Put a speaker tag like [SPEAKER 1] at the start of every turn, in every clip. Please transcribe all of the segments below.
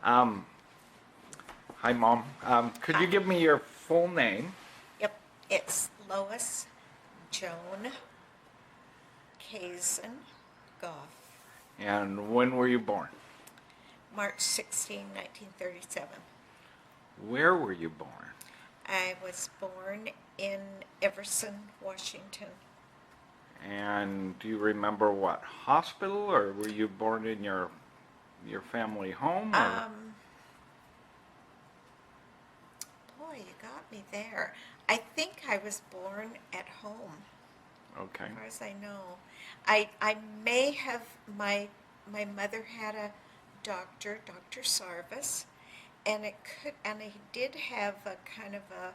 [SPEAKER 1] Um, Hi, Mom. Could you
[SPEAKER 2] Hi.
[SPEAKER 1] give me your full name?
[SPEAKER 2] Yep, it's Lois Joan Kazan Goff,
[SPEAKER 1] And when were you born?
[SPEAKER 2] March 16, 1937.
[SPEAKER 1] Where were you born?
[SPEAKER 2] I was born in Everson, Washington.
[SPEAKER 1] And do you remember what hospital, or were you born in your family home? Or
[SPEAKER 2] Boy, you got me there. I think I was born at home,
[SPEAKER 1] okay,
[SPEAKER 2] as far as I know. I may have, my mother had a doctor, Dr. Sarvis, and he did have a kind of a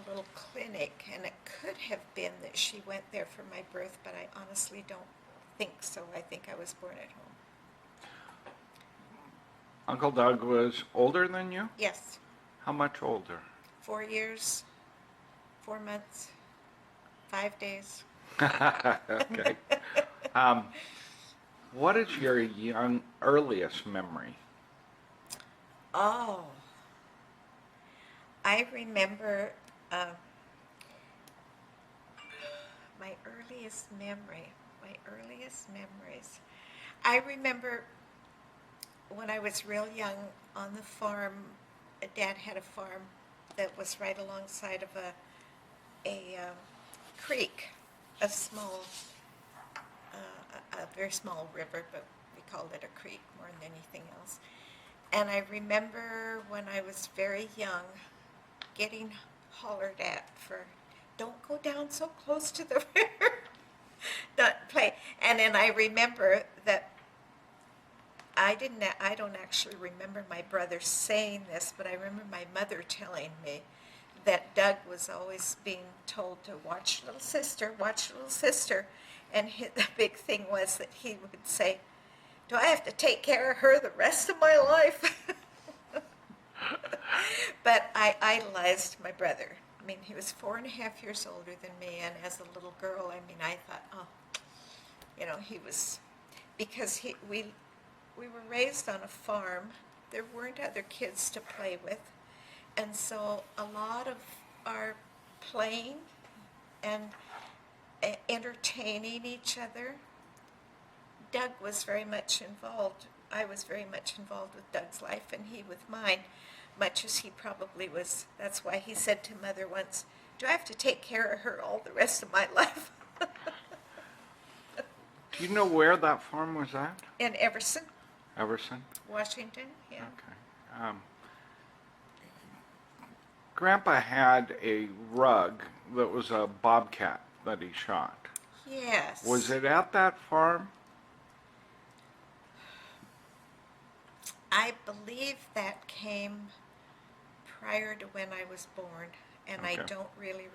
[SPEAKER 2] little clinic, and it could have been that she went there for my birth, but I honestly don't think so. I think I was born at home.
[SPEAKER 1] Uncle Doug was older than you?
[SPEAKER 2] Yes,
[SPEAKER 1] How much older?
[SPEAKER 2] 4 years, 4 months, 5 days.
[SPEAKER 1] Okay. Um, what is your earliest memory?
[SPEAKER 2] Oh, I remember my earliest memory, my earliest memories. I remember when I was real young on the farm. Dad had a farm that was right alongside of a creek, a small, a very small river, but we called it a creek more than anything else. And I remember when I was very young getting hollered at for, don't go down so close to the river, don't play. And then I remember that I don't actually remember my brother saying this, but I remember my mother telling me that Doug was always being told to watch little sister, and the big thing was that he would say, do I have to take care of her the rest of my life? But I idolized my brother. I mean, he was 4.5 years older than me, and as a little girl, I mean, I thought, oh, he was, because we were raised on a farm. There weren't other kids to play with, and so a lot of our playing and entertaining each other, Doug was very much involved. I was very much involved with Doug's life, and he with mine, much as he probably was. That's why he said to Mother once, do I have to take care of her all the rest of my life?
[SPEAKER 1] Do you know where that farm was at?
[SPEAKER 2] In Everson,
[SPEAKER 1] Everson?
[SPEAKER 2] Washington, yeah.
[SPEAKER 1] Okay. Grandpa had a rug that was a bobcat that he shot.
[SPEAKER 2] Yes.
[SPEAKER 1] Was it at that farm?
[SPEAKER 2] I believe that came prior to when I was born, and I
[SPEAKER 1] Okay.
[SPEAKER 2] don't really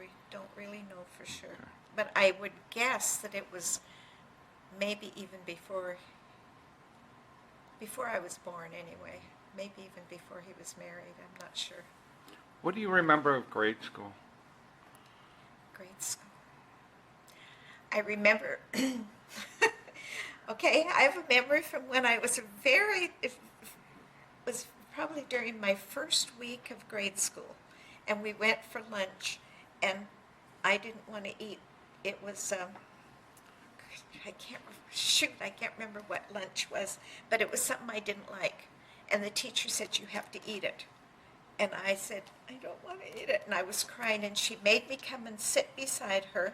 [SPEAKER 2] know for sure. Okay. But I would guess that it was maybe even before I was born anyway. Maybe even before he was married. I'm not sure.
[SPEAKER 1] What do you remember of grade school?
[SPEAKER 2] Grade school. I remember. Okay, I have a memory from when I was it was probably during my first week of grade school, and we went for lunch, and I didn't want to eat. It was I can't remember what lunch was, but it was something I didn't like, and the teacher said you have to eat it, and I said I don't want to eat it, and I was crying, and she made me come and sit beside her,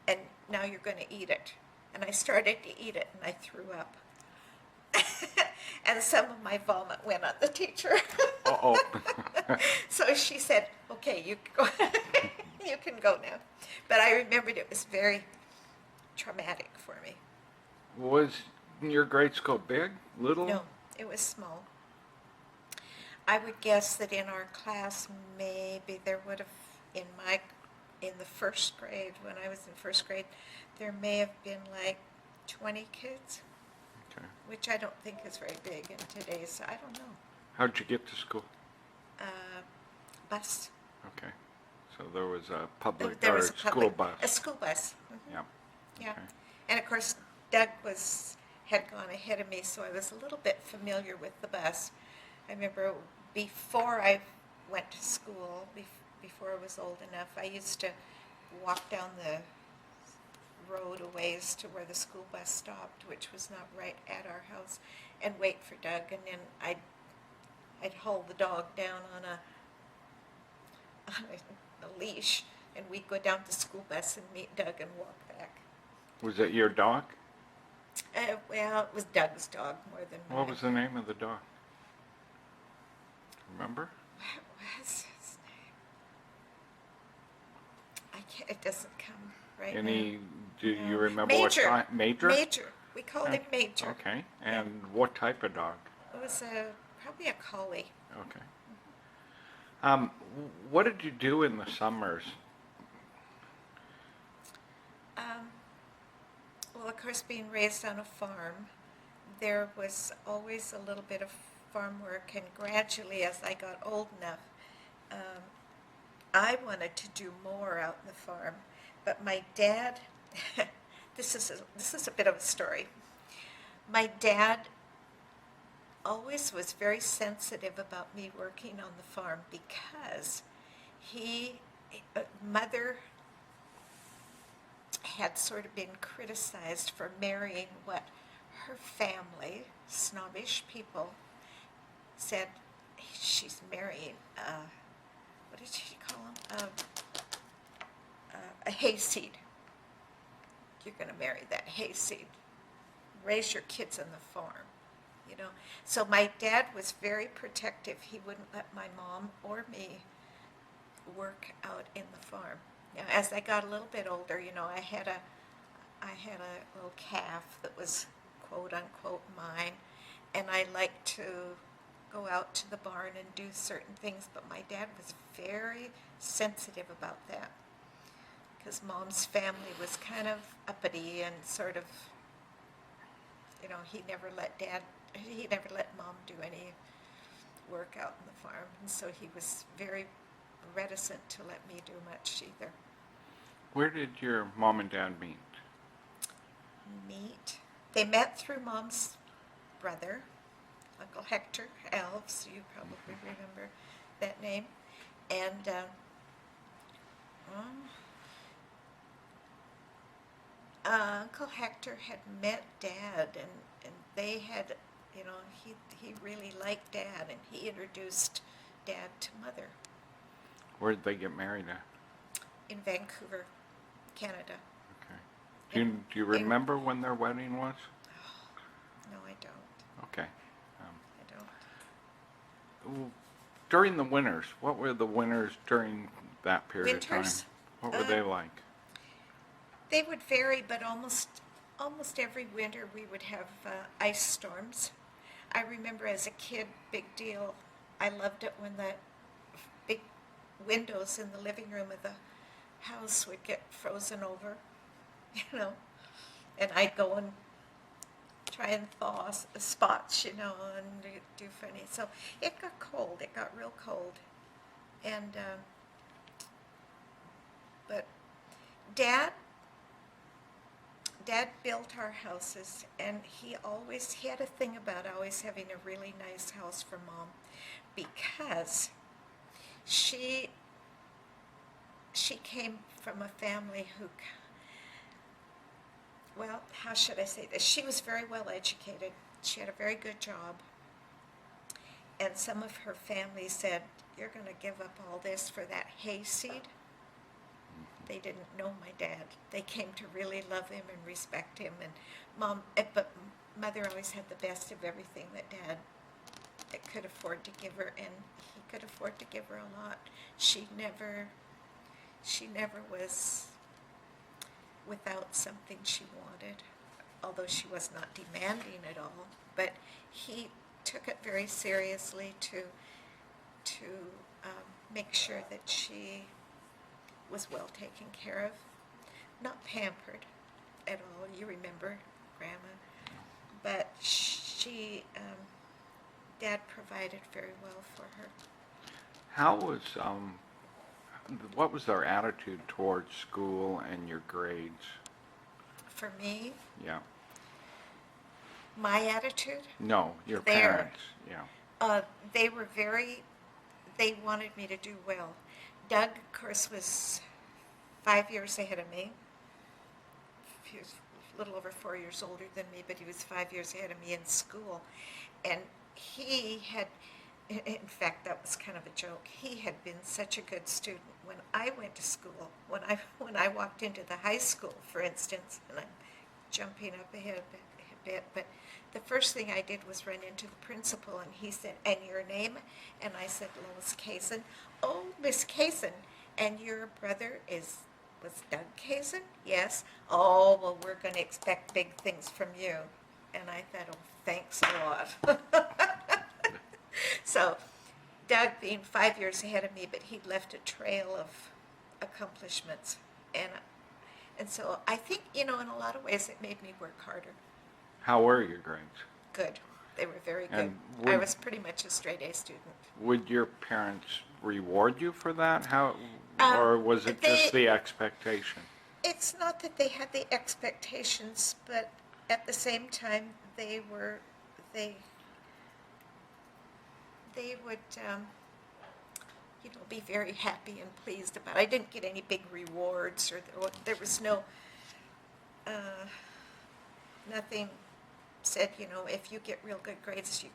[SPEAKER 2] and now you're going to eat it, and I started to eat it, and I threw up. And some of my vomit went on the teacher.
[SPEAKER 1] Uh-oh.
[SPEAKER 2] So she said, okay, you can go. You can go now. But I remembered it was very traumatic for me.
[SPEAKER 1] Was your grade school big? Little?
[SPEAKER 2] No, it was small. I would guess that in our class, maybe there would have, in the first grade, when I was in first grade, there may have been like 20 kids.
[SPEAKER 1] Okay.
[SPEAKER 2] Which I don't think is very big in today's, I don't know.
[SPEAKER 1] How'd you get to school?
[SPEAKER 2] Bus.
[SPEAKER 1] Okay. So there was a public
[SPEAKER 2] There
[SPEAKER 1] or
[SPEAKER 2] was
[SPEAKER 1] school bus.
[SPEAKER 2] A school bus. Mm-hmm.
[SPEAKER 1] Yeah.
[SPEAKER 2] Yeah.
[SPEAKER 1] Okay.
[SPEAKER 2] And of course, Doug had gone ahead of me, so I was a little bit familiar with the bus. I remember before I went to school, before I was old enough, I used to walk down the road a ways to where the school bus stopped, which was not right at our house, and wait for Doug, and then I'd hold the dog down on a leash, and we'd go down to the school bus and meet Doug and walk back.
[SPEAKER 1] Was it your dog?
[SPEAKER 2] Well, it was Doug's dog more than mine.
[SPEAKER 1] What was the name of the dog? Remember?
[SPEAKER 2] What was his name? I can't. It doesn't come right now.
[SPEAKER 1] Do you
[SPEAKER 2] No.
[SPEAKER 1] remember
[SPEAKER 2] Major.
[SPEAKER 1] what time? Major?
[SPEAKER 2] Major. We called him Major.
[SPEAKER 1] Okay. And what type of dog?
[SPEAKER 2] It was probably a collie.
[SPEAKER 1] Okay. What did you do in the summers?
[SPEAKER 2] Well, of course, being raised on a farm, there was always a little bit of farm work, and gradually, as I got old enough, I wanted to do more out in the farm. But my dad, this is a bit of a story. My dad always was very sensitive about me working on the farm because mother had sort of been criticized for marrying what her family, snobbish people, said she's marrying, what did she call him? A hayseed. You're going to marry that hayseed. Raise your kids on the farm, you know. So my dad was very protective. He wouldn't let my mom or me work out in the farm. Now, as I got a little bit older, you know, I had a little calf that was quote unquote mine, and I liked to go out to the barn and do certain things, but my dad was very sensitive about that because Mom's family was kind of uppity and sort of, you know, he never let Mom do any work out in the farm, and so he was very reticent to let me do much either.
[SPEAKER 1] Where did your mom and dad meet?
[SPEAKER 2] They met through Mom's brother, Uncle Hector Alves. You probably remember that name. And Uncle Hector had met Dad, and they had, you know, he really liked Dad, and he introduced Dad to Mother.
[SPEAKER 1] Where did they get married at?
[SPEAKER 2] In Vancouver, Canada.
[SPEAKER 1] Okay. Do you remember when their wedding was?
[SPEAKER 2] No, I don't.
[SPEAKER 1] Okay.
[SPEAKER 2] I don't.
[SPEAKER 1] During the winters, what were the winters during that period of
[SPEAKER 2] Winters?
[SPEAKER 1] time? What were they like?
[SPEAKER 2] They would vary, but almost every winter we would have ice storms. I remember as a kid, big deal. I loved it when the big windows in the living room of the house would get frozen over, you know, and I'd go and try and thaw spots, you know, and do funny. So it got cold. It got real cold, and but Dad built our houses, and he had a thing about always having a really nice house for Mom, because she came from a family who, well, how should I say this? She was very well educated. She had a very good job. And some of her family said, "You're going to give up all this for that hayseed?" They didn't know my dad. They came to really love him and respect him. And but Mother always had the best of everything that Dad could afford to give her, and he could afford to give her a lot. She never was without something she wanted, although she was not demanding at all. But he took it very seriously to make sure that she was well taken care of, not pampered at all. You remember Grandma, but Dad provided very well for her.
[SPEAKER 1] How was what was their attitude towards school and your grades?
[SPEAKER 2] For me,
[SPEAKER 1] Yeah.
[SPEAKER 2] my attitude?
[SPEAKER 1] No, your
[SPEAKER 2] Their.
[SPEAKER 1] parents. Yeah.
[SPEAKER 2] They were they wanted me to do well. Doug, of course, was 5 years ahead of me. He was a little over 4 years older than me, but he was 5 years ahead of me in school. And he had, in fact, that was kind of a joke. He had been such a good student. When I went to school, when I walked into the high school, for instance, and I'm jumping up ahead a bit, but the first thing I did was run into the principal, and he said, "And your name?" And I said, "Lois Kazan." "Oh, Miss Kazan, and your brother was Doug Kazan?" "Yes." "Oh, well, we're going to expect big things from you." And I thought, "Oh, thanks a lot." So Doug being 5 years ahead of me, but he'd left a trail of accomplishments. And so I think, in a lot of ways it made me work harder.
[SPEAKER 1] How were your grades?
[SPEAKER 2] Good. They were very good.
[SPEAKER 1] And
[SPEAKER 2] I was pretty much a straight A student.
[SPEAKER 1] Would your parents reward you for that? Or was it
[SPEAKER 2] They-
[SPEAKER 1] just the expectation?
[SPEAKER 2] It's not that they had the expectations, but at the same time, they would, be very happy and pleased about it. I didn't get any big rewards, or there was nothing said, if you get real good grades, you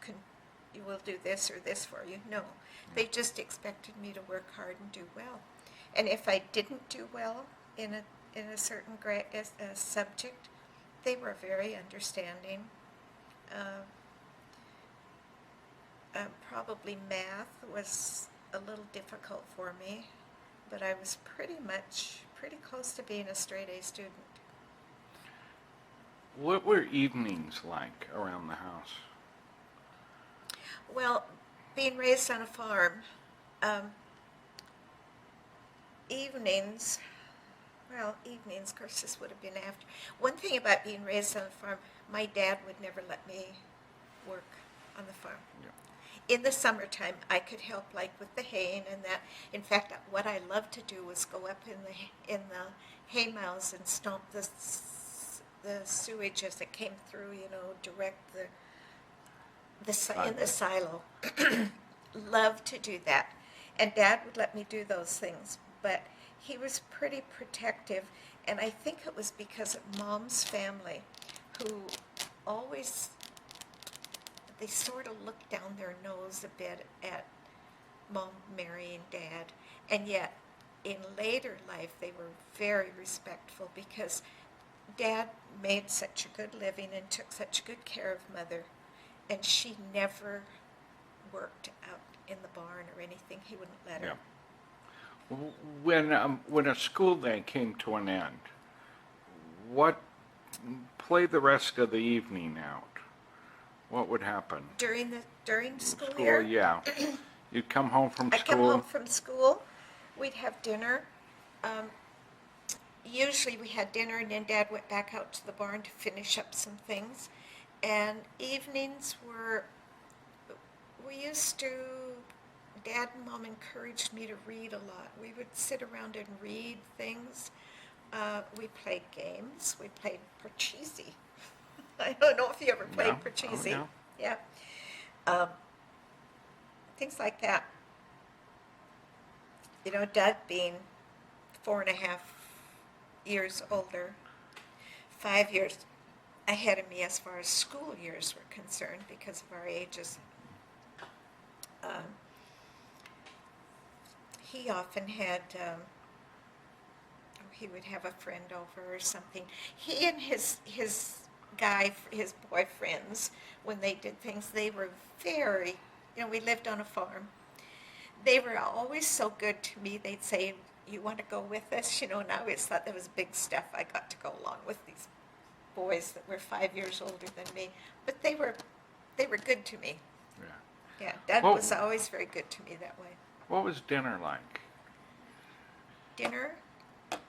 [SPEAKER 2] will do this or this for you. No, they just expected me to work hard and do well. And if I didn't do well in a certain subject, they were very understanding. Probably math was a little difficult for me, but I was pretty close to being a straight A student.
[SPEAKER 1] What were evenings like around the house?
[SPEAKER 2] Well, being raised on a farm, evenings, of course, this would have been after. One thing about being raised on a farm, my dad would never let me work on the farm.
[SPEAKER 1] Yeah.
[SPEAKER 2] In the summertime, I could help, like with the haying and that. In fact, what I loved to do was go up in the hay mows and stomp the sewage as it came through. Direct in the silo. Loved to do that, and Dad would let me do those things. But he was pretty protective, and I think it was because of Mom's family, who always. They sort of looked down their nose a bit at Mom marrying Dad, and yet in later life they were very respectful because Dad made such a good living and took such good care of Mother, and she never worked out in the barn or anything. He wouldn't let her.
[SPEAKER 1] Yeah. When a school day came to an end, play the rest of the evening out. What would happen?
[SPEAKER 2] During school year?
[SPEAKER 1] Yeah. You'd come home from school.
[SPEAKER 2] I'd come home from school. We'd have dinner. Usually we had dinner, and then Dad went back out to the barn to finish up some things. And evenings Dad and Mom encouraged me to read a lot. We would sit around and read things. We played games. We played Parcheesi. I don't know if you ever played Parcheesi.
[SPEAKER 1] Oh, yeah.
[SPEAKER 2] Yeah. Things like that. Doug being 4.5 years older, 5 years ahead of me as far as school years were concerned because of our ages. He often had, he would have a friend over or something. He and his boyfriends, when they did things, they were very, we lived on a farm. They were always so good to me. They'd say, "You want to go with us?" And I always thought that was big stuff. I got to go along with these boys that were 5 years older than me. But they were good to me.
[SPEAKER 1] Yeah.
[SPEAKER 2] Yeah, Dad was always very good to me that way.
[SPEAKER 1] What was dinner like?
[SPEAKER 2] Dinner,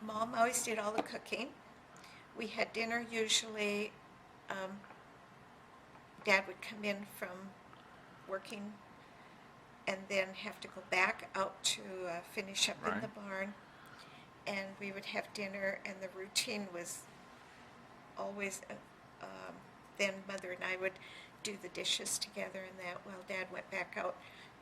[SPEAKER 2] Mom always did all the cooking. We had dinner usually. Dad would come in from working and then have to go back out to finish up in the barn. And we would have dinner, and the routine was always, then Mother and I would do the dishes together and that while Dad went back out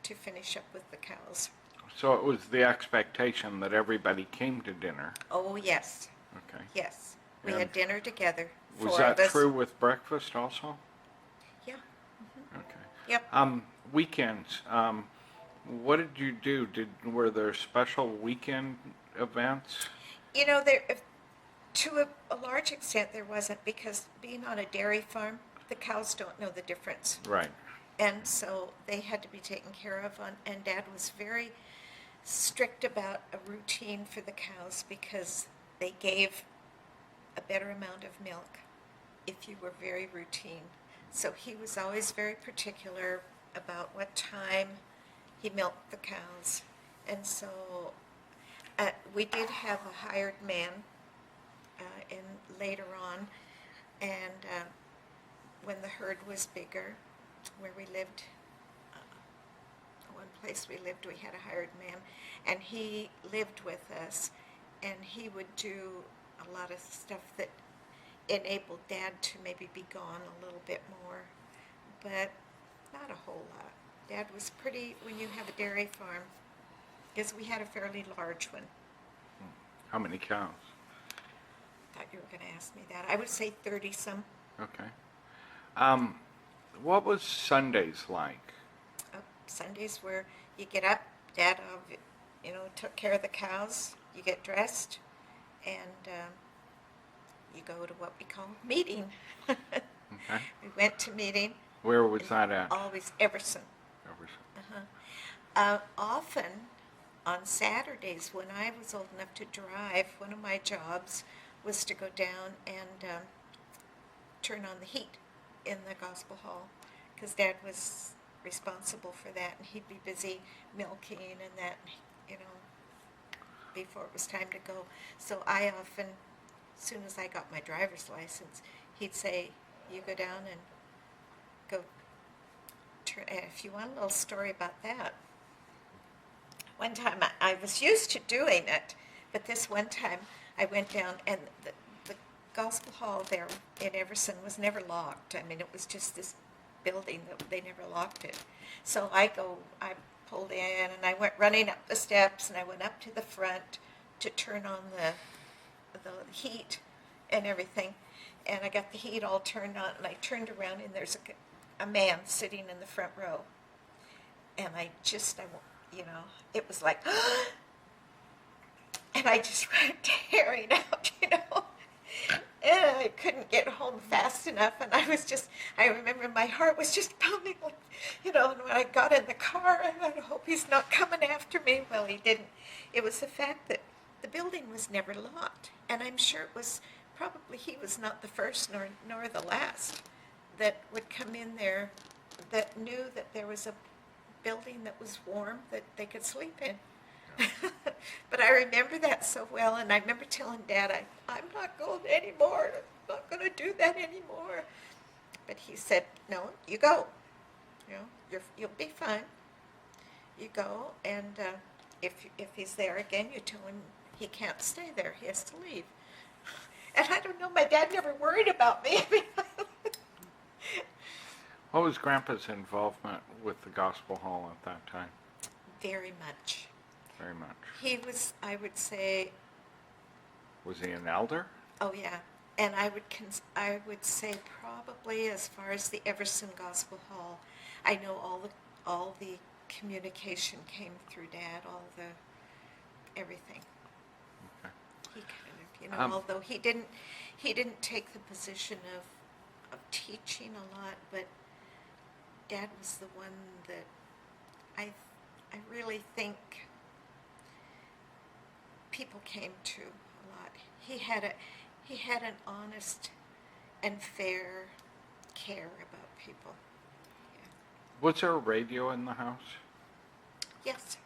[SPEAKER 2] to finish up with the cows.
[SPEAKER 1] So it was the expectation that everybody came to dinner.
[SPEAKER 2] Oh, yes.
[SPEAKER 1] Okay.
[SPEAKER 2] Yes. We
[SPEAKER 1] And
[SPEAKER 2] had dinner together.
[SPEAKER 1] Was
[SPEAKER 2] Four
[SPEAKER 1] that
[SPEAKER 2] of us.
[SPEAKER 1] true with breakfast also?
[SPEAKER 2] Yeah.
[SPEAKER 1] Okay.
[SPEAKER 2] Yep.
[SPEAKER 1] Weekends. What did you do? Were there special weekend events?
[SPEAKER 2] You know, to a large extent there wasn't, because being on a dairy farm, the cows don't know the difference.
[SPEAKER 1] Right.
[SPEAKER 2] And so they had to be taken care of, and Dad was very strict about a routine for the cows because they gave a better amount of milk if you were very routine. So he was always very particular about what time he milked the cows. And so we did have a hired man later on, and when the herd was bigger, where we lived, one place we lived, we had a hired man, and he lived with us, and he would do a lot of stuff that enabled Dad to maybe be gone a little bit more, but not a whole lot. Dad was pretty, when you have a dairy farm, because we had a fairly large one.
[SPEAKER 1] How many cows?
[SPEAKER 2] Thought you were going to ask me that. I would say 30-some.
[SPEAKER 1] Okay. What was Sundays like?
[SPEAKER 2] Sundays where you get up, Dad, took care of the cows, you get dressed, and you go to what we call meeting.
[SPEAKER 1] Okay.
[SPEAKER 2] We went to meeting.
[SPEAKER 1] Where was that at?
[SPEAKER 2] Always Everson. Often on Saturdays when I was old enough to drive, one of my jobs was to go down and turn on the heat in the gospel hall, because Dad was responsible for that, and he'd be busy milking and that, before it was time to go. So I often, as soon as I got my driver's license, he'd say, you go down and go turn, and if you want a little story about that. One time I was used to doing it, but this one time I went down, and the gospel hall there in Everson was never locked. I mean, it was just this building that they never locked it. So I pulled in, and I went running up the steps, and I went up to the front to turn on the heat and everything. And I got the heat all turned on, and I turned around, and there's a man sitting in the front row. And it was like, and I just ran tearing out, and I couldn't get home fast enough, and I remember my heart was just pounding, and when I got in the car, I thought, I hope he's not coming after me. Well, he didn't. It was the fact that the building was never locked, and I'm sure it was probably he was not the first nor the last that would come in there that knew that there was a building that was warm that they could sleep in. But I remember that so well, and I remember telling Dad, I'm not going anymore. I'm not going to do that anymore. But he said, no, you go. You'll be fine. You go, and if he's there again, you tell him he can't stay there. He has to leave. And I don't know, my dad never worried about me.
[SPEAKER 1] What was Grandpa's involvement with the gospel hall at that time?
[SPEAKER 2] Very much.
[SPEAKER 1] Very much.
[SPEAKER 2] He was, I would say.
[SPEAKER 1] Was he an elder?
[SPEAKER 2] Oh yeah, and I would say probably as far as the Everson Gospel Hall, I know all the communication came through Dad, everything.
[SPEAKER 1] Okay.
[SPEAKER 2] He kind of, although he didn't take the position of teaching a lot, but Dad was the one that I really think people came to a lot. He had an honest and fair care about people. Yeah.
[SPEAKER 1] Was there a radio in the house?
[SPEAKER 2] Yes.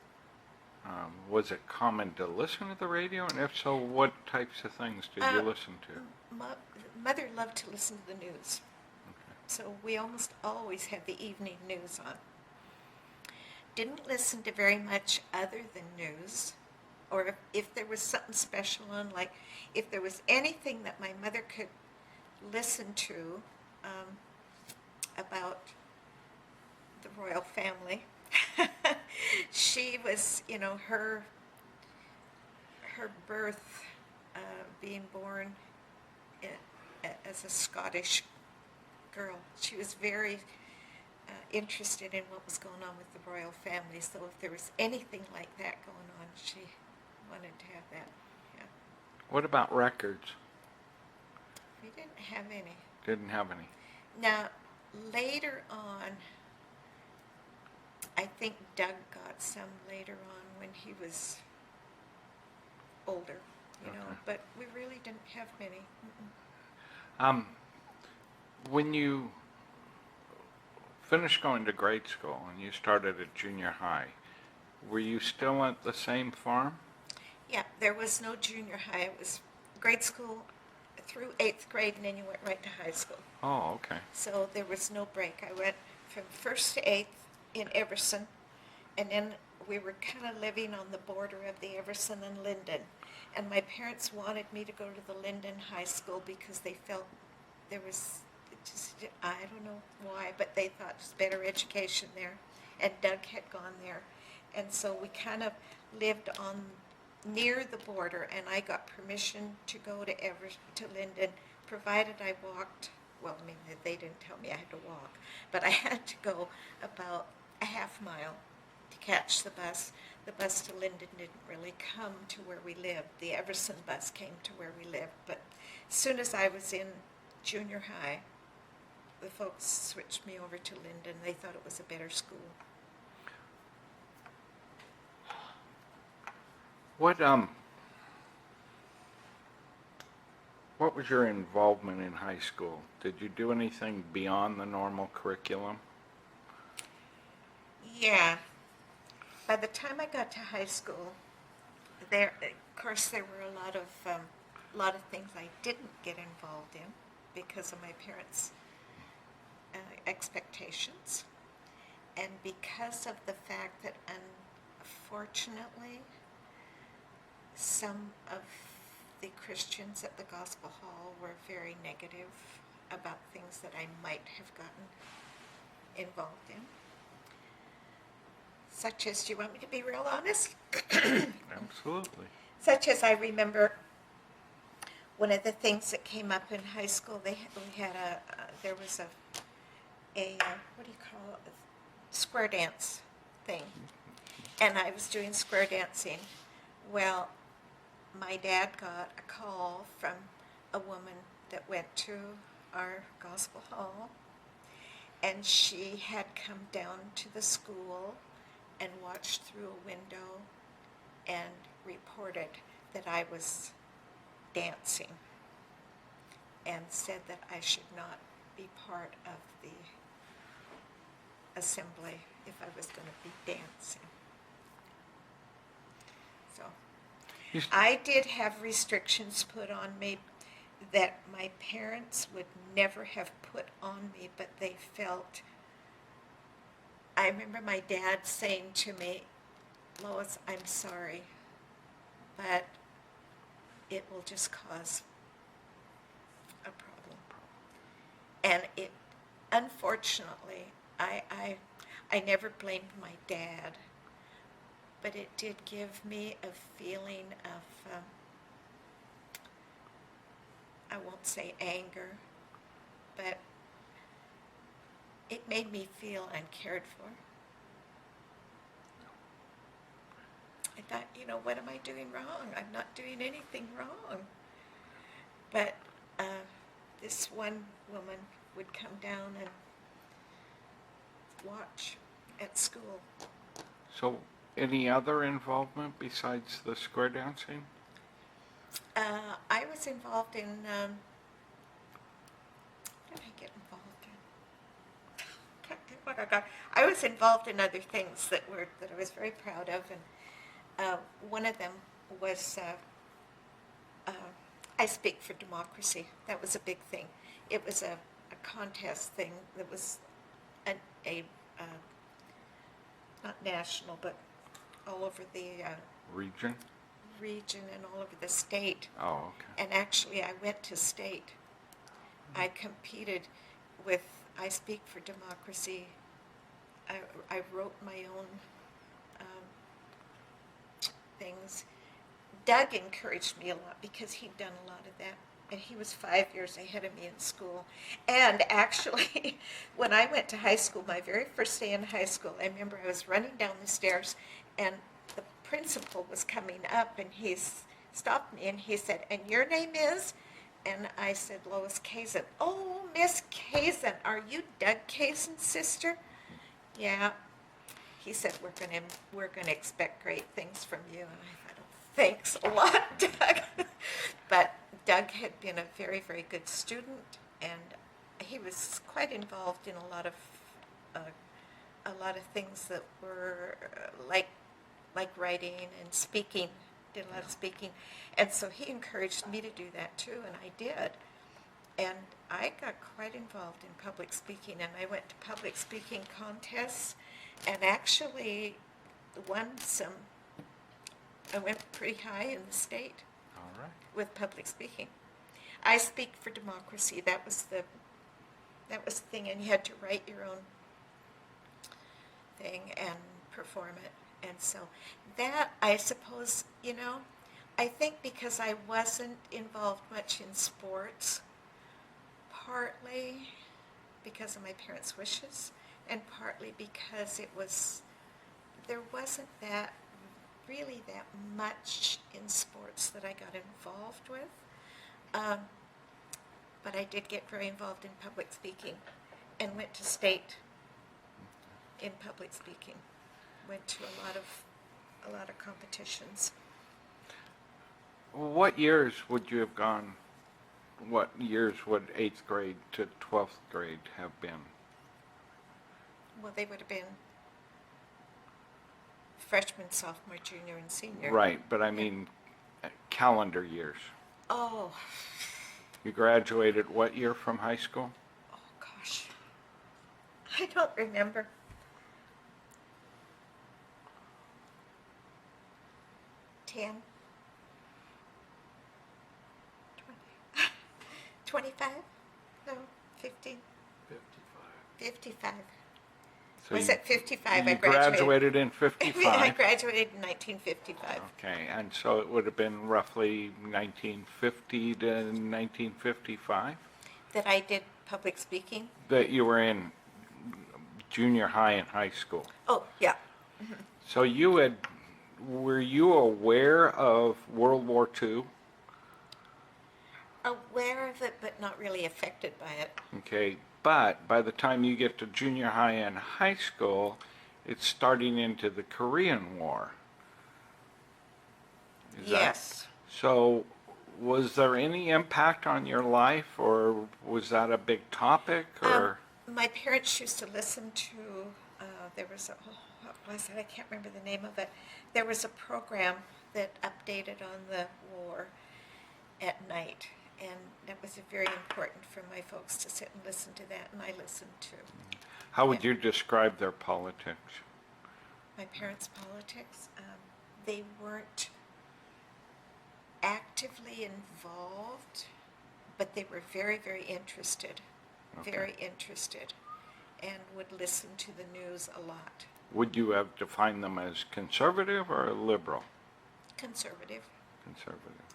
[SPEAKER 1] Was it common to listen to the radio? And if so, what types of things did you listen to?
[SPEAKER 2] Mother loved to listen to the news.
[SPEAKER 1] Okay.
[SPEAKER 2] So we almost always had the evening news on. Didn't listen to very much other than news, or if there was something special on, like if there was anything that my mother could listen to, about the royal family. She was, her birth, being born as a Scottish girl. She was very interested in what was going on with the royal family. So if there was anything like that going on, she wanted to have that. Yeah.
[SPEAKER 1] What about records?
[SPEAKER 2] We didn't have any.
[SPEAKER 1] Didn't have any.
[SPEAKER 2] Now, later on, I think Doug got some later on when he was older,
[SPEAKER 1] Okay.
[SPEAKER 2] but we really didn't have many.
[SPEAKER 1] When you finished going to grade school and you started at junior high, were you still at the same farm?
[SPEAKER 2] Yeah, there was no junior high. It was grade school through 8th grade, and then you went right to high school.
[SPEAKER 1] Oh, okay.
[SPEAKER 2] So there was no break. I went from 1st to 8th in Everson, and then we were kind of living on the border of the Everson and Linden. And my parents wanted me to go to the Linden High School because they felt there was just, I don't know why, but they thought it was better education there. And Doug had gone there. And so we kind of lived on near the border, and I got permission to go to Linden, provided I walked. Well, I mean, they didn't tell me I had to walk, but I had to go about a half mile to catch the bus. The bus to Linden didn't really come to where we lived. The Everson bus came to where we lived, but as soon as I was in junior high, the folks switched me over to Linden. They thought it was a better school.
[SPEAKER 1] What was your involvement in high school? Did you do anything beyond the normal curriculum?
[SPEAKER 2] Yeah. By the time I got to high school, of course, there were a lot of things I didn't get involved in because of my parents' expectations, and because of the fact that, unfortunately, some of the Christians at the Gospel Hall were very negative about things that I might have gotten involved in. Such as, do you want me to be real honest?
[SPEAKER 1] Absolutely.
[SPEAKER 2] Such as, I remember one of the things that came up in high school, there was a what do you call it, square dance thing. And I was doing square dancing. Well, my dad got a call from a woman that went to our gospel hall, and she had come down to the school and watched through a window and reported that I was dancing and said that I should not be part of the assembly if I was going to be dancing. So I did have restrictions put on me that my parents would never have put on me, but they felt. I remember my dad saying to me, "Lois, I'm sorry, but it will just cause a problem." And it, unfortunately, I never blamed my dad, but it did give me a feeling of, I won't say anger, but it made me feel uncared for. I thought, what am I doing wrong? I'm not doing anything wrong. But this one woman would come down and watch at school.
[SPEAKER 1] So, any other involvement besides the square dancing?
[SPEAKER 2] I was involved in, what did I get involved in? Can't think what I got. I was involved in other things that I was very proud of, and one of them was, I Speak for Democracy. That was a big thing. It was a contest thing that was not national, but all over the
[SPEAKER 1] Region
[SPEAKER 2] and all over the state.
[SPEAKER 1] Oh, okay.
[SPEAKER 2] And actually, I went to state. I competed with I Speak for Democracy. I wrote my own things. Doug encouraged me a lot because he'd done a lot of that. And he was 5 years ahead of me in school. And actually, when I went to high school, my very first day in high school, I remember I was running down the stairs and the principal was coming up and he stopped me and he said, "And your name is?" And I said, "Lois Kazan." "Oh, Miss Kazan, are you Doug Kazan's sister?" "Yeah." He said, we're gonna expect great things from you. And I thought, "Oh, thanks a lot, Doug." But Doug had been a very, very good student, and he was quite involved in a lot of things that were like writing and speaking. Did a lot of speaking, and so he encouraged me to do that too, and I did. And I got quite involved in public speaking, and I went to public speaking contests, and actually won some. I went pretty high in the state.
[SPEAKER 1] All right.
[SPEAKER 2] With public speaking. I Speak for Democracy. That was the thing, and you had to write your own thing and perform it. And so that, I suppose, I think because I wasn't involved much in sports, partly because of my parents' wishes, and partly because there wasn't really that much in sports that I got involved with. But I did get very involved in public speaking and went to state in public speaking. Went to a lot of competitions.
[SPEAKER 1] What years would you have gone? What years would 8th grade to 12th grade have been?
[SPEAKER 2] Well, they would have been freshman, sophomore, junior, and senior.
[SPEAKER 1] Right, but I mean calendar years.
[SPEAKER 2] Oh.
[SPEAKER 1] You graduated what year from high school?
[SPEAKER 2] Oh, gosh. I don't remember. 10. 20. 25? No, 15. 55.
[SPEAKER 1] So
[SPEAKER 2] Was it 55?
[SPEAKER 1] You
[SPEAKER 2] I graduated
[SPEAKER 1] in 55.
[SPEAKER 2] I graduated in 1955.
[SPEAKER 1] Okay, and so it would have been roughly 1950 to 1955?
[SPEAKER 2] That I did public speaking?
[SPEAKER 1] That you were in junior high and high school.
[SPEAKER 2] Oh, yeah.
[SPEAKER 1] Mm-hmm. So were you aware of World War II?
[SPEAKER 2] Aware of it, but not really affected by it.
[SPEAKER 1] Okay, but by the time you get to junior high and high school, it's starting into the Korean War.
[SPEAKER 2] Yes.
[SPEAKER 1] So was there any impact on your life, or was that a big topic? Or
[SPEAKER 2] my parents used to listen to, there was what was it? I can't remember the name of it. There was a program that updated on the war at night. And that was very important for my folks to sit and listen to that, and I listened to.
[SPEAKER 1] How would you describe their politics?
[SPEAKER 2] My parents' politics? They weren't actively involved, but they were very, very interested. Okay. Very interested, and would listen to the news a lot.
[SPEAKER 1] Would you have defined them as conservative or liberal?
[SPEAKER 2] Conservative.
[SPEAKER 1] Conservative.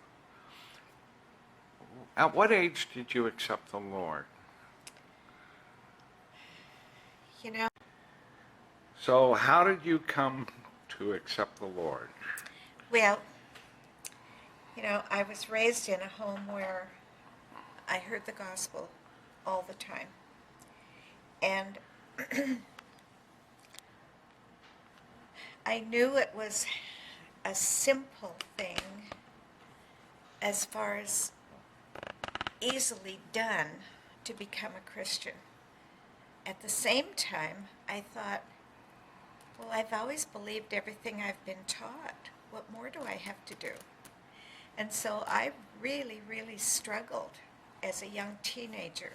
[SPEAKER 1] At what age did you accept the Lord? So how did you come to accept the Lord?
[SPEAKER 2] Well, I was raised in a home where I heard the gospel all the time. And I knew it was a simple thing as far as easily done to become a Christian. At the same time, I thought, well, I've always believed everything I've been taught. What more do I have to do? And so I really, really struggled as a young teenager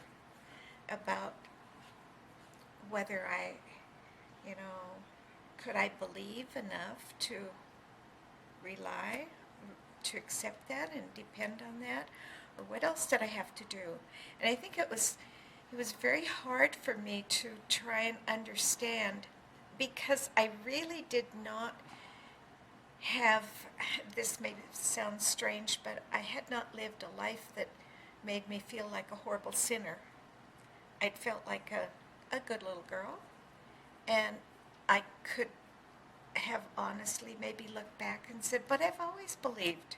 [SPEAKER 2] about whether could I believe enough to rely, to accept that and depend on that? Or what else did I have to do? And I think it was it was very hard for me to try and understand, because I really did not have, this may sound strange, but I had not lived a life that made me feel like a horrible sinner. I'd felt like a good little girl, and I could have honestly maybe looked back and said, but I've always believed.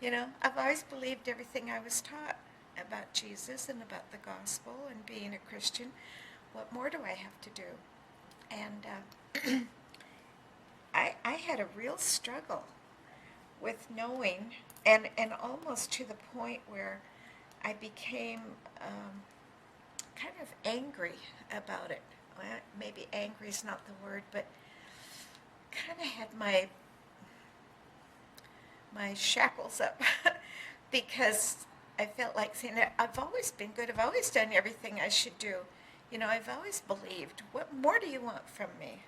[SPEAKER 2] You know, I've always believed everything I was taught about Jesus and about the gospel and being a Christian. What more do I have to do? And I had a real struggle with knowing, and almost to the point where I became kind of angry about it. Well, maybe angry is not the word, but kind of had my shackles up because I felt like saying, I've always been good, I've always done everything I should do. You know, I've always believed. What more do you want from me?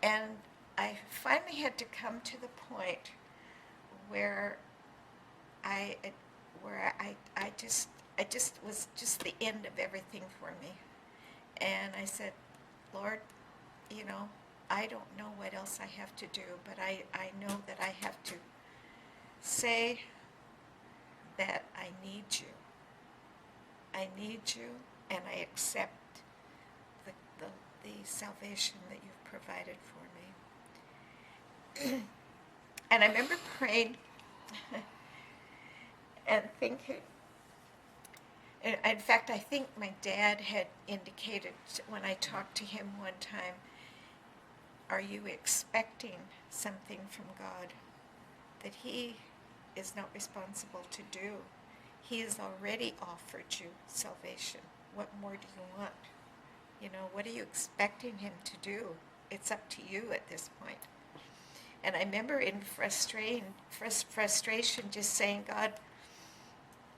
[SPEAKER 2] And I finally had to come to the point where I just was just the end of everything for me. And I said, Lord, you know, I don't know what else I have to do, but I know that I have to say that I need you. I need you, and I accept the salvation that you've provided for me. And I remember praying and thinking, in fact, I think my dad had indicated when I talked to him one time, are you expecting something from God that he is not responsible to do? He has already offered you salvation. What more do you want? You know, what are you expecting him to do? It's up to you at this point. And I remember in frustration just saying, God,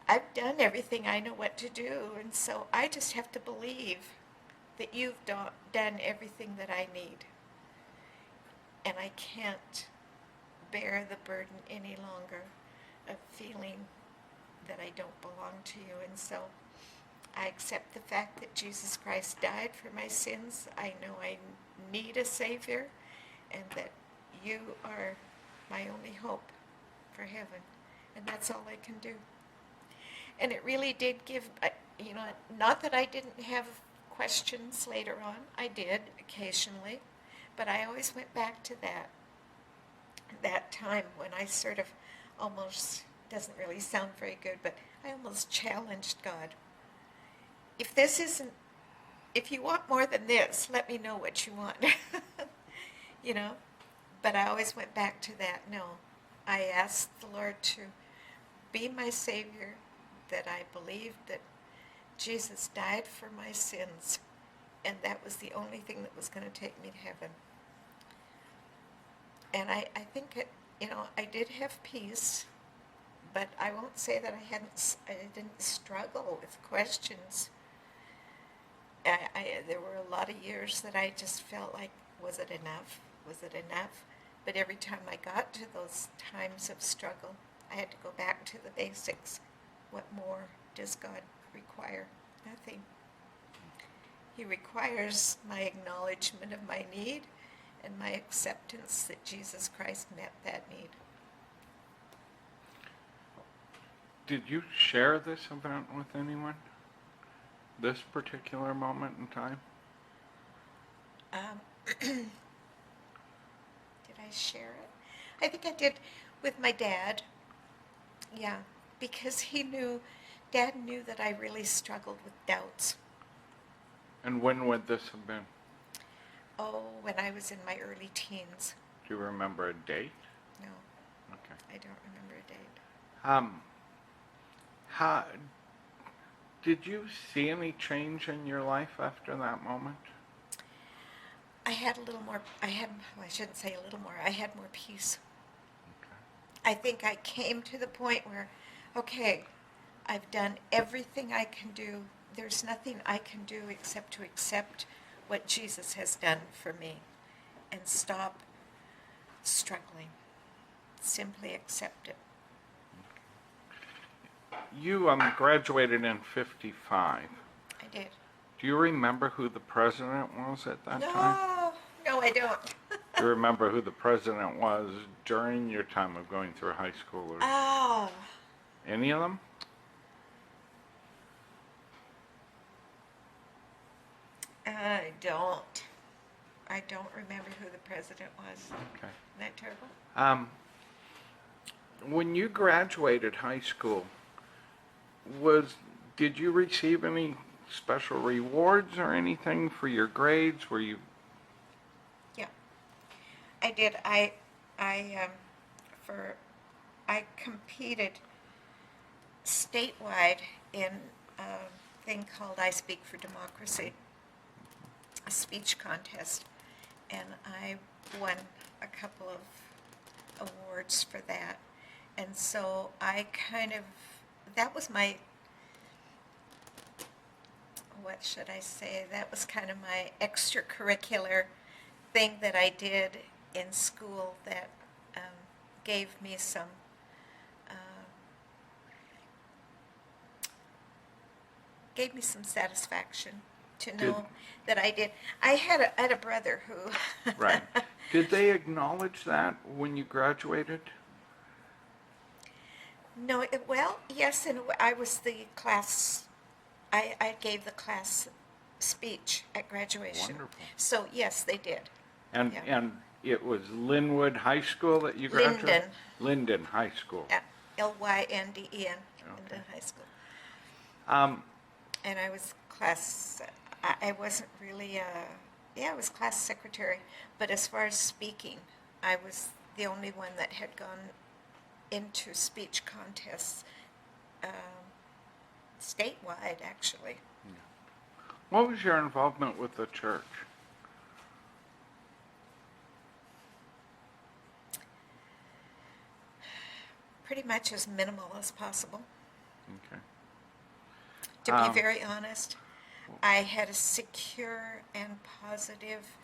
[SPEAKER 2] I've done everything I know what to do, and so I just have to believe that you've done everything that I need. And I can't bear the burden any longer of feeling that I don't belong to you. And so I accept the fact that Jesus Christ died for my sins. I know I need a Savior, and that you are my only hope for heaven. And that's all I can do. And it really did give, you know, not that I didn't have questions later on. I did occasionally. But I always went back to that time when I sort of almost, doesn't really sound very good, but I almost challenged God. If you want more than this, let me know what you want. You know? But I always went back to that. No, I asked the Lord to be my Savior, that I believed that Jesus died for my sins, and that was the only thing that was going to take me to heaven. And I think it, you know, I did have peace, but I won't say that I didn't struggle with questions. There were a lot of years that I just felt like, was it enough? Was it enough? But every time I got to those times of struggle, I had to go back to the basics. What more does God require? Nothing. He requires my acknowledgement of my need and my acceptance that Jesus Christ met that need.
[SPEAKER 1] Did you share this event with anyone? This particular moment in time?
[SPEAKER 2] Did I share it? I think I did with my dad. Yeah, because Dad knew that I really struggled with doubts.
[SPEAKER 1] And when would this have been?
[SPEAKER 2] Oh, when I was in my early teens.
[SPEAKER 1] Do you remember a date?
[SPEAKER 2] No.
[SPEAKER 1] Okay.
[SPEAKER 2] I don't remember a date.
[SPEAKER 1] How did you see any change in your life after that moment?
[SPEAKER 2] I had a little more, I shouldn't say a little more, I had more peace.
[SPEAKER 1] Okay.
[SPEAKER 2] I think I came to the point where, okay, I've done everything I can do. There's nothing I can do except to accept what Jesus has done for me and stop struggling. Simply accept it.
[SPEAKER 1] You graduated in 55.
[SPEAKER 2] I did.
[SPEAKER 1] Do you remember who the president was at that time?
[SPEAKER 2] No, I don't.
[SPEAKER 1] Do you remember who the president was during your time of going through high school? Or
[SPEAKER 2] Oh,
[SPEAKER 1] any of them?
[SPEAKER 2] I don't. I don't remember who the president was.
[SPEAKER 1] Okay.
[SPEAKER 2] Isn't that terrible?
[SPEAKER 1] When you graduated high school, did you receive any special rewards or anything for your grades? Were you?
[SPEAKER 2] Yeah, I did. I competed statewide in a thing called I Speak for Democracy, a speech contest, and I won a couple of awards for that. And so that was my, what should I say, that was kind of my extracurricular thing that I did in school that gave me some satisfaction to know that I did. I had a brother who.
[SPEAKER 1] Right. Did they acknowledge that when you graduated?
[SPEAKER 2] No, well, yes, and I was the class, I gave the class speech at graduation.
[SPEAKER 1] Wonderful.
[SPEAKER 2] So, yes, they did.
[SPEAKER 1] And
[SPEAKER 2] Yeah.
[SPEAKER 1] and it was Linwood High School that you graduated?
[SPEAKER 2] Linden.
[SPEAKER 1] Linden High School.
[SPEAKER 2] Yeah, Lynden,
[SPEAKER 1] Okay.
[SPEAKER 2] Linden High School.
[SPEAKER 1] Um,
[SPEAKER 2] And I was I wasn't really I was class secretary, but as far as speaking, I was the only one that had gone into speech contests statewide, actually.
[SPEAKER 1] what was your involvement with the church?
[SPEAKER 2] Pretty much as minimal as possible.
[SPEAKER 1] Okay.
[SPEAKER 2] To be very honest, I had a secure and positive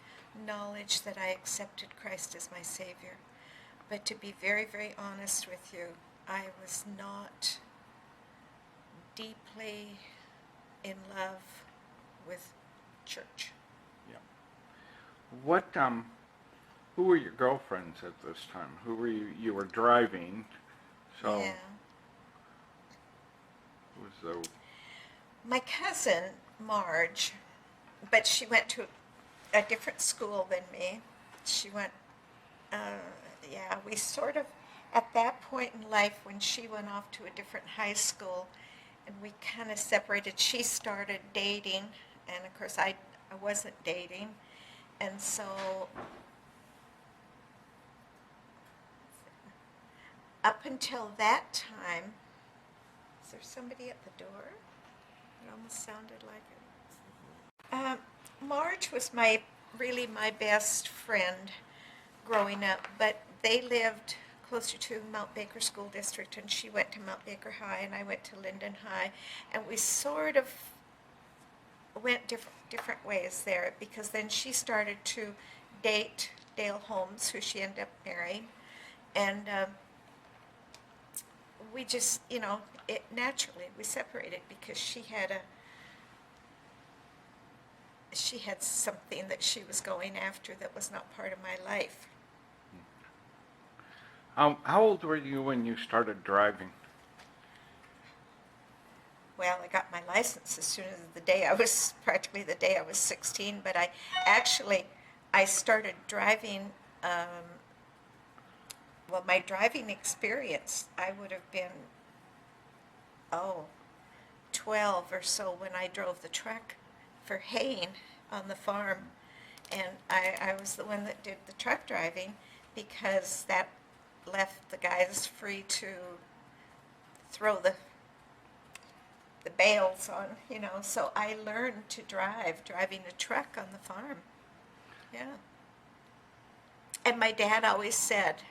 [SPEAKER 2] knowledge that I accepted Christ as my Savior. But to be very, very honest with you, I was not deeply in love with church.
[SPEAKER 1] Yeah. Who were your girlfriends at this time? Who were you? You were driving, so.
[SPEAKER 2] Yeah.
[SPEAKER 1] Was the.
[SPEAKER 2] My cousin, Marge, but she went to a different school than me. She went, we sort of, at that point in life when she went off to a different high school, and we kind of separated. She started dating, and of course I wasn't dating, and so up until that time, is there somebody at the door? It almost sounded like it. Marge was really my best friend growing up, but they lived closer to Mount Baker School District, and she went to Mount Baker High, and I went to Linden High, and we sort of went different ways there, because then she started to date Dale Holmes, who she ended up marrying, and we just, naturally we separated because she had something that she was going after that was not part of my life.
[SPEAKER 1] How old were you when you started driving?
[SPEAKER 2] Well, I got my license as soon as practically the day I was 16, but I started driving, my driving experience, I would have been, 12 or so when I drove the truck for haying on the farm. And I was the one that did the truck driving because that left the guys free to throw the bales on, so I learned to driving a truck on the farm. Yeah. And my dad always said,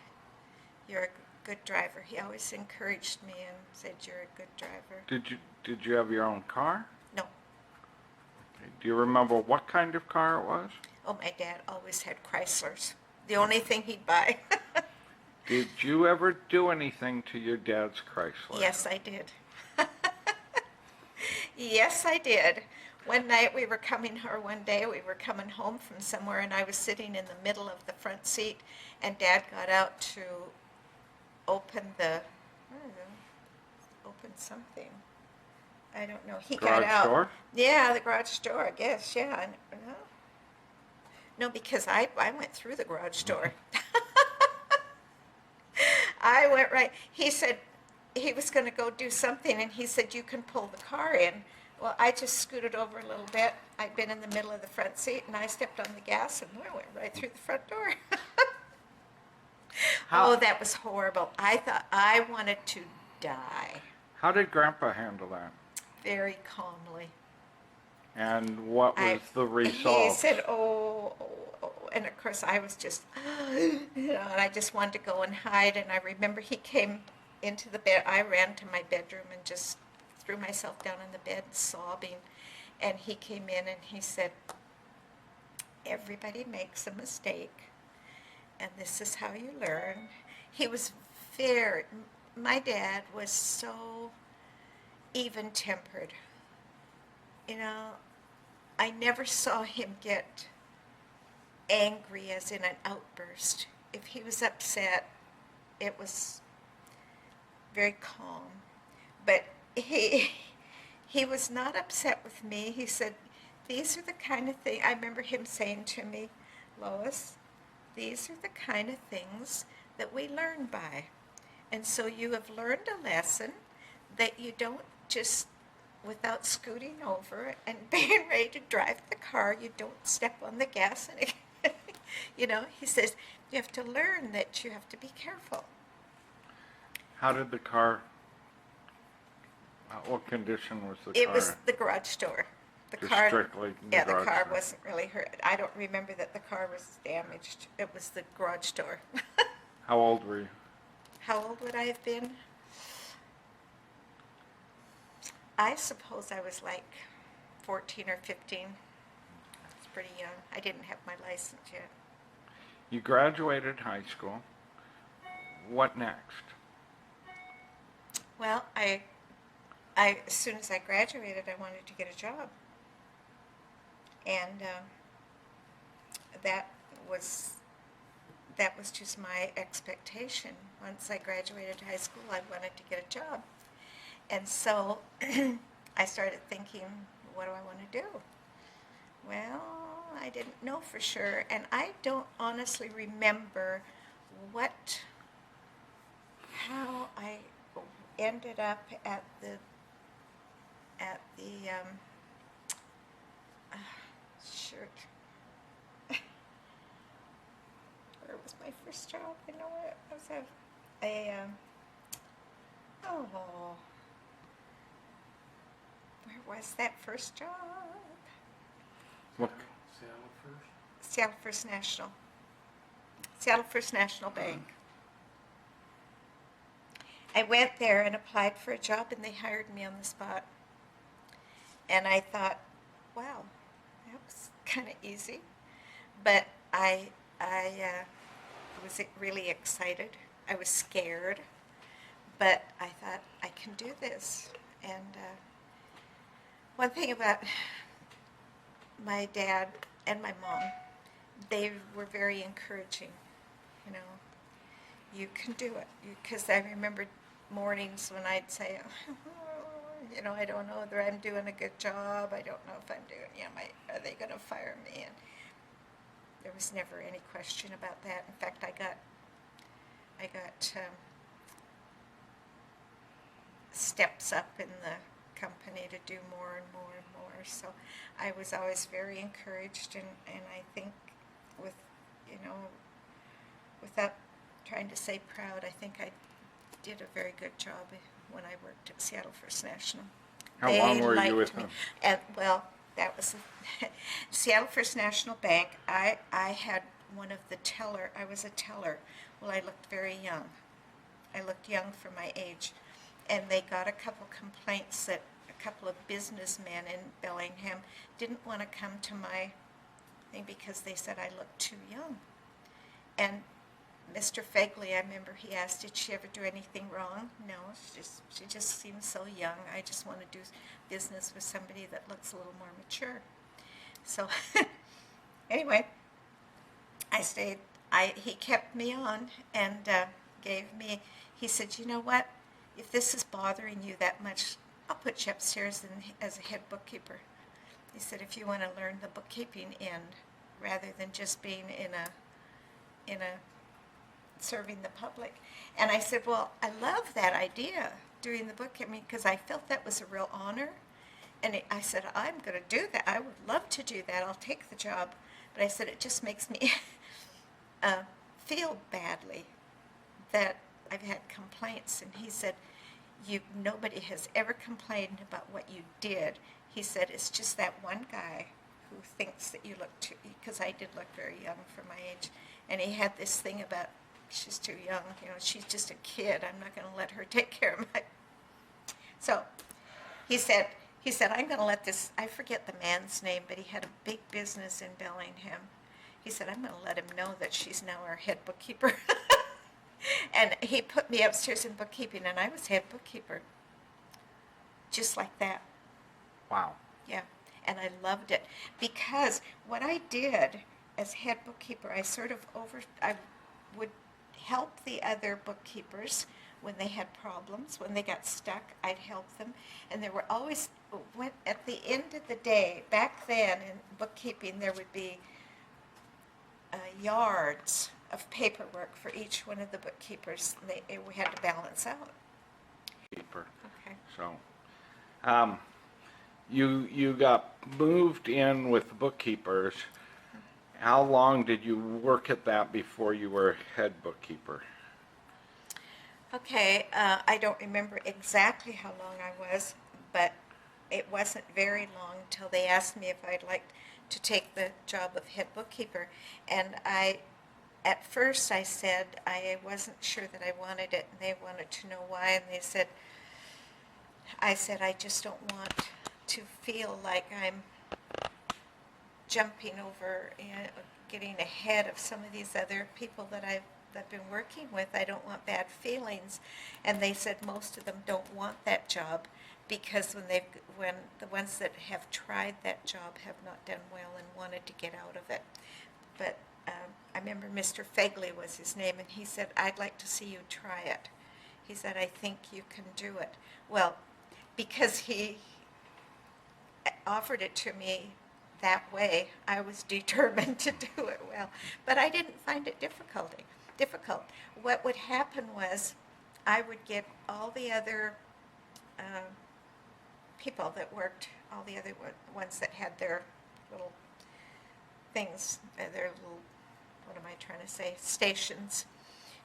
[SPEAKER 2] "You're a good driver." He always encouraged me and said, "You're a good driver."
[SPEAKER 1] Did you have your own car?
[SPEAKER 2] No.
[SPEAKER 1] Okay. Do you remember what kind of car it was?
[SPEAKER 2] Oh, my dad always had Chryslers. The only thing he'd buy.
[SPEAKER 1] Did you ever do anything to your dad's Chrysler?
[SPEAKER 2] Yes, I did. Yes, I did. One night we were coming, or one day we were coming home from somewhere, and I was sitting in the middle of the front seat, and Dad got out to open the, I don't know, open something. I don't know. He got
[SPEAKER 1] Garage
[SPEAKER 2] out.
[SPEAKER 1] door?
[SPEAKER 2] Yeah, the garage door, I guess. Yeah. No, because I went through the garage door. I went right. He said he was going to go do something, and he said, you can pull the car in. Well, I just scooted over a little bit. I'd been in the middle of the front seat, and I stepped on the gas, and I went right through the front door. Oh, that was horrible. I thought I wanted to die.
[SPEAKER 1] How did Grandpa handle that?
[SPEAKER 2] Very calmly.
[SPEAKER 1] And what was the result?
[SPEAKER 2] He said, oh, oh, oh. And of course I was just, and I just wanted to go and hide. And I remember he came into the bed. I ran to my bedroom and just threw myself down in the bed sobbing. And he came in and he said, everybody makes a mistake, and this is how you learn. He was my dad was so even-tempered. You know, I never saw him get angry as in an outburst. If he was upset, it was very calm. But he was not upset with me. He said, these are the kind of things, I remember him saying to me, Lois, these are the kind of things that we learn by. And so you have learned a lesson that you don't just, without scooting over and being ready to drive the car, you don't step on the gas. And you know, he says, you have to learn that you have to be careful.
[SPEAKER 1] How did the car, what condition was the car?
[SPEAKER 2] It was the garage door. The
[SPEAKER 1] Just
[SPEAKER 2] car,
[SPEAKER 1] strictly the
[SPEAKER 2] yeah, the
[SPEAKER 1] garage
[SPEAKER 2] car
[SPEAKER 1] door.
[SPEAKER 2] wasn't really hurt. I don't remember that the car was damaged. It was the garage door.
[SPEAKER 1] How old were you?
[SPEAKER 2] How old would I have been? I suppose I was like 14 or 15. I was pretty young. I didn't have my license yet.
[SPEAKER 1] You graduated high school. What next?
[SPEAKER 2] Well, as soon as I graduated, I wanted to get a job. And that was just my expectation. Once I graduated high school, I wanted to get a job. And so I started thinking, what do I want to do? Well, I didn't know for sure, and I don't honestly remember how I ended up at the shirt. Where was my first job? You know what? It was where was that first job?
[SPEAKER 1] What?
[SPEAKER 2] Seattle First National. Seattle First National Bank. I went there and applied for a job, and they hired me on the spot. And I thought, wow, that was kind of easy. But I was really excited. I was scared, but I thought, I can do this. And one thing about my dad and my mom, they were very encouraging. You know, you can do it. Because I remember mornings when I'd say, you know, I don't know whether I'm doing a good job. I don't know if I'm doing, you know, are they going to fire me? And there was never any question about that. In fact, I got steps up in the company to do more and more and more. So I was always very encouraged, and I think with, you know, without trying to say proud, I think I did a very good job when I worked at Seattle First National.
[SPEAKER 1] How long were you with them?
[SPEAKER 2] And, well, that was Seattle First National Bank. I had one of the teller. I was a teller. Well, I looked very young. I looked young for my age. And they got a couple complaints that a couple of businessmen in Bellingham didn't want to come to my thing because they said I looked too young. And Mr. Fegley, I remember he asked, did she ever do anything wrong? No, she just seems so young. I just want to do business with somebody that looks a little more mature. So anyway, I stayed. He kept me on and gave me, he said, you know what, if this is bothering you that much, I'll put you upstairs as a head bookkeeper. He said, if you want to learn the bookkeeping end rather than just being in a serving the public. And I said, well, I love that idea, doing the bookkeeping, because I felt that was a real honor. And I said, I'm going to do that. I would love to do that. I'll take the job. But I said, it just makes me feel badly that I've had complaints. And he said, nobody has ever complained about what you did. He said, it's just that one guy who thinks that you look too, because I did look very young for my age. And he had this thing about, she's too young, she's just a kid. I'm not going to let her take care of my. So he said, I'm going to let this, I forget the man's name, but he had a big business in Bellingham. He said, I'm going to let him know that she's now our head bookkeeper. And he put me upstairs in bookkeeping, and I was head bookkeeper. Just like that.
[SPEAKER 1] Wow.
[SPEAKER 2] Yeah, and I loved it. Because what I did as head bookkeeper, I would help the other bookkeepers when they had problems, when they got stuck, I'd help them. And there were always, at the end of the day, back then in bookkeeping, there would be yards of paperwork for each one of the bookkeepers. We had to balance out.
[SPEAKER 1] Keeper.
[SPEAKER 2] Okay.
[SPEAKER 1] So, you got moved in with the bookkeepers. How long did you work at that before you were head bookkeeper?
[SPEAKER 2] Okay, I don't remember exactly how long I was, but it wasn't very long till they asked me if I'd like to take the job of head bookkeeper. And at first I said I wasn't sure that I wanted it, and they wanted to know why, and I said, I just don't want to feel like I'm jumping over and getting ahead of some of these other people that I've been working with. I don't want bad feelings. And they said most of them don't want that job because when the ones that have tried that job have not done well and wanted to get out of it. But I remember Mr. Fegley was his name, and he said, I'd like to see you try it. He said, I think you can do it. Well, because he offered it to me that way, I was determined to do it well. But I didn't find it difficult. What would happen was I would get all the other people that worked, all the other ones that had their little things, their little, what am I trying to say, stations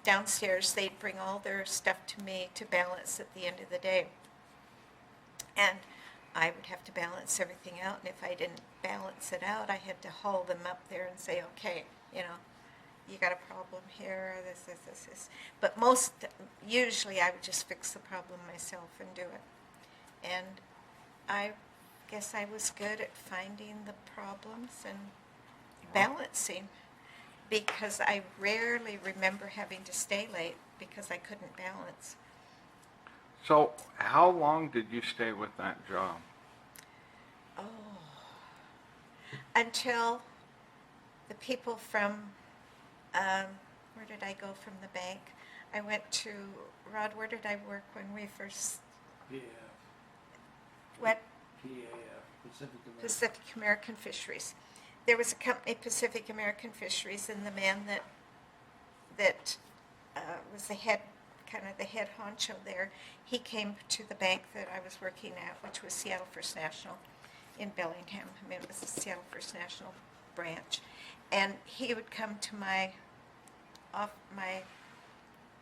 [SPEAKER 2] downstairs. They'd bring all their stuff to me to balance at the end of the day. And I would have to balance everything out, and if I didn't balance it out, I had to haul them up there and say, okay, you got a problem here, this. But usually I would just fix the problem myself and do it. And I guess I was good at finding the problems and balancing, because I rarely remember having to stay late because I couldn't balance.
[SPEAKER 1] So, how long did you stay with that job?
[SPEAKER 2] Oh, until the people from, where did I go from the bank? I went to, Rod, where did I work when we first?
[SPEAKER 3] PAF.
[SPEAKER 2] What?
[SPEAKER 3] PAF,
[SPEAKER 2] Pacific American Fisheries. There was a company, Pacific American Fisheries, and the man that was the head honcho there, he came to the bank that I was working at, which was Seattle First National in Bellingham. I mean, it was the Seattle First National branch. And he would come to my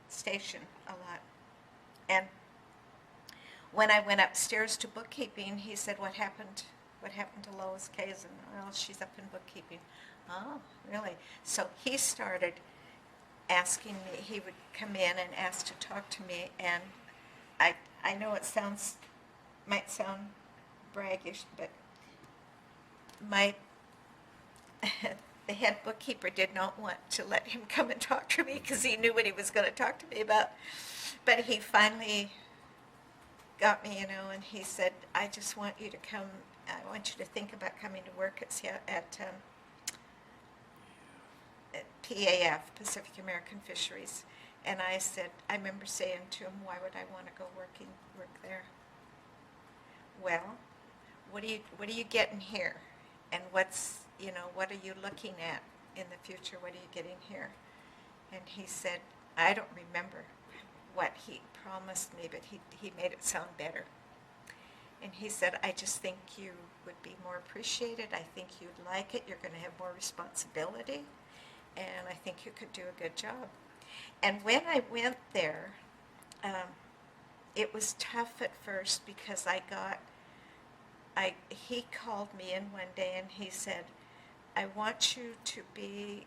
[SPEAKER 2] station a lot. And when I went upstairs to bookkeeping, he said, what happened to Lois Kazan? Well, she's up in bookkeeping. Oh, really? So he started asking me, he would come in and ask to talk to me, and I know it might sound braggish, but the head bookkeeper did not want to let him come and talk to me because he knew what he was going to talk to me about. But he finally got me, and he said, I just want you to come, I want you to think about coming to work at PAF, Pacific American Fisheries. And I said, I remember saying to him, why would I want to go work there? Well, what are you getting here? And what are you looking at in the future? What are you getting here? And he said, I don't remember what he promised me, but he made it sound better. And he said, I just think you would be more appreciated. I think you'd like it. You're going to have more responsibility. And I think you could do a good job. And when I went there, it was tough at first because he called me in one day and he said, I want you to be,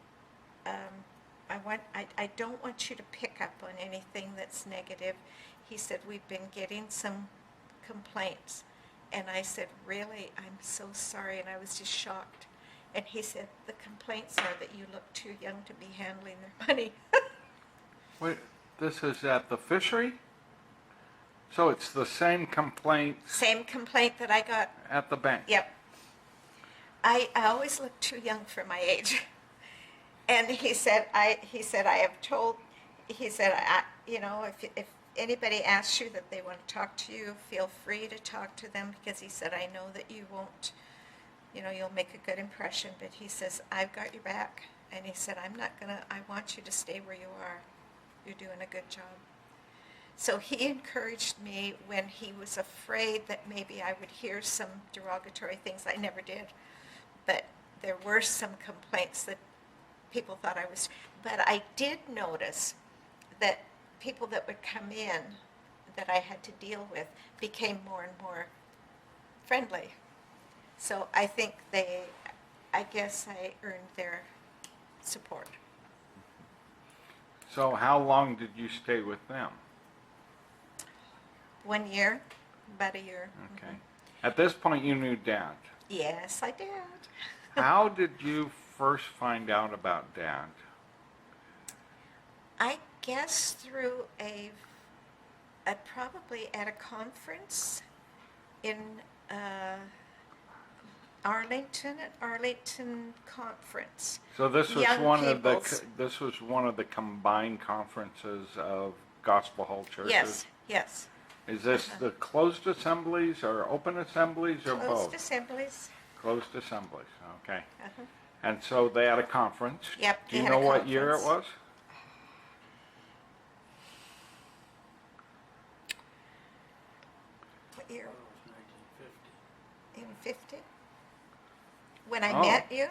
[SPEAKER 2] I don't want you to pick up on anything that's negative. He said, we've been getting some complaints. And I said, really? I'm so sorry. And I was just shocked. And he said, the complaints are that you look too young to be handling their money.
[SPEAKER 1] Wait, this is at the fishery? So it's the same complaint
[SPEAKER 2] Same complaint that I got.
[SPEAKER 1] at the bank?
[SPEAKER 2] Yep. I always look too young for my age. And he said, I have told, if anybody asks you that they want to talk to you, feel free to talk to them, because he said, I know that you won't, you'll make a good impression, but he says, I've got your back. And he said, I want you to stay where you are. You're doing a good job. So he encouraged me when he was afraid that maybe I would hear some derogatory things. I never did. But there were some complaints that people thought I was. But I did notice that people that would come in that I had to deal with became more and more friendly. So I think I guess I earned their support.
[SPEAKER 1] So how long did you stay with them?
[SPEAKER 2] 1 year, about a year.
[SPEAKER 1] Okay.
[SPEAKER 2] Mm-hmm.
[SPEAKER 1] At this point, you knew Dad.
[SPEAKER 2] Yes, I did.
[SPEAKER 1] How did you first find out about Dad?
[SPEAKER 2] I guess through probably at a conference in Arlington, at Arlington Conference.
[SPEAKER 1] So this was
[SPEAKER 2] Young people's.
[SPEAKER 1] this was one of the combined conferences of Gospel Hall churches.
[SPEAKER 2] Yes, yes.
[SPEAKER 1] Is this the closed assemblies or open assemblies or both?
[SPEAKER 2] Closed assemblies.
[SPEAKER 1] Closed assemblies. Okay.
[SPEAKER 2] Uh-huh.
[SPEAKER 1] And so they had a conference.
[SPEAKER 2] Yep.
[SPEAKER 1] Do you know what year it was?
[SPEAKER 2] What year?
[SPEAKER 3] It was 1950.
[SPEAKER 2] In 50? When I
[SPEAKER 1] Oh.
[SPEAKER 2] met you?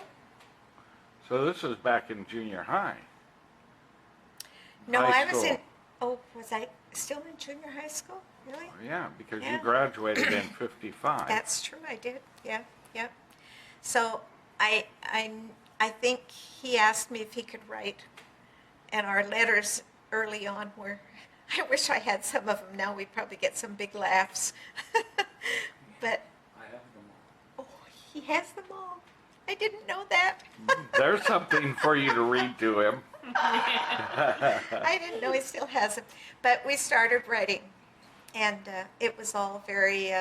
[SPEAKER 1] So this was back in junior high.
[SPEAKER 2] No,
[SPEAKER 1] High
[SPEAKER 2] I was in.
[SPEAKER 1] school.
[SPEAKER 2] Oh, was I still in junior high school? Really?
[SPEAKER 1] Yeah, because
[SPEAKER 2] Yeah.
[SPEAKER 1] you graduated in 55.
[SPEAKER 2] That's true. I did. Yeah, yeah. So I think he asked me if he could write, and our letters early on were. I wish I had some of them now. We'd probably get some big laughs. But
[SPEAKER 3] I have them all.
[SPEAKER 2] oh, he has them all. I didn't know that.
[SPEAKER 1] There's something for you to read to him.
[SPEAKER 2] I didn't know he still has them. But we started writing, and it was all very,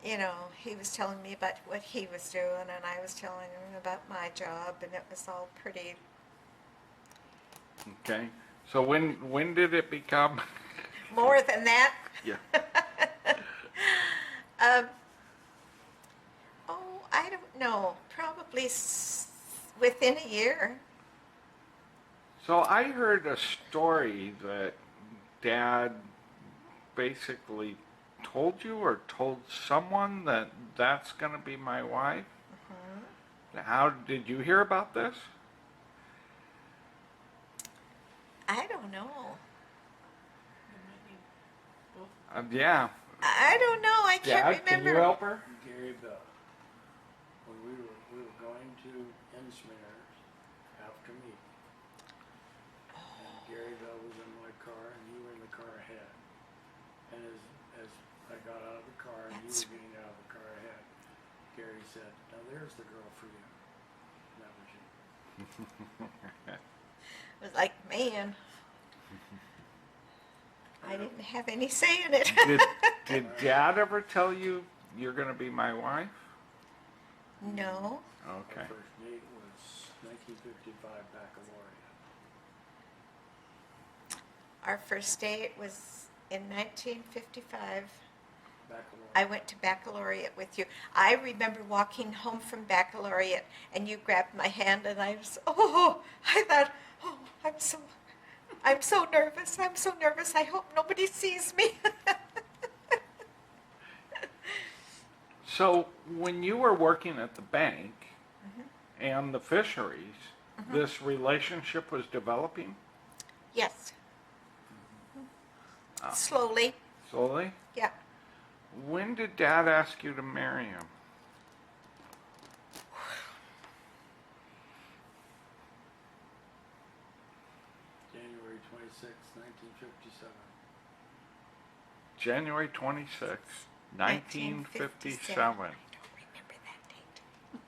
[SPEAKER 2] he was telling me about what he was doing, and I was telling him about my job, and it was all pretty.
[SPEAKER 1] Okay. So when did it become?
[SPEAKER 2] More than that?
[SPEAKER 1] Yeah.
[SPEAKER 2] I don't know. Probably within a year.
[SPEAKER 1] So I heard a story that Dad basically told you or told someone that that's going to be my wife.
[SPEAKER 2] Mm-hmm.
[SPEAKER 1] How did you hear about this?
[SPEAKER 2] I don't know.
[SPEAKER 1] Yeah.
[SPEAKER 2] I don't know. I can't
[SPEAKER 1] Dad,
[SPEAKER 2] remember.
[SPEAKER 1] can you help her?
[SPEAKER 3] Gary Bell. When we were going to Ensmare's after meeting. And Gary Bell was in my car and you were in the car ahead. And as I got out of the car and you were getting out of the car ahead, Gary said, now there's the girl for you.
[SPEAKER 2] It was like, man, I didn't have any say in it.
[SPEAKER 1] Did Dad ever tell you you're going to be my wife?
[SPEAKER 2] No.
[SPEAKER 1] Okay.
[SPEAKER 3] Our first date was 1955 baccalaureate.
[SPEAKER 2] Our first date was in 1955.
[SPEAKER 3] Baccalaureate.
[SPEAKER 2] I went to baccalaureate with you. I remember walking home from baccalaureate, and you grabbed my hand, and I was, I thought, oh, I'm so nervous. I'm so nervous. I hope nobody sees me.
[SPEAKER 1] So when you were working at the bank and the fisheries, this relationship was developing?
[SPEAKER 2] Yes.
[SPEAKER 1] Oh.
[SPEAKER 2] Slowly.
[SPEAKER 1] Slowly?
[SPEAKER 2] Yeah.
[SPEAKER 1] When did Dad ask you to marry him?
[SPEAKER 3] January 26, 1957.
[SPEAKER 1] January 26, 1957.
[SPEAKER 2] I don't remember that date.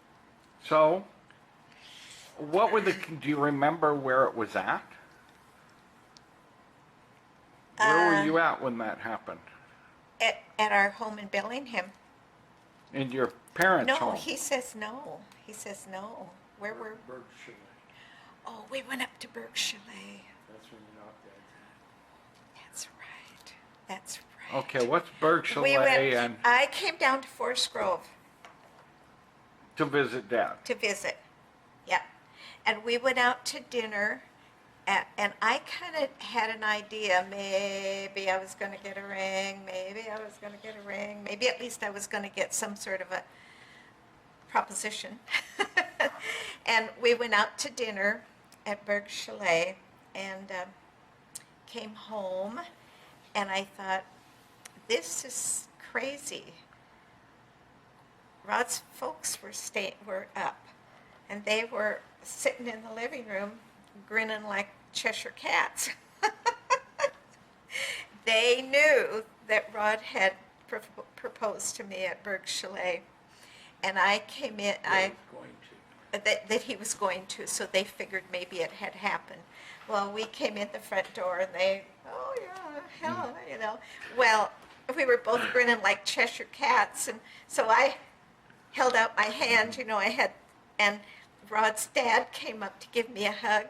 [SPEAKER 1] So, what were do you remember where it was at? Where were you at when that happened?
[SPEAKER 2] At our home in Bellingham.
[SPEAKER 1] In your parents'
[SPEAKER 2] No,
[SPEAKER 1] home?
[SPEAKER 2] he says no. He says no. Where were?
[SPEAKER 3] Berkshire.
[SPEAKER 2] Oh, we went up to Berkshire.
[SPEAKER 3] That's when you knocked that.
[SPEAKER 2] That's right. That's right.
[SPEAKER 1] Okay, what's Berkshire
[SPEAKER 2] We went.
[SPEAKER 1] and
[SPEAKER 2] I came down to Forest Grove
[SPEAKER 1] to visit Dad?
[SPEAKER 2] to visit. Yeah, and we went out to dinner. And I kind of had an idea, maybe I was going to get a ring, maybe at least I was going to get some sort of a proposition. And we went out to dinner at Berkshire and came home, and I thought, this is crazy. Rod's folks were up, and they were sitting in the living room grinning like Cheshire cats. They knew that Rod had proposed to me at Berkshire, and I came in. That he was going to, so they figured maybe it had happened. Well, we came in the front door, and they, oh yeah, hell, you know. Well, we were both grinning like Cheshire cats, and so I held out my hand, you know, and Rod's dad came up to give me a hug.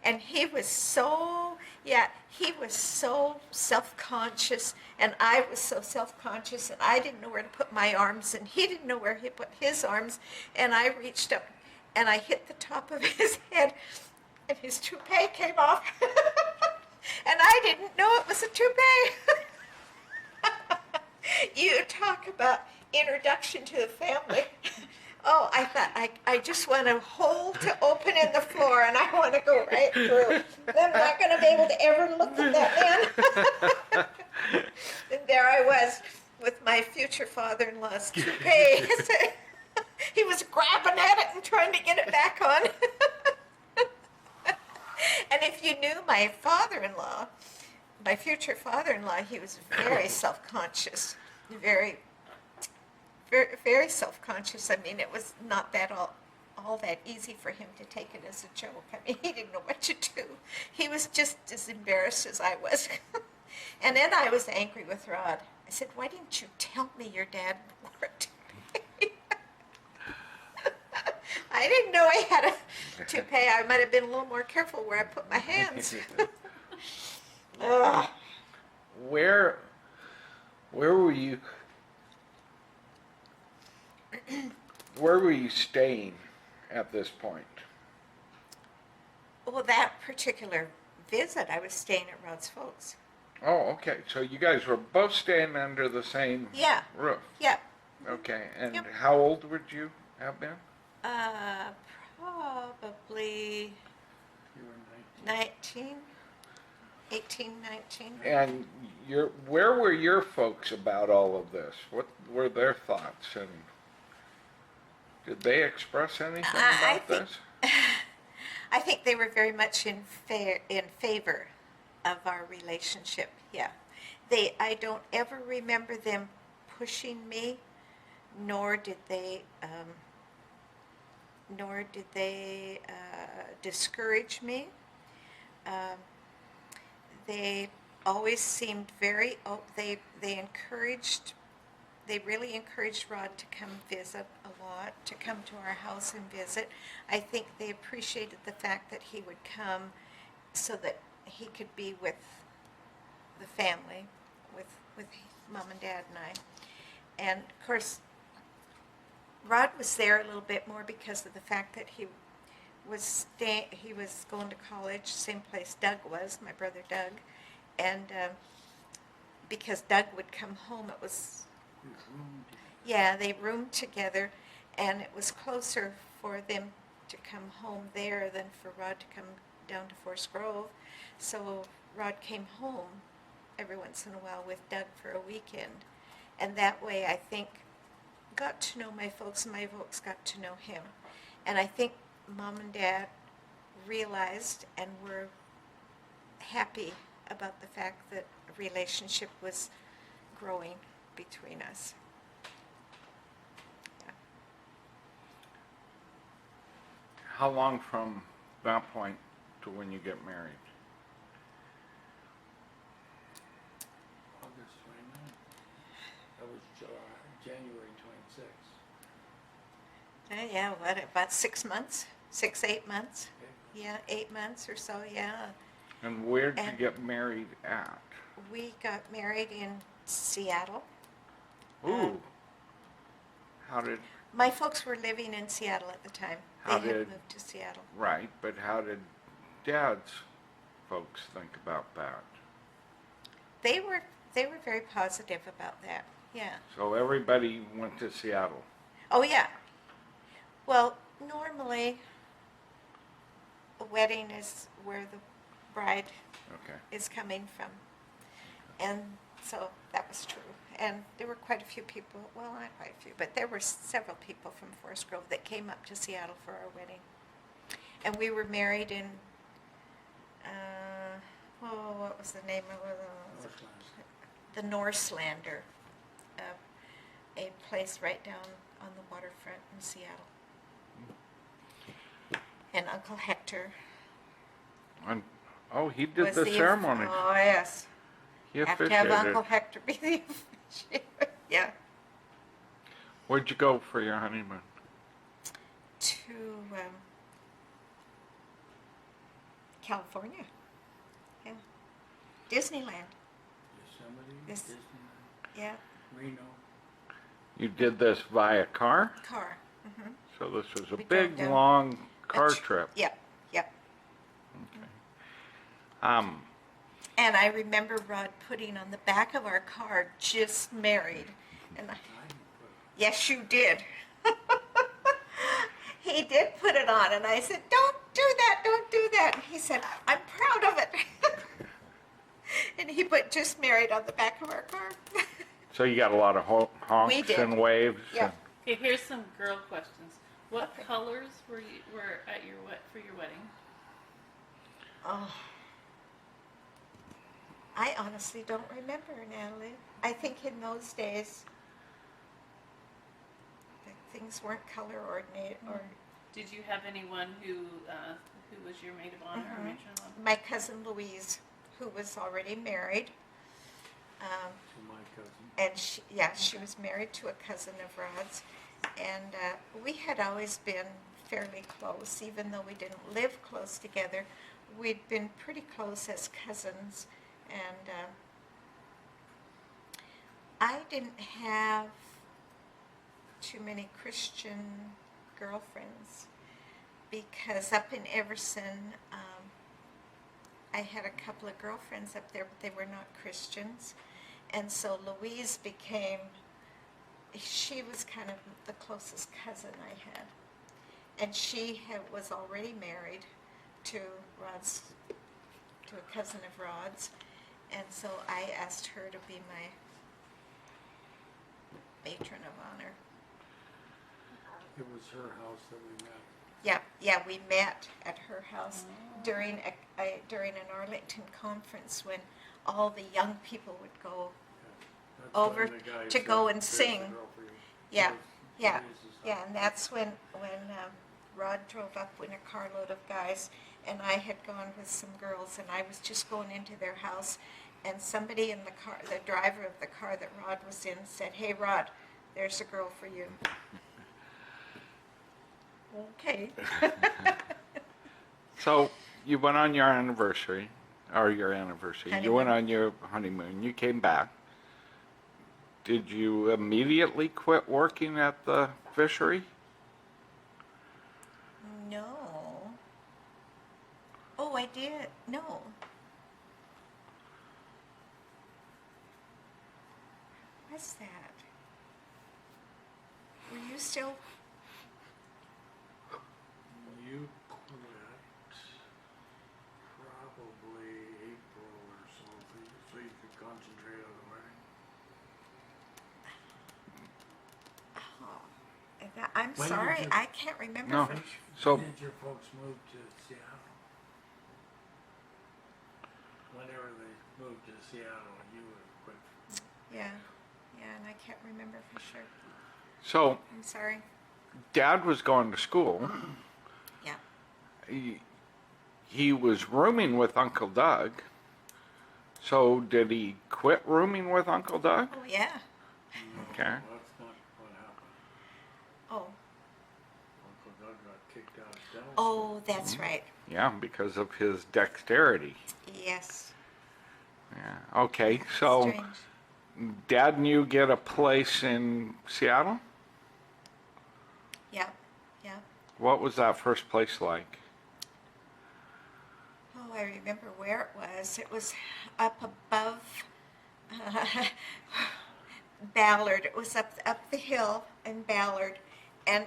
[SPEAKER 2] And he was so self-conscious, and I was so self-conscious, and I didn't know where to put my arms, and he didn't know where he put his arms, and I reached up, and I hit the top of his head, and his toupee came off, and I didn't know it was a toupee. You talk about introduction to the family. Oh, I thought, I just want a hole to open in the floor, and I want to go right through. I'm not going to be able to ever look at that man. And there I was with my future father-in-law's toupee. He was grabbing at it and trying to get it back on. And if you knew my father-in-law, my future father-in-law, he was very self-conscious, very self-conscious. I mean, it was not that all that easy for him to take it as a joke. I mean, he didn't know what to do. He was just as embarrassed as I was. And then I was angry with Rod. I said, why didn't you tell me your dad wore a toupee? I didn't know I had a toupee. I might have been a little more careful where I put my hands. Ugh.
[SPEAKER 1] Where were you? Where were you staying at this point?
[SPEAKER 2] Well, that particular visit, I was staying at Rod's folks.
[SPEAKER 1] Oh, okay. So you guys were both staying under the same roof?
[SPEAKER 2] Yeah.
[SPEAKER 1] Okay. And
[SPEAKER 2] Yep.
[SPEAKER 1] how old would you have been?
[SPEAKER 2] Probably
[SPEAKER 3] You were 19.
[SPEAKER 2] 18, 19.
[SPEAKER 1] And where were your folks about all of this? What were their thoughts? And did they express anything about this?
[SPEAKER 2] I think they were very much in favor of our relationship. Yeah, I don't ever remember them pushing me, nor did they nor did they discourage me. Um, they always seemed very, they encouraged, they really encouraged Rod to come visit a lot, to come to our house and visit. I think they appreciated the fact that he would come so that he could be with the family, with Mom and Dad and I. And of course, Rod was there a little bit more because of the fact that he was going to college, same place Doug was, my brother Doug, and because Doug would come home, it was, yeah, they roomed together, and it was closer for them to come home there than for Rod to come down to Forest Grove. So Rod came home every once in a while with Doug for a weekend, and that way I think got to know my folks, and my folks got to know him. And I think Mom and Dad realized and were happy about the fact that a relationship was growing between us. Yeah.
[SPEAKER 1] How long from that point to when you get married?
[SPEAKER 3] August 29th. That was January 26th.
[SPEAKER 2] Yeah, what, about 6 months? 6, 8 months? Yeah, 8 months or so, yeah.
[SPEAKER 1] And where did you
[SPEAKER 2] And-
[SPEAKER 1] get married at?
[SPEAKER 2] We got married in Seattle.
[SPEAKER 1] Ooh. How did,
[SPEAKER 2] My folks were living in Seattle at the time. They
[SPEAKER 1] How
[SPEAKER 2] had
[SPEAKER 1] did-
[SPEAKER 2] moved to Seattle.
[SPEAKER 1] right, but how did Dad's folks think about that?
[SPEAKER 2] They were very positive about that. Yeah.
[SPEAKER 1] So everybody went to Seattle.
[SPEAKER 2] Oh yeah. Well, normally a wedding is where the bride
[SPEAKER 1] Okay.
[SPEAKER 2] is coming from. And so that was true. And there were quite a few people, well, not quite a few, but there were several people from Forest Grove that came up to Seattle for our wedding. And we were married in, what was the name of it? The Norselander, a place right down on the waterfront in Seattle. And Uncle Hector
[SPEAKER 1] And, oh, he did
[SPEAKER 2] was
[SPEAKER 1] the ceremony.
[SPEAKER 2] Oh, yes.
[SPEAKER 1] He
[SPEAKER 2] Have to have
[SPEAKER 1] officiated.
[SPEAKER 2] Uncle Hector be the officiator. Yeah.
[SPEAKER 1] Where'd you go for your honeymoon?
[SPEAKER 2] To California. Yeah. Disneyland.
[SPEAKER 3] Yosemite,
[SPEAKER 2] Yes.
[SPEAKER 3] Disneyland,
[SPEAKER 2] Yeah.
[SPEAKER 3] Reno.
[SPEAKER 1] You did this via car?
[SPEAKER 2] Car. Mm-hmm.
[SPEAKER 1] So this was a
[SPEAKER 2] We drove
[SPEAKER 1] big,
[SPEAKER 2] down.
[SPEAKER 1] long car trip.
[SPEAKER 2] Yep. Yep.
[SPEAKER 1] Okay.
[SPEAKER 2] And I remember Rod putting on the back of our car, "just married." And
[SPEAKER 3] I didn't put
[SPEAKER 2] yes, you did. He did put it on, and I said, "Don't do that, don't do that." And he said, "I'm proud of it." And he put "just married" on the back of our car.
[SPEAKER 1] So you got a lot of honks
[SPEAKER 2] We did.
[SPEAKER 1] and waves?
[SPEAKER 2] Yeah.
[SPEAKER 1] and-
[SPEAKER 4] Okay, here's some girl questions. What
[SPEAKER 2] Okay.
[SPEAKER 4] colors were at your for your wedding?
[SPEAKER 2] Oh, I honestly don't remember, Natalie. I think in those days, things weren't color ordinated. Or
[SPEAKER 4] Did you have anyone who was your maid of honor or
[SPEAKER 2] Mhm.
[SPEAKER 4] matron-in-law?
[SPEAKER 2] my cousin Louise, who was already married,
[SPEAKER 3] to my cousin.
[SPEAKER 2] and she was married to a cousin of Rod's, and we had always been fairly close, even though we didn't live close together. We'd been pretty close as cousins, and I didn't have too many Christian girlfriends because up in Everson, I had a couple of girlfriends up there, but they were not Christians. And so Louise she was kind of the closest cousin I had. And she was already married to a cousin of Rod's. And so I asked her to be my matron of honor.
[SPEAKER 3] It was her house that we met.
[SPEAKER 2] Yeah, we met at her house during an Arlington conference when all the young people would go.
[SPEAKER 3] That's
[SPEAKER 2] Over
[SPEAKER 3] when the guy
[SPEAKER 2] to
[SPEAKER 3] said,
[SPEAKER 2] go and
[SPEAKER 3] "There's the
[SPEAKER 2] sing."
[SPEAKER 3] girl for you."
[SPEAKER 2] Yeah,
[SPEAKER 3] Louise's
[SPEAKER 2] yeah,
[SPEAKER 3] house.
[SPEAKER 2] Yeah, and that's when Rod drove up in a carload of guys, and I had gone with some girls, and I was just going into their house, and somebody in the car, the driver of the car that Rod was in, said, "Hey, Rod, there's a girl for you." Okay.
[SPEAKER 1] So you went on your anniversary, or your anniversary. You went
[SPEAKER 2] Honeymoon.
[SPEAKER 1] on your honeymoon. You came back. Did you immediately quit working at the fishery?
[SPEAKER 2] No. Oh, I did. No. What's that? Were you still?
[SPEAKER 3] You quit probably April or so, so you could concentrate on the wedding.
[SPEAKER 2] Oh, I'm
[SPEAKER 3] When did
[SPEAKER 2] sorry,
[SPEAKER 3] you-
[SPEAKER 2] I can't remember.
[SPEAKER 1] No.
[SPEAKER 2] for-
[SPEAKER 1] So-
[SPEAKER 3] When did your folks move to Seattle? Whenever they moved to Seattle, you would have quit.
[SPEAKER 2] Yeah, and I can't remember for sure.
[SPEAKER 1] So
[SPEAKER 2] I'm sorry.
[SPEAKER 1] Dad was going to school.
[SPEAKER 2] Yeah.
[SPEAKER 1] He was rooming with Uncle Doug. So did he quit rooming with Uncle Doug?
[SPEAKER 2] Oh, yeah.
[SPEAKER 3] No,
[SPEAKER 1] Okay.
[SPEAKER 3] that's not what happened.
[SPEAKER 2] Oh.
[SPEAKER 3] Uncle Doug got kicked out of dental school.
[SPEAKER 2] Oh, that's right.
[SPEAKER 1] Yeah, because of his dexterity.
[SPEAKER 2] Yes.
[SPEAKER 1] Yeah. Okay, so
[SPEAKER 2] Strange.
[SPEAKER 1] Dad and you get a place in Seattle?
[SPEAKER 2] Yeah. Yeah.
[SPEAKER 1] What was that first place like?
[SPEAKER 2] Oh, I remember where it was. It was up above Ballard. It was up the hill in Ballard, and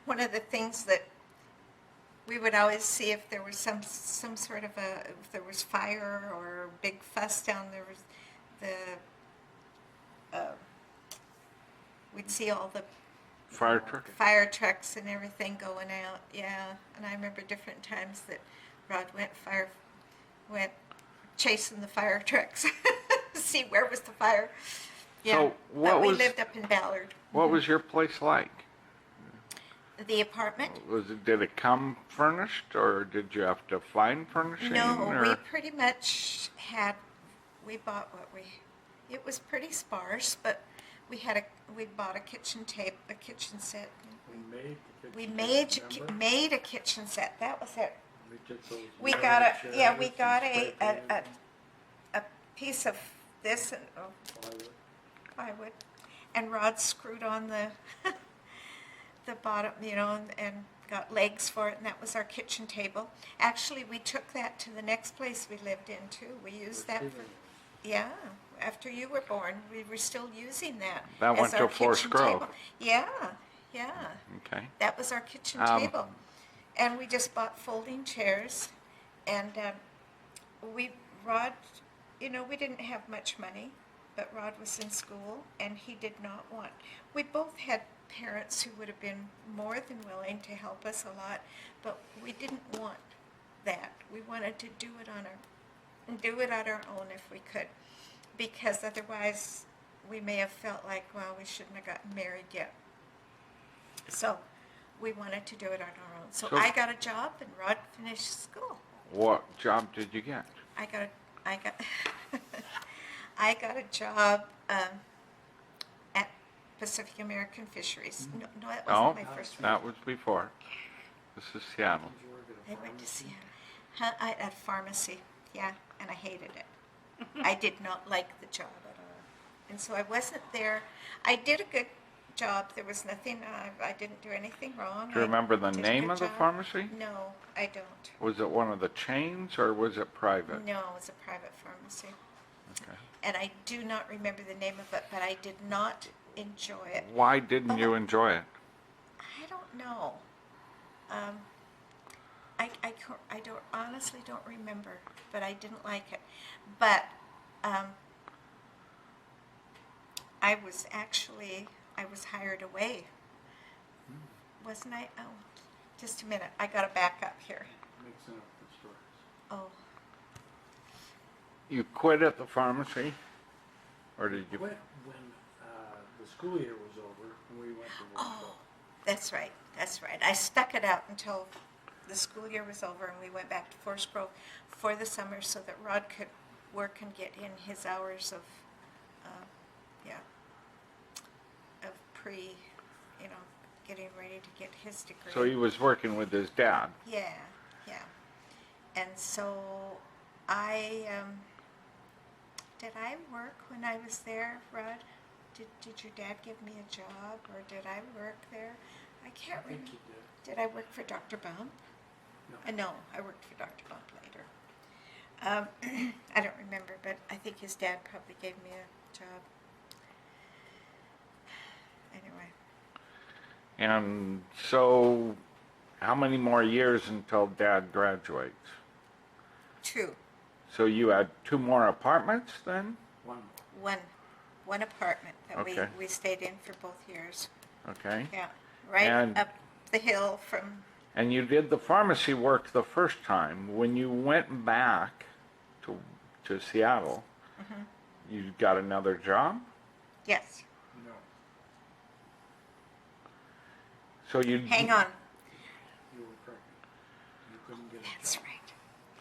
[SPEAKER 2] one of the things that we would always see if there was some sort of if there was fire or a big fuss down there, was we'd see all the
[SPEAKER 1] Fire truck?
[SPEAKER 2] fire trucks and everything going out. Yeah, and I remember different times that Rod went chasing the fire trucks, see where was the fire. Yeah,
[SPEAKER 1] So what
[SPEAKER 2] but we
[SPEAKER 1] was-
[SPEAKER 2] lived up in Ballard.
[SPEAKER 1] What was your place like?
[SPEAKER 2] The apartment?
[SPEAKER 1] Did it come furnished, or did you have to find furnishing?
[SPEAKER 2] No,
[SPEAKER 1] or?
[SPEAKER 2] we pretty much we bought it was pretty sparse, but we bought a kitchen set.
[SPEAKER 3] We made the kitchen.
[SPEAKER 2] We
[SPEAKER 3] remember?
[SPEAKER 2] made a kitchen set. That was it.
[SPEAKER 3] We took those
[SPEAKER 2] We
[SPEAKER 3] metal
[SPEAKER 2] got
[SPEAKER 3] chairs
[SPEAKER 2] we
[SPEAKER 3] and
[SPEAKER 2] got
[SPEAKER 3] spray painted them.
[SPEAKER 2] a piece of this and
[SPEAKER 3] Plywood.
[SPEAKER 2] plywood, and Rod screwed on the the bottom, and got legs for it, and that was our kitchen table. Actually, we took that to the next place we lived in too. We used that for, yeah, after you were born, we were still using that.
[SPEAKER 1] That
[SPEAKER 2] as
[SPEAKER 1] went
[SPEAKER 2] our
[SPEAKER 1] to Forest
[SPEAKER 2] kitchen
[SPEAKER 1] Grove.
[SPEAKER 2] table. Yeah, yeah.
[SPEAKER 1] Okay.
[SPEAKER 2] That was our kitchen table. And we just bought folding chairs, and Rod, we didn't have much money, but Rod was in school, and he did not want, we both had parents who would have been more than willing to help us a lot, but we didn't want that. We wanted to do it on our own if we could, because otherwise we may have felt like, well, we shouldn't have gotten married yet. So we wanted to do it on our own. So I got a job, and Rod finished school.
[SPEAKER 1] What job did you get?
[SPEAKER 2] I got I got a job at Pacific American Fisheries. No, that wasn't my first one.
[SPEAKER 1] That was before. This is Seattle.
[SPEAKER 3] Did you work at a
[SPEAKER 2] I went to
[SPEAKER 3] pharmacy?
[SPEAKER 2] Seattle. At pharmacy, yeah, and I hated it. I did not like the job at all. And so I wasn't there. I did a good job. There was nothing, I didn't do anything wrong.
[SPEAKER 1] Do you remember the
[SPEAKER 2] I did a
[SPEAKER 1] name
[SPEAKER 2] good
[SPEAKER 1] of the
[SPEAKER 2] job.
[SPEAKER 1] pharmacy?
[SPEAKER 2] No, I don't.
[SPEAKER 1] Was it one of the chains, or was it private?
[SPEAKER 2] No, it was a private pharmacy.
[SPEAKER 1] Okay.
[SPEAKER 2] And I do not remember the name of it, but I did not enjoy it.
[SPEAKER 1] Why didn't you enjoy it?
[SPEAKER 2] I don't know. I don't honestly don't remember, but I didn't like it. But I was hired away, wasn't I? Oh, just a minute. I got to back up here.
[SPEAKER 3] Mixing up the stories.
[SPEAKER 2] Oh,
[SPEAKER 1] You quit at the pharmacy, or did you?
[SPEAKER 3] When the school year was over, and we went to work.
[SPEAKER 2] oh, That's right. That's right. I stuck it out until the school year was over, and we went back to Forest Grove for the summer so that Rod could work and get in his hours of, of getting ready to get his degree.
[SPEAKER 1] So he was working with his dad.
[SPEAKER 2] Yeah, yeah. And so did I work when I was there, Rod? Did your dad give me a job, or did I work there? I can't
[SPEAKER 3] I think
[SPEAKER 2] remember.
[SPEAKER 3] you did.
[SPEAKER 2] Did I work for Dr. Bump?
[SPEAKER 3] No.
[SPEAKER 2] No, I worked for Dr. Bump later. I don't remember, but I think his dad probably gave me a job. Anyway.
[SPEAKER 1] And so, how many more years until Dad graduates?
[SPEAKER 2] 2.
[SPEAKER 1] So you had 2 more apartments then?
[SPEAKER 2] One apartment that
[SPEAKER 1] Okay.
[SPEAKER 2] we stayed in for both years.
[SPEAKER 1] Okay.
[SPEAKER 2] Yeah, right
[SPEAKER 1] And-
[SPEAKER 2] up the hill from.
[SPEAKER 1] And you did the pharmacy work the first time. When you went back to Seattle,
[SPEAKER 2] Mhm.
[SPEAKER 1] you got another job?
[SPEAKER 2] Yes.
[SPEAKER 3] No.
[SPEAKER 1] So you
[SPEAKER 2] Hang on.
[SPEAKER 3] You were pregnant. You couldn't get a
[SPEAKER 2] That's
[SPEAKER 3] job.
[SPEAKER 2] right.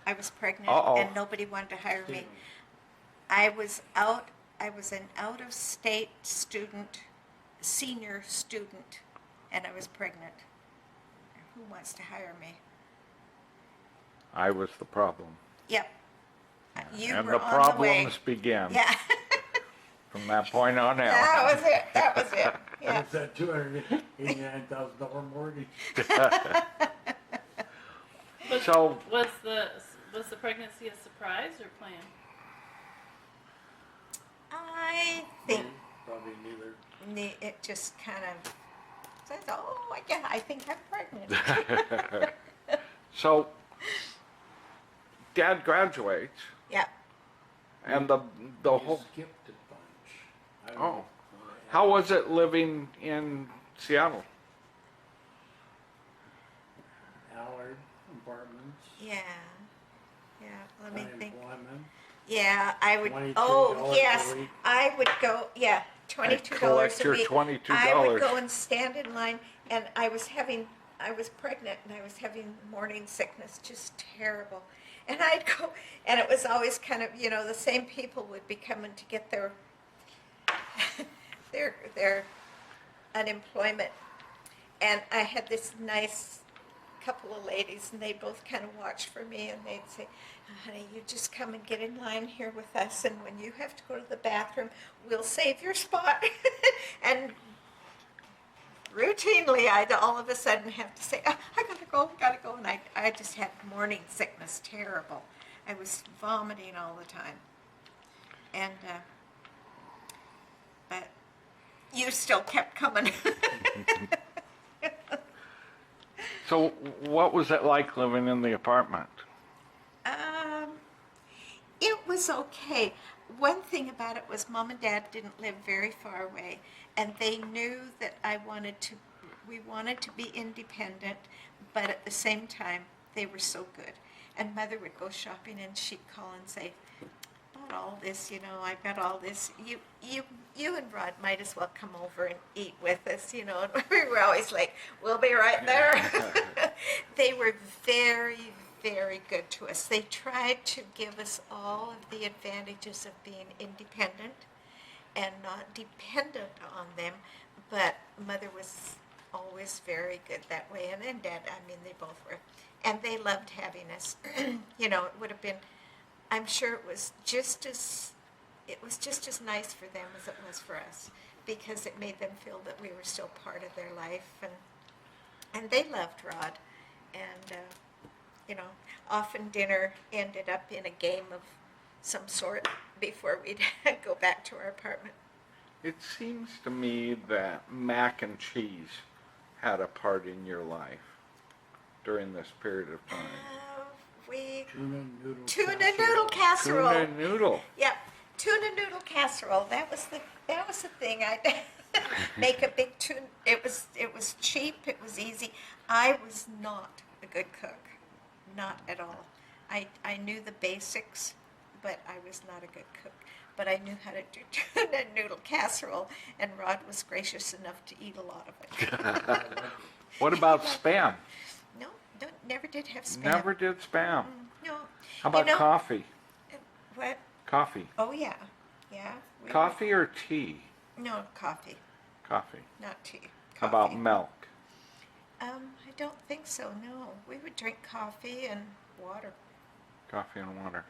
[SPEAKER 2] I was pregnant
[SPEAKER 1] Uh-oh.
[SPEAKER 2] and nobody wanted to hire me.
[SPEAKER 3] Stephen,
[SPEAKER 2] I was an out-of-state student, senior student, and I was pregnant. Who wants to hire me?
[SPEAKER 1] I was the problem.
[SPEAKER 2] Yep. You
[SPEAKER 1] and
[SPEAKER 2] were
[SPEAKER 1] the
[SPEAKER 2] on the way.
[SPEAKER 1] problems began
[SPEAKER 2] Yeah.
[SPEAKER 1] from that point on out.
[SPEAKER 2] That was it. That was it. Yeah.
[SPEAKER 3] What's that $289,000 mortgage?
[SPEAKER 1] So
[SPEAKER 4] Was the pregnancy a surprise or planned?
[SPEAKER 2] I think
[SPEAKER 3] Probably neither.
[SPEAKER 2] it just kind of says, "Oh, I think I'm pregnant."
[SPEAKER 1] So Dad graduates,
[SPEAKER 2] Yeah.
[SPEAKER 1] and the
[SPEAKER 3] You
[SPEAKER 1] whole.
[SPEAKER 3] skipped a bunch. I don't
[SPEAKER 1] Oh.
[SPEAKER 3] know.
[SPEAKER 1] How was it living in Seattle?
[SPEAKER 3] Allard apartments.
[SPEAKER 2] Yeah. Yeah. Let me think.
[SPEAKER 3] Unemployment.
[SPEAKER 2] Yeah, I would.
[SPEAKER 3] $22
[SPEAKER 2] Oh,
[SPEAKER 3] a
[SPEAKER 2] yes,
[SPEAKER 3] week.
[SPEAKER 2] I would go. Yeah, $22
[SPEAKER 1] collect
[SPEAKER 2] a
[SPEAKER 1] your
[SPEAKER 2] week.
[SPEAKER 1] $22.
[SPEAKER 2] I would go and stand in line, and I was pregnant, and I was having morning sickness, just terrible. And I'd go, and it was always kind of, the same people would be coming to get their their unemployment, and I had this nice couple of ladies, and they both kind of watched for me, and they'd say, "Honey, you just come and get in line here with us, and when you have to go to the bathroom, we'll save your spot." And routinely, I'd all of a sudden have to say, "Oh, I gotta go," and I just had morning sickness, terrible. I was vomiting all the time, and but you still kept coming.
[SPEAKER 1] So what was it like living in the apartment?
[SPEAKER 2] It was okay. One thing about it was Mom and Dad didn't live very far away, and they knew that we wanted to be independent, but at the same time, they were so good. And Mother would go shopping, and she'd call and say, "Bought all this, I've got all this. You and Rod might as well come over and eat with us, And we were always like, "We'll be right there." They were very, very good to us. They tried to give us all of the advantages of being independent and not dependent on them, but Mother was always very good that way, and then Dad, they both were. And they loved having us. It would have been, I'm sure it was just as nice for them as it was for us, because it made them feel that we were still part of their life, and they loved Rod, and often dinner ended up in a game of some sort before we'd go back to our apartment.
[SPEAKER 1] It seems to me that mac and cheese had a part in your life during this period of time.
[SPEAKER 3] Tuna
[SPEAKER 2] Tuna noodle casserole.
[SPEAKER 1] Tuna noodle.
[SPEAKER 2] Yep, tuna noodle casserole. That was the thing. I make a big tuna. It was cheap. It was easy. I was not a good cook, not at all. I knew the basics, but I was not a good cook. But I knew how to do tuna a noodle casserole, and Rod was gracious enough to eat a lot of it.
[SPEAKER 1] What about spam?
[SPEAKER 2] No, never did have spam.
[SPEAKER 1] Never did spam.
[SPEAKER 2] No.
[SPEAKER 1] How about coffee?
[SPEAKER 2] What?
[SPEAKER 1] Coffee.
[SPEAKER 2] Oh, yeah. Yeah.
[SPEAKER 1] Coffee or tea?
[SPEAKER 2] No, coffee.
[SPEAKER 1] Coffee.
[SPEAKER 2] Not tea. Coffee.
[SPEAKER 1] How about milk?
[SPEAKER 2] I don't think so, no. We would drink coffee and water.
[SPEAKER 1] Coffee and water.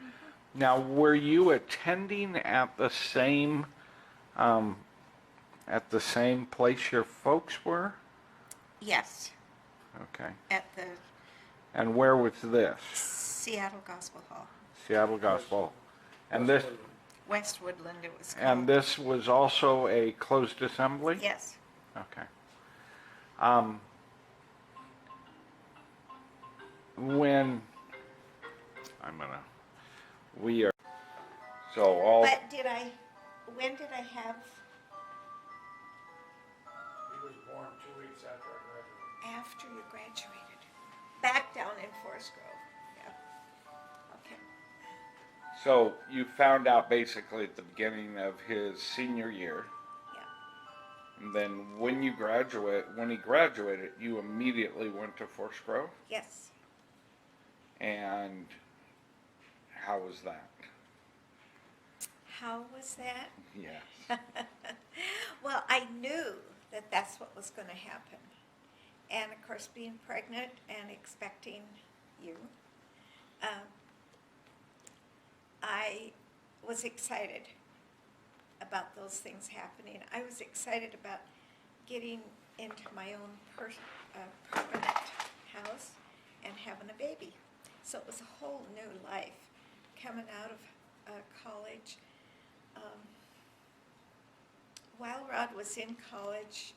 [SPEAKER 1] Now, were you attending at the same place your folks were?
[SPEAKER 2] Yes.
[SPEAKER 1] Okay.
[SPEAKER 2] At the
[SPEAKER 1] And where was this?
[SPEAKER 2] Seattle Gospel Hall.
[SPEAKER 1] Seattle Gospel. And this
[SPEAKER 2] West Woodland, it was called.
[SPEAKER 1] and this was also a closed assembly?
[SPEAKER 2] Yes.
[SPEAKER 1] Okay. When we are so all.
[SPEAKER 2] But when did I have?
[SPEAKER 3] He was born 2 weeks after I graduated.
[SPEAKER 2] After you graduated. Back down in Forest Grove. Yeah. Okay.
[SPEAKER 1] So you found out basically at the beginning of his senior year.
[SPEAKER 2] Yeah.
[SPEAKER 1] And then when he graduated, you immediately went to Forest Grove?
[SPEAKER 2] Yes.
[SPEAKER 1] And how was that?
[SPEAKER 2] How was that?
[SPEAKER 1] Yes.
[SPEAKER 2] Well, I knew that that's what was going to happen. And of course, being pregnant and expecting you, I was excited about those things happening. I was excited about getting into my own permanent house and having a baby. So it was a whole new life coming out of college. While Rod was in college,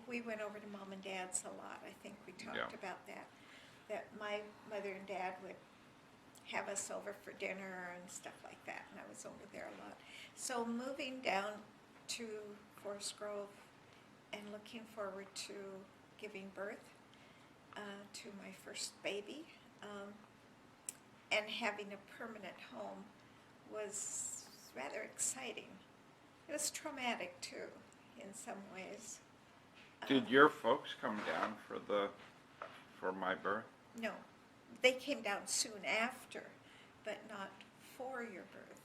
[SPEAKER 2] we went over to Mom and Dad's a lot. I think we talked about that. That my mother and Dad would have us over for dinner and stuff like that, and I was over there a lot. So moving down to Forest Grove and looking forward to giving birth to my first baby, and having a permanent home was rather exciting. It was traumatic too, in some ways.
[SPEAKER 1] Did your folks come down for my birth?
[SPEAKER 2] No, they came down soon after, but not for your birth.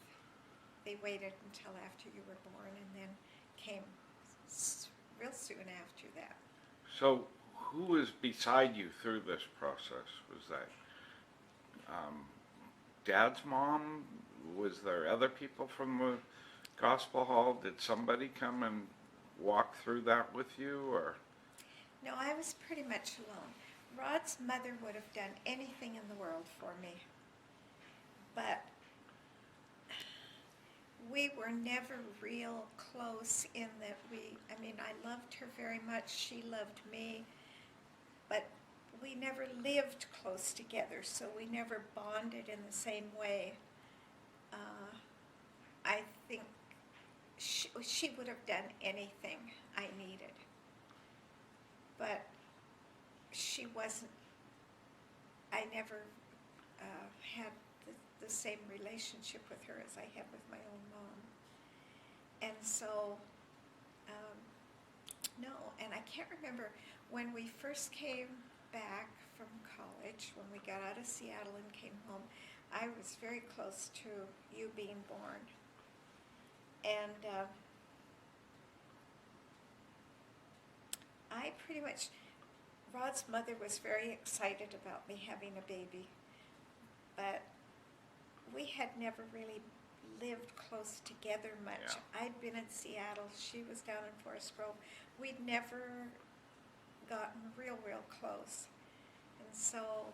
[SPEAKER 2] They waited until after you were born and then came real soon after that.
[SPEAKER 1] So who was beside you through this process? Was that Dad's mom? Was there other people from the Gospel Hall? Did somebody come and walk through that with you, or?
[SPEAKER 2] No, I was pretty much alone. Rod's mother would have done anything in the world for me, but we were never real close in that I loved her very much, she loved me, but we never lived close together, so we never bonded in the same way. I think she would have done anything I needed, but she wasn't. I never had the same relationship with her as I had with my own mom, and so no. And I can't remember when we first came back from college, when we got out of Seattle and came home. I was very close to you being born. And I pretty much, Rod's mother was very excited about me having a baby, but we had never really lived close together much.
[SPEAKER 1] Yeah.
[SPEAKER 2] I'd been in Seattle, she was down in Forest Grove. We'd never gotten real close. And so...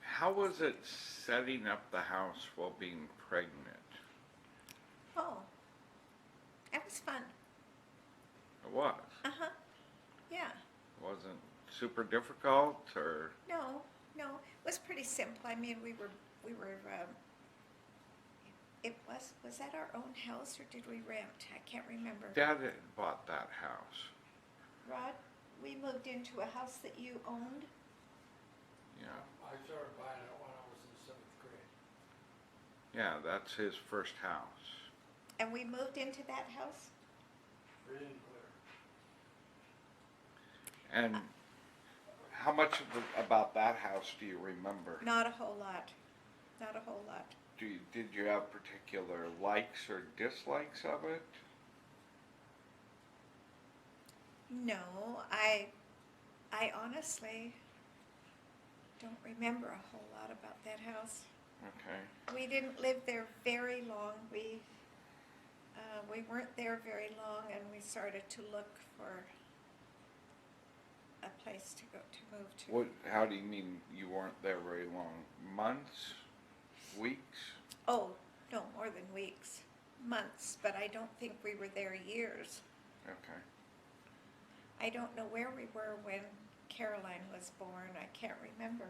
[SPEAKER 1] How was it setting up the house while being pregnant?
[SPEAKER 2] Oh, that was fun.
[SPEAKER 1] It was.
[SPEAKER 2] Uh-huh, yeah.
[SPEAKER 1] Wasn't super difficult, or?
[SPEAKER 2] No, it was pretty simple. I mean, we were, was that our own house or did we rent? I can't remember.
[SPEAKER 1] Dad had bought that house.
[SPEAKER 2] Rod, we moved into a house that you owned?
[SPEAKER 1] Yeah.
[SPEAKER 3] I started buying it when I was in 7th grade.
[SPEAKER 1] Yeah, that's his first house.
[SPEAKER 2] And we moved into that house.
[SPEAKER 3] Free and clear.
[SPEAKER 1] And how much about that house do you remember?
[SPEAKER 2] Not a whole lot. Not a whole lot.
[SPEAKER 1] Did you have particular likes or dislikes of it?
[SPEAKER 2] No, I honestly don't remember a whole lot about that house.
[SPEAKER 1] Okay.
[SPEAKER 2] We didn't live there very long. We weren't there very long, and we started to look for a place to move to.
[SPEAKER 1] How do you mean you weren't there very long? Months? Weeks?
[SPEAKER 2] Oh, no, more than weeks. Months, but I don't think we were there years.
[SPEAKER 1] Okay.
[SPEAKER 2] I don't know where we were when Caroline was born. I can't remember.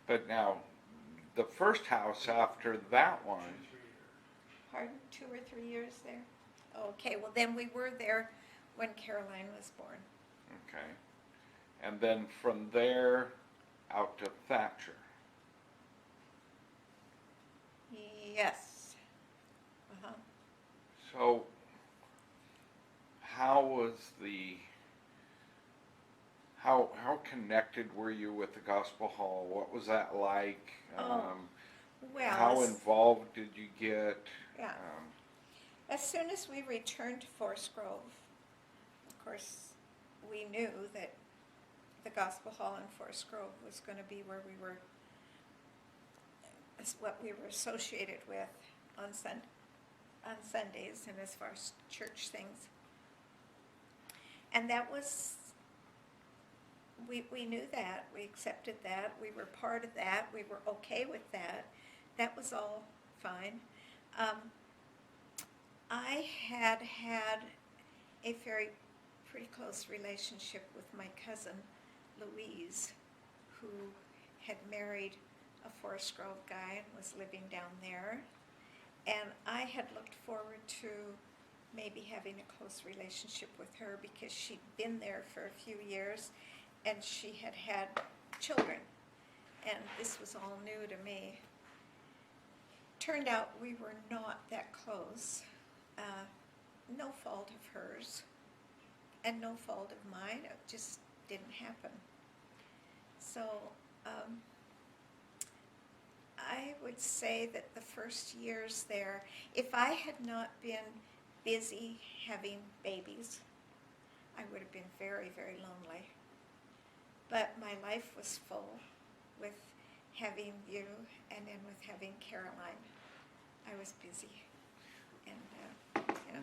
[SPEAKER 1] But now, the first house after that one,
[SPEAKER 3] 3 years.
[SPEAKER 2] Pardon? 2 or 3 years there? Okay, well then we were there when Caroline was born.
[SPEAKER 1] okay. And then from there out to Thatcher.
[SPEAKER 2] Yes. Uh-huh.
[SPEAKER 1] So, how connected were you with the Gospel Hall? What was that like?
[SPEAKER 2] Well,
[SPEAKER 1] How involved did you get?
[SPEAKER 2] Yeah. As soon as we returned to Forest Grove, of course, we knew that the Gospel Hall in Forest Grove was going to be where we were, what we were associated with on Sundays and as far as church things. And that was, we knew that, we accepted that, we were part of that, we were okay with that. That was all fine. I had a pretty close relationship with my cousin Louise, who had married a Forest Grove guy and was living down there. And I had looked forward to maybe having a close relationship with her because she'd been there for a few years and she had had children. And this was all new to me. Turned out we were not that close. No fault of hers and no fault of mine. It just didn't happen. So I would say that the first years there, if I had not been busy having babies, I would have been very, very lonely. But my life was full with having you and then with having Caroline. I was busy. And yeah.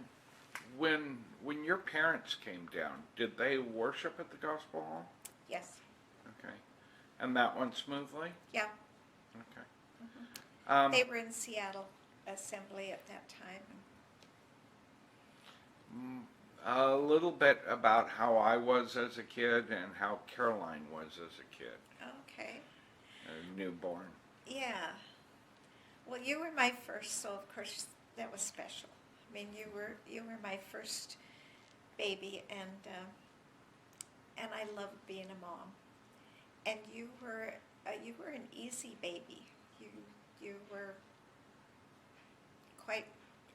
[SPEAKER 1] When your parents came down, did they worship at the Gospel Hall?
[SPEAKER 2] Yes.
[SPEAKER 1] Okay. And that went smoothly?
[SPEAKER 2] Yeah.
[SPEAKER 1] Okay.
[SPEAKER 2] Mm-hmm. They were in Seattle Assembly at that time.
[SPEAKER 1] A little bit about how I was as a kid and how Caroline was as a kid.
[SPEAKER 2] Okay.
[SPEAKER 1] A newborn.
[SPEAKER 2] Yeah. Well, you were my first, so of course that was special. I mean, you were my first baby, and I loved being a mom. And you were an easy baby. You were quite,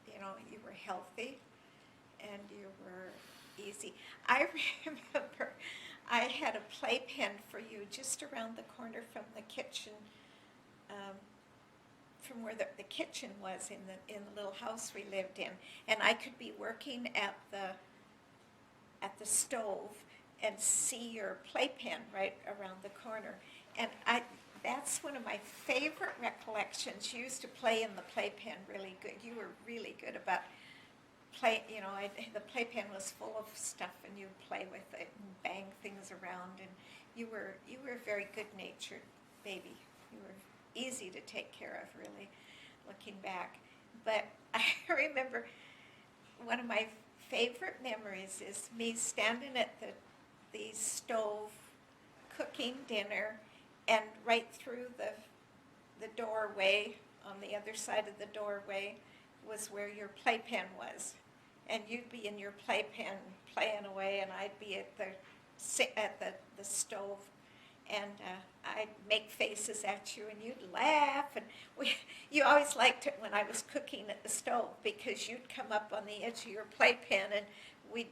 [SPEAKER 2] you were healthy, and you were easy. I remember I had a playpen for you just around the corner from the kitchen. From where the kitchen was in the little house we lived in, and I could be working at the stove and see your playpen right around the corner, and that's one of my favorite recollections. You used to play in the playpen really good. You were really good about play. The playpen was full of stuff, and you'd play with it and bang things around, and you were a very good-natured baby. You were easy to take care of, really, looking back. But I remember one of my favorite memories is me standing at the stove cooking dinner, and right through the doorway, on the other side of the doorway, was where your playpen was. And you'd be in your playpen playing away, and I'd be at the stove and I'd make faces at you, and you'd laugh, and you always liked it when I was cooking at the stove, because you'd come up on the edge of your playpen, and we'd,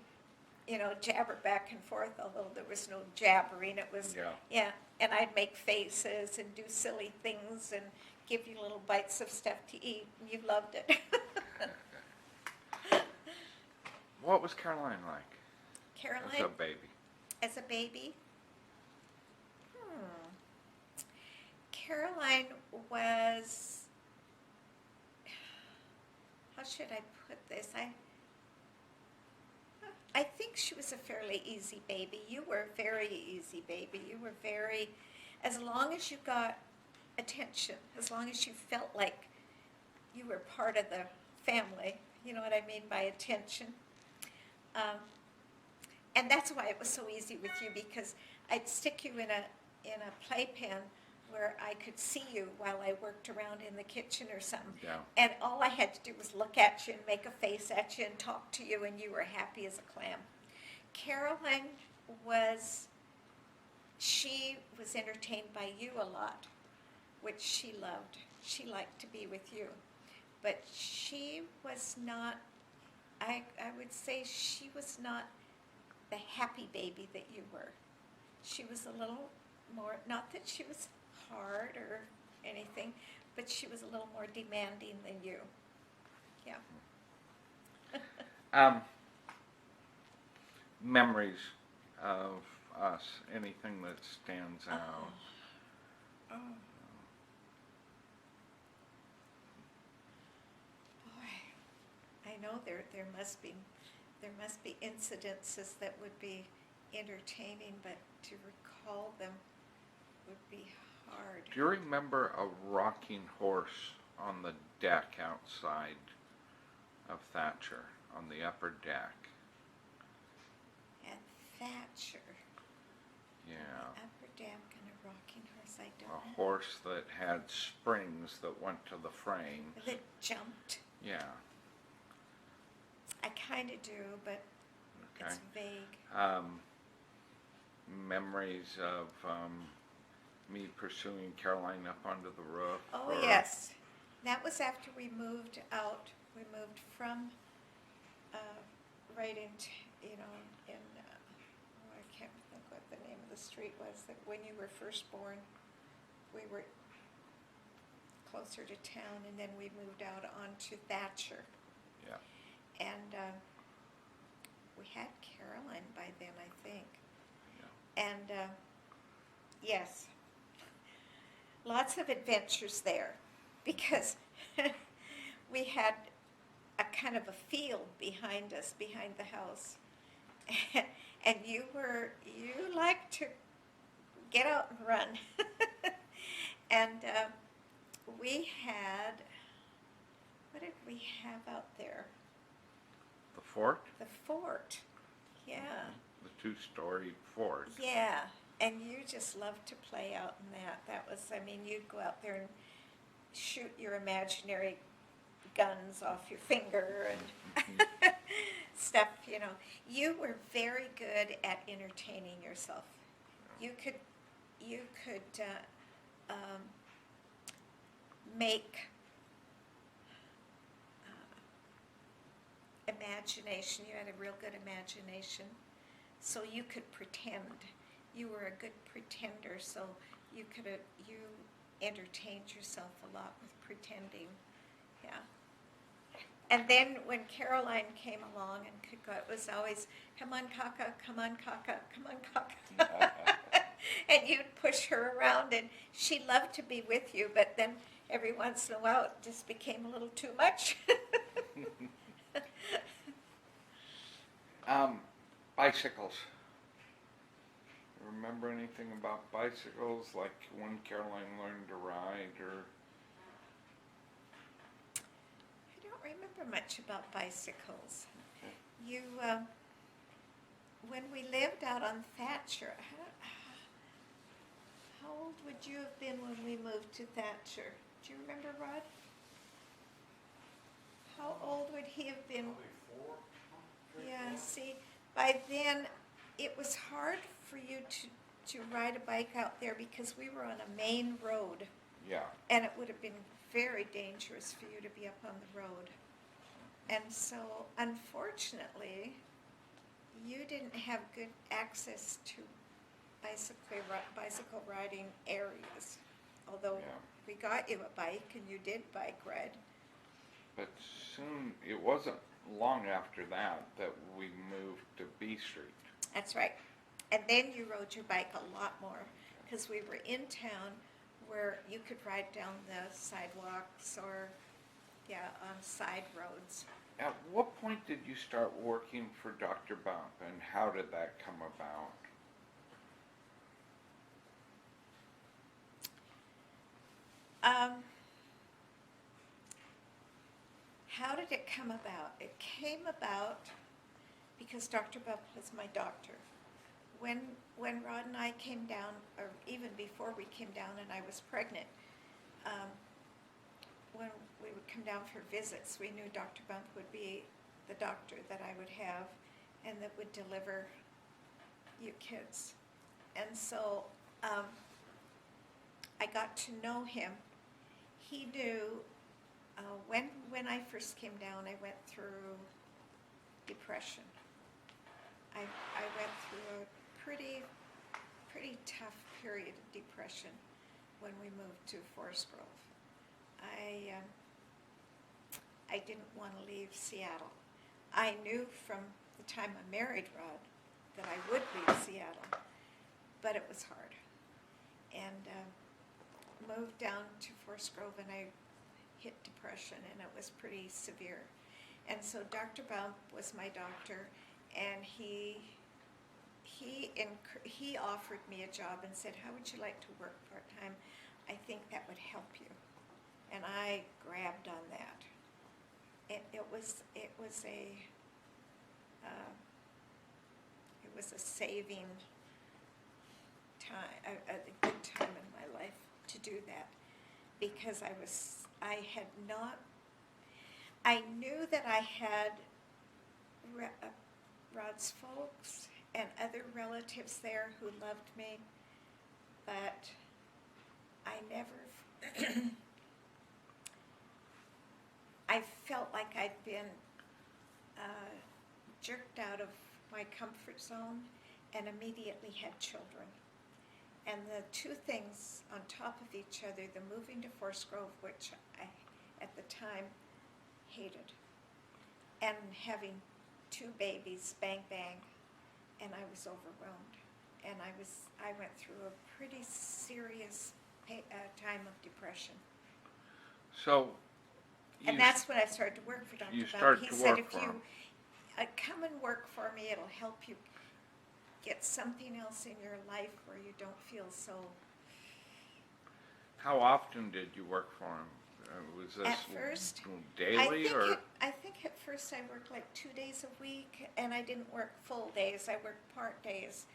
[SPEAKER 2] jabber back and forth, although there was no jabbering. It was,
[SPEAKER 1] Yeah.
[SPEAKER 2] and I'd make faces and do silly things and give you little bites of stuff to eat, and you loved it.
[SPEAKER 1] What was Caroline like
[SPEAKER 2] Caroline,
[SPEAKER 1] as a baby?
[SPEAKER 2] as a baby? Caroline was, how should I put this? I think she was a fairly easy baby. You were a very easy baby. You were very, as long as you got attention, as long as you felt like you were part of the family, you know what I mean by attention. And that's why it was so easy with you, because I'd stick you in a playpen where I could see you while I worked around in the kitchen or something.
[SPEAKER 1] Yeah.
[SPEAKER 2] And all I had to do was look at you and make a face at you and talk to you, and you were happy as a clam. Caroline she was entertained by you a lot, which she loved. She liked to be with you. But she was not, I would say she was not the happy baby that you were. She was a little more, not that she was hard or anything, but she was a little more demanding than you. Yeah.
[SPEAKER 1] Memories of us, anything that stands out.
[SPEAKER 2] Oh. Boy, I know there must be incidences that would be entertaining, but to recall them would be hard.
[SPEAKER 1] Do you remember a rocking horse on the deck outside of Thatcher, on the upper deck?
[SPEAKER 2] At Thatcher,
[SPEAKER 1] Yeah.
[SPEAKER 2] upper deck and a rocking horse, I don't
[SPEAKER 1] A
[SPEAKER 2] know.
[SPEAKER 1] horse that had springs that went to the frames.
[SPEAKER 2] That jumped.
[SPEAKER 1] Yeah.
[SPEAKER 2] I kind of do, but
[SPEAKER 1] Okay.
[SPEAKER 2] it's vague.
[SPEAKER 1] Memories of me pursuing Caroline up onto the roof.
[SPEAKER 2] Oh,
[SPEAKER 1] or-
[SPEAKER 2] yes. That was after we moved out. We moved from right into, in, I can't think what the name of the street was, that when you were first born, we were closer to town, and then we moved out onto Thatcher.
[SPEAKER 1] Yeah.
[SPEAKER 2] And we had Caroline by then, I think.
[SPEAKER 1] Yeah.
[SPEAKER 2] And yes, lots of adventures there, because we had a kind of a field behind us, behind the house. And you liked to get out and run. And we had, what did we have out there?
[SPEAKER 1] The fort?
[SPEAKER 2] The fort, yeah.
[SPEAKER 1] The two-story fort.
[SPEAKER 2] Yeah, and you just loved to play out in that. That was, you'd go out there and shoot your imaginary guns off your finger and stuff, You were very good at entertaining yourself. You could make imagination. You had a real good imagination, so you could pretend. You were a good pretender, so you entertained yourself a lot with pretending. Yeah. And then when Caroline came along and could go, it was always, come on, Kaka, come on, Kaka, come on, Kaka. And you'd push her around, and she loved to be with you, but then every once in a while it just became a little too much.
[SPEAKER 1] Bicycles. Remember anything about bicycles, like when Caroline learned to ride, or?
[SPEAKER 2] I don't remember much about bicycles. You, when we lived out on Thatcher, how old would you have been when we moved to Thatcher? Do you remember, Rod? How old would he have been?
[SPEAKER 3] Probably 4.
[SPEAKER 2] Yeah, see, by then it was hard for you to ride a bike out there because we were on a main road,
[SPEAKER 1] Yeah.
[SPEAKER 2] and it would have been very dangerous for you to be up on the road. And so, unfortunately, you didn't have good access to bicycle riding areas. Although
[SPEAKER 1] Yeah.
[SPEAKER 2] we got you a bike and you did bike ride.
[SPEAKER 1] But soon, it wasn't long after that we moved to B Street.
[SPEAKER 2] That's right. And then you rode your bike a lot more because we were in town where you could ride down the sidewalks or, on side roads.
[SPEAKER 1] At what point did you start working for Dr. Bump, and how did that come about?
[SPEAKER 2] How did it come about? It came about because Dr. Bump was my doctor. When Rod and I came down, or even before we came down and I was pregnant, when we would come down for visits, we knew Dr. Bump would be the doctor that I would have and that would deliver you kids. And so I got to know him. He knew when I first came down, I went through depression. I went through a pretty tough period of depression when we moved to Forest Grove. I didn't want to leave Seattle. I knew from the time I married Rod that I would leave Seattle, but it was hard. And moved down to Forest Grove, and I hit depression, and it was pretty severe. And so Dr. Bump was my doctor, and he offered me a job and said, "How would you like to work part-time? I think that would help you." And I grabbed on that. It was a saving time, a good time in my life to do that, because I knew that I had Rod's folks and other relatives there who loved me, but I never, I felt like I'd been jerked out of my comfort zone and immediately had children. And the two things on top of each other, the moving to Forest Grove, which I, at the time, hated, and having two babies, bang, bang, and I was overwhelmed. And I went through a pretty serious time of depression.
[SPEAKER 1] So,
[SPEAKER 2] And that's when I started to work for Dr.
[SPEAKER 1] You
[SPEAKER 2] Bump.
[SPEAKER 1] started
[SPEAKER 2] He
[SPEAKER 1] to
[SPEAKER 2] said,
[SPEAKER 1] work
[SPEAKER 2] if
[SPEAKER 1] for
[SPEAKER 2] you
[SPEAKER 1] him.
[SPEAKER 2] come and work for me, it'll help you get something else in your life where you don't feel so.
[SPEAKER 1] How often did you work for him? Was this
[SPEAKER 2] At first,
[SPEAKER 1] daily or?
[SPEAKER 2] I think at first I worked like 2 days a week, and I didn't work full days. I worked part days,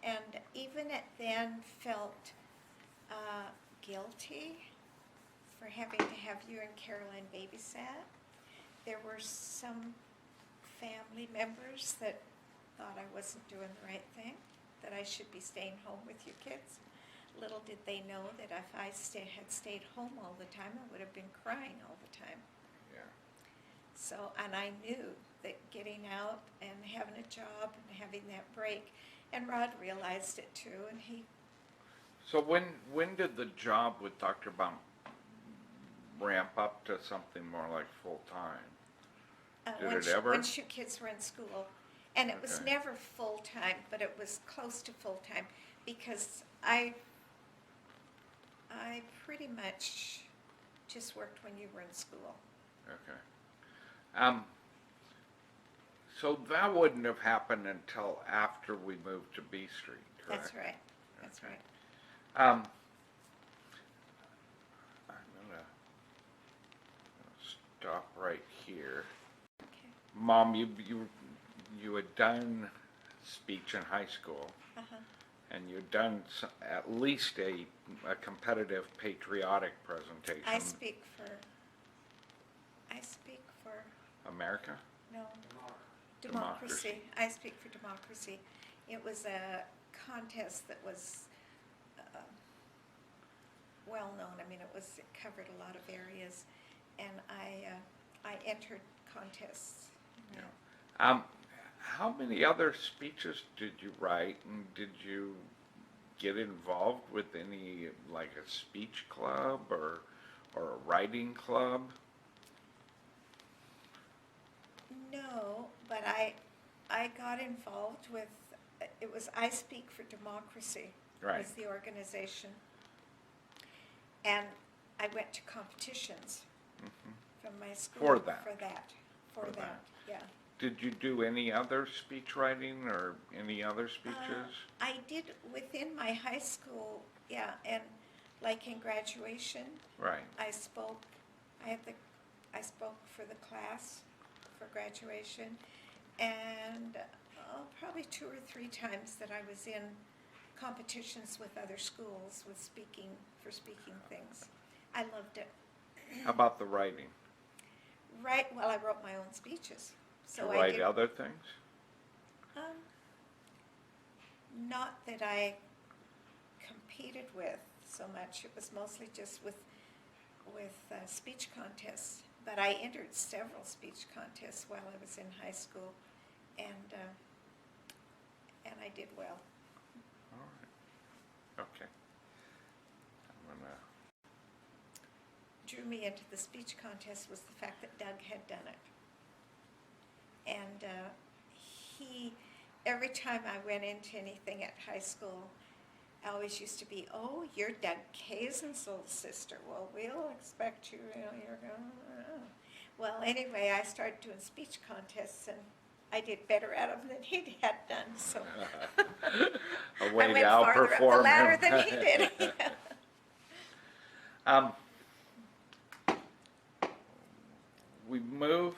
[SPEAKER 2] and even at then felt guilty for having to have you and Caroline babysat. There were some family members that thought I wasn't doing the right thing, that I should be staying home with you kids. Little did they know that if I had stayed home all the time, I would have been crying all the time.
[SPEAKER 1] Yeah.
[SPEAKER 2] So, and I knew that getting out and having a job and having that break, and Rod realized it too, and he.
[SPEAKER 1] So when did the job with Dr. Bump ramp up to something more like full-time? Did it ever?
[SPEAKER 2] Once you kids were in school. And it was
[SPEAKER 1] Okay.
[SPEAKER 2] never full-time, but it was close to full-time, because I pretty much just worked when you were in school.
[SPEAKER 1] Okay. So that wouldn't have happened until after we moved to B Street, correct?
[SPEAKER 2] That's right. That's
[SPEAKER 1] Okay.
[SPEAKER 2] right.
[SPEAKER 1] I'm gonna stop right here.
[SPEAKER 2] Okay.
[SPEAKER 1] Mom, you had done speech in high school,
[SPEAKER 2] Uh-huh.
[SPEAKER 1] and you'd done at least a competitive patriotic presentation.
[SPEAKER 2] I speak for
[SPEAKER 1] America?
[SPEAKER 2] no
[SPEAKER 1] Democracy.
[SPEAKER 2] democracy. I speak for democracy. It was a contest that was well known. I mean, it covered a lot of areas, and I entered contests.
[SPEAKER 1] Yeah. How many other speeches did you write, and did you get involved with any, like a speech club or a writing club?
[SPEAKER 2] No, but I got involved with, it was I Speak for Democracy,
[SPEAKER 1] Right.
[SPEAKER 2] was the organization. And I went to competitions from my school.
[SPEAKER 1] For that.
[SPEAKER 2] For that, yeah.
[SPEAKER 1] Did you do any other speech writing or any other speeches?
[SPEAKER 2] I did within my high school, yeah, and like in graduation,
[SPEAKER 1] Right.
[SPEAKER 2] I spoke for the class for graduation, and probably 2 or 3 times that I was in competitions with other schools with speaking things. I loved it.
[SPEAKER 1] How about the writing?
[SPEAKER 2] Right, well, I wrote my own speeches. So
[SPEAKER 1] To
[SPEAKER 2] I
[SPEAKER 1] write
[SPEAKER 2] did,
[SPEAKER 1] other things?
[SPEAKER 2] not that I competed with so much. It was mostly just with speech contests. But I entered several speech contests while I was in high school, and I did well.
[SPEAKER 1] All right. Okay. I'm gonna.
[SPEAKER 2] Drew me into the speech contest was the fact that Doug had done it. And every time I went into anything at high school, I always used to be, oh, you're Doug Kazen's little sister. Well, we'll expect you, you're going. Well, anyway, I started doing speech contests, and I did better at them than he had done. So
[SPEAKER 1] A way
[SPEAKER 2] I
[SPEAKER 1] to
[SPEAKER 2] went farther up the
[SPEAKER 1] outperform
[SPEAKER 2] ladder
[SPEAKER 1] him.
[SPEAKER 2] than he did.
[SPEAKER 1] We moved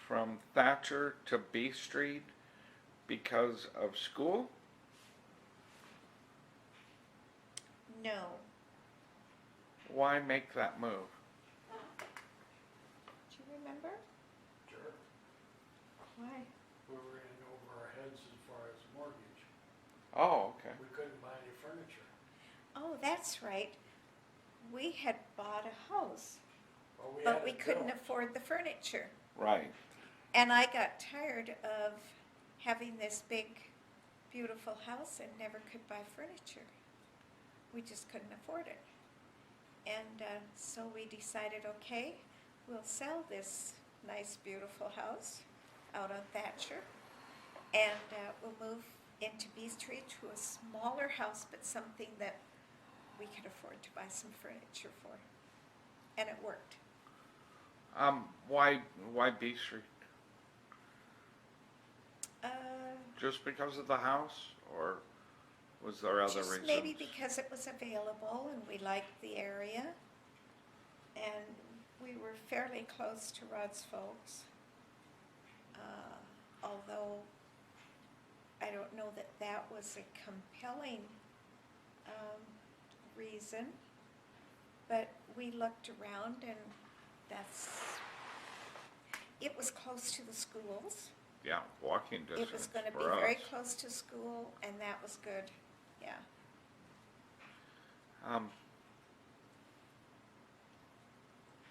[SPEAKER 1] from Thatcher to B Street because of school?
[SPEAKER 2] No.
[SPEAKER 1] Why make that move?
[SPEAKER 2] Do you remember?
[SPEAKER 3] Sure.
[SPEAKER 2] Why?
[SPEAKER 3] We were in over our heads as far as mortgage.
[SPEAKER 1] Oh, okay.
[SPEAKER 3] We couldn't buy any furniture.
[SPEAKER 2] Oh, that's right. We had bought a house,
[SPEAKER 3] Well, we
[SPEAKER 2] but
[SPEAKER 3] had
[SPEAKER 2] we
[SPEAKER 3] it
[SPEAKER 2] couldn't
[SPEAKER 3] built.
[SPEAKER 2] afford the furniture.
[SPEAKER 1] Right.
[SPEAKER 2] And I got tired of having this big, beautiful house and never could buy furniture. We just couldn't afford it. And so we decided, okay, we'll sell this nice, beautiful house out on Thatcher, and we'll move into B Street to a smaller house, but something that we could afford to buy some furniture for. And it worked.
[SPEAKER 1] Why B Street? Just because of the house, or was there other
[SPEAKER 2] Just
[SPEAKER 1] reasons?
[SPEAKER 2] maybe because it was available and we liked the area, and we were fairly close to Rod's folks. Although I don't know that that was a compelling reason, but we looked around, and it was close to the schools.
[SPEAKER 1] Yeah, walking distance
[SPEAKER 2] It was going to be
[SPEAKER 1] for us.
[SPEAKER 2] very close to school, and that was good, yeah.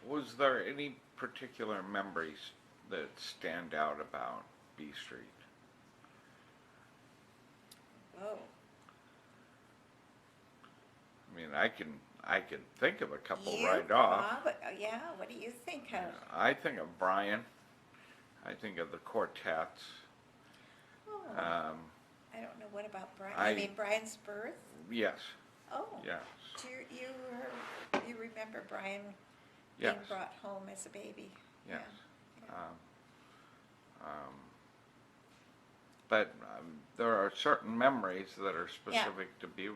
[SPEAKER 1] Was there any particular memories that stand out about B Street?
[SPEAKER 2] Whoa.
[SPEAKER 1] I mean, I can think of a couple
[SPEAKER 2] You,
[SPEAKER 1] right off.
[SPEAKER 2] yeah, what do you think of?
[SPEAKER 1] I think of Brian. I think of the quartets.
[SPEAKER 2] Oh,
[SPEAKER 1] Um,
[SPEAKER 2] I don't know, what about Brian?
[SPEAKER 1] I-
[SPEAKER 2] You mean Brian's birth?
[SPEAKER 1] yes,
[SPEAKER 2] Oh.
[SPEAKER 1] yes,
[SPEAKER 2] Do you remember Brian
[SPEAKER 1] yes,
[SPEAKER 2] being brought home as a baby?
[SPEAKER 1] yes.
[SPEAKER 2] Yeah.
[SPEAKER 1] But there are certain memories that are specific to B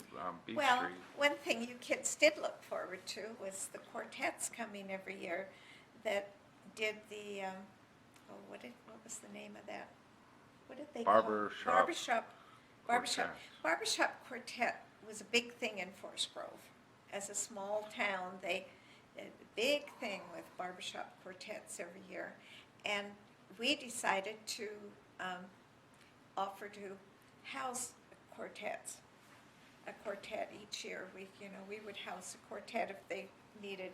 [SPEAKER 2] Well,
[SPEAKER 1] Street.
[SPEAKER 2] one thing you kids did look forward to was the quartets coming every year that did the, what was the name of that? What did they call it?
[SPEAKER 1] Barbershop quartet.
[SPEAKER 2] Barbershop quartet was a big thing in Forest Grove. As a small town, they did a big thing with barbershop quartets every year. And we decided to offer to house quartets. A quartet each year. We would house a quartet if they needed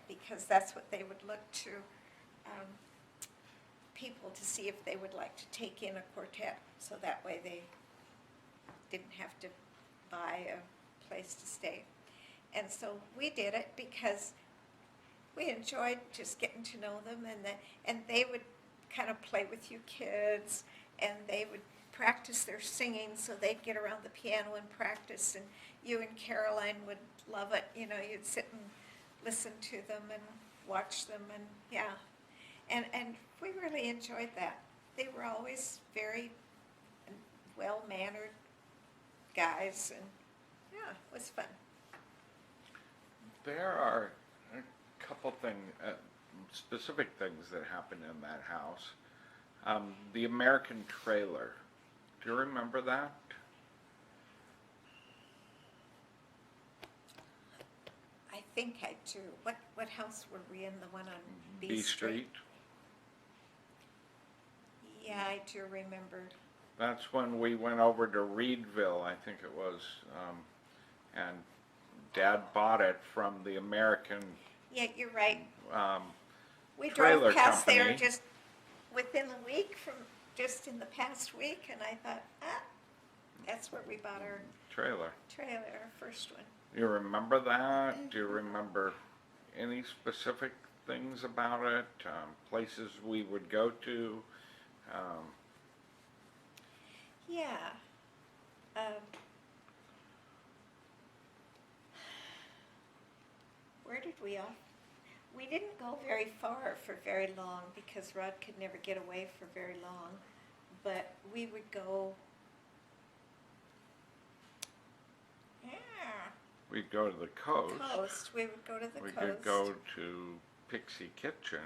[SPEAKER 2] because that's what they would look to people to see if they would like to take in a quartet. So that way they didn't have to buy a place to stay. And so we did it because we enjoyed just getting to know them, and they would kind of play with you kids, and they would practice their singing, so they'd get around the piano and practice, and you and Caroline would love it. You'd sit and listen to them and watch them, and yeah. And we really enjoyed that. They were always very well-mannered guys, and yeah, it was fun.
[SPEAKER 1] There are a couple things, specific things that happened in that house. The American trailer. Do you remember that?
[SPEAKER 2] I think I do. What house were we in? The one on
[SPEAKER 1] B Street.
[SPEAKER 2] Yeah, I do remember.
[SPEAKER 1] That's when we went over to Reedville, I think it was, and Dad bought it from the American
[SPEAKER 2] Yeah, you're right. We
[SPEAKER 1] trailer
[SPEAKER 2] drove past
[SPEAKER 1] company.
[SPEAKER 2] there just within a week, from just in the past week, and I thought, that's where we bought our
[SPEAKER 1] trailer.
[SPEAKER 2] our first one.
[SPEAKER 1] You remember that? Do you remember any specific things about it? Places we would go to?
[SPEAKER 2] Yeah. Where did we off? We didn't go very far for very long because Rod could never get away for very long. But we would go. Yeah.
[SPEAKER 1] We'd go to the coast.
[SPEAKER 2] We would go to the
[SPEAKER 1] We
[SPEAKER 2] coast.
[SPEAKER 1] could go to Pixie Kitchen.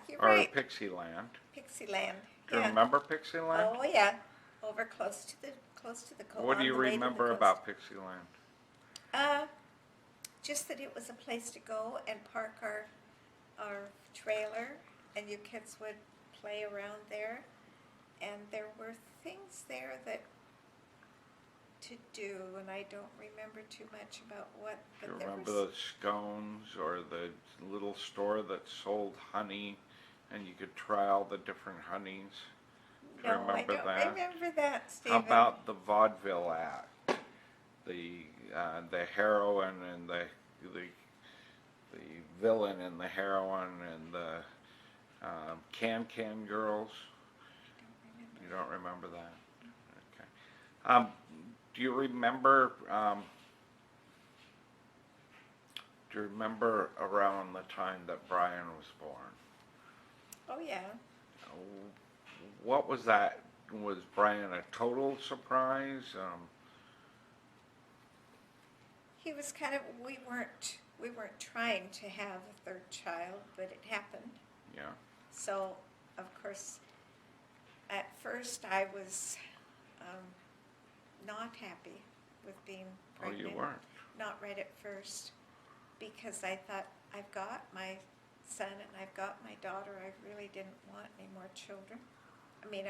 [SPEAKER 2] You're
[SPEAKER 1] or
[SPEAKER 2] right.
[SPEAKER 1] Pixie Land.
[SPEAKER 2] Pixieland.
[SPEAKER 1] Do you
[SPEAKER 2] Yeah.
[SPEAKER 1] remember Pixie Land?
[SPEAKER 2] Oh yeah, over close to the coast.
[SPEAKER 1] What do you remember about Pixie Land?
[SPEAKER 2] Just that it was a place to go and park our trailer, and you kids would play around there, and there were things there that to do, and I don't remember too much about what.
[SPEAKER 1] Do
[SPEAKER 2] But
[SPEAKER 1] you
[SPEAKER 2] there
[SPEAKER 1] remember
[SPEAKER 2] was,
[SPEAKER 1] the scones or the little store that sold honey, and you could try all the different honeys? Do you
[SPEAKER 2] no, I
[SPEAKER 1] remember
[SPEAKER 2] don't
[SPEAKER 1] that?
[SPEAKER 2] remember that, Stephen.
[SPEAKER 1] How about the vaudeville act? The heroine and the villain and the heroine and the Can Girls. You don't remember that? Okay. Do you remember? Do you remember around the time that Brian was born?
[SPEAKER 2] Oh yeah.
[SPEAKER 1] What was that? Was Brian a total surprise?
[SPEAKER 2] He was kind of. We weren't trying to have a third child, but it happened.
[SPEAKER 1] Yeah.
[SPEAKER 2] So, of course, at first I was not happy with being pregnant.
[SPEAKER 1] Oh, you weren't?
[SPEAKER 2] Not right at first, because I thought, I've got my son and I've got my daughter. I really didn't want any more children. I mean,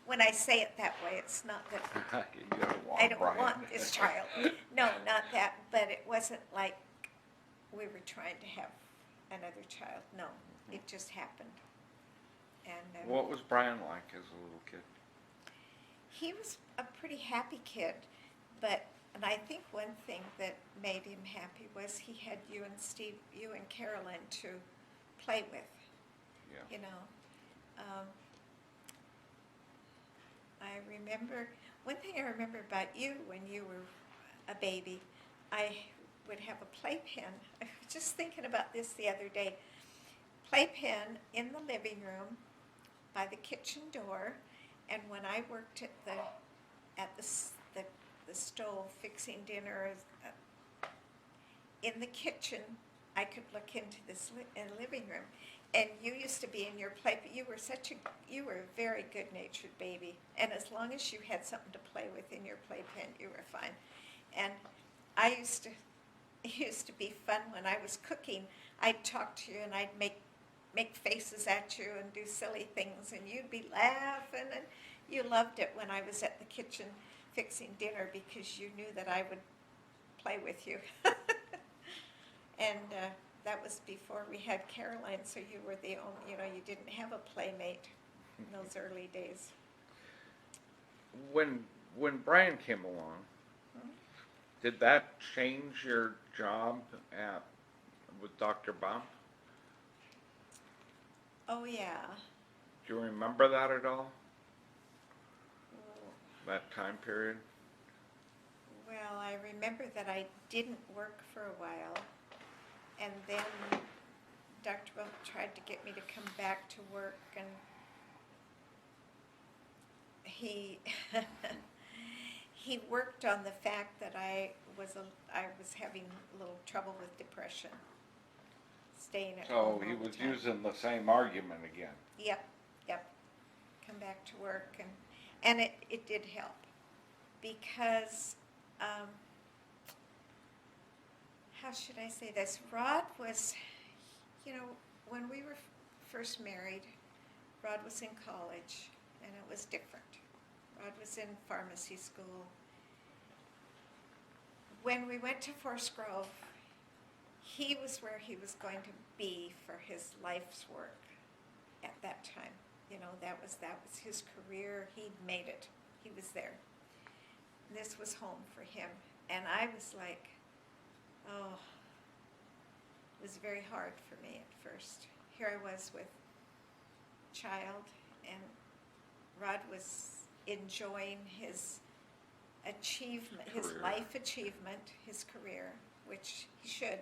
[SPEAKER 2] when I say it that way, it's not that
[SPEAKER 1] You don't want
[SPEAKER 2] I don't
[SPEAKER 1] Brian.
[SPEAKER 2] want this child. No, not that, but it wasn't like we were trying to have another child. No, it just happened. And
[SPEAKER 1] What was Brian like as a little kid?
[SPEAKER 2] he was a pretty happy kid, and I think one thing that made him happy was he had you and Carolyn to play with.
[SPEAKER 1] Yeah.
[SPEAKER 2] I remember, one thing I remember about you when you were a baby, I would have a playpen. I was just thinking about this the other day. Playpen in the living room by the kitchen door, and when I worked at the stove fixing dinner in the kitchen, I could look into this living room. And you used to be in your playpen. You were a very good-natured baby. And as long as you had something to play with in your playpen, you were fine. And it used to be fun when I was cooking. I'd talk to you and I'd make faces at you and do silly things, and you'd be laughing, and You loved it when I was at the kitchen fixing dinner because you knew that I would play with you. And that was before we had Caroline, so you were the only, you didn't have a playmate in those early days.
[SPEAKER 1] When Brian came along, did that change your job with Dr. Bump?
[SPEAKER 2] Oh, yeah.
[SPEAKER 1] Do you remember that at all? That time period?
[SPEAKER 2] Well, I remember that I didn't work for a while, and then Dr. Bump tried to get me to come back to work, and he he worked on the fact that I was having a little trouble with depression, staying at home
[SPEAKER 1] So he
[SPEAKER 2] all the
[SPEAKER 1] was
[SPEAKER 2] time.
[SPEAKER 1] using the same argument again.
[SPEAKER 2] Yep. Come back to work, and it did help because how should I say this? Rod was, when we were first married, Rod was in college, and it was different. Rod was in pharmacy school. When we went to Forest Grove, he was where he was going to be for his life's work at that time. That was his career. He'd made it. He was there. This was home for him. And I was like, oh, it was very hard for me at first. Here I was with child, and Rod was enjoying his achievement, his
[SPEAKER 1] Career.
[SPEAKER 2] life achievement, his career, which he should.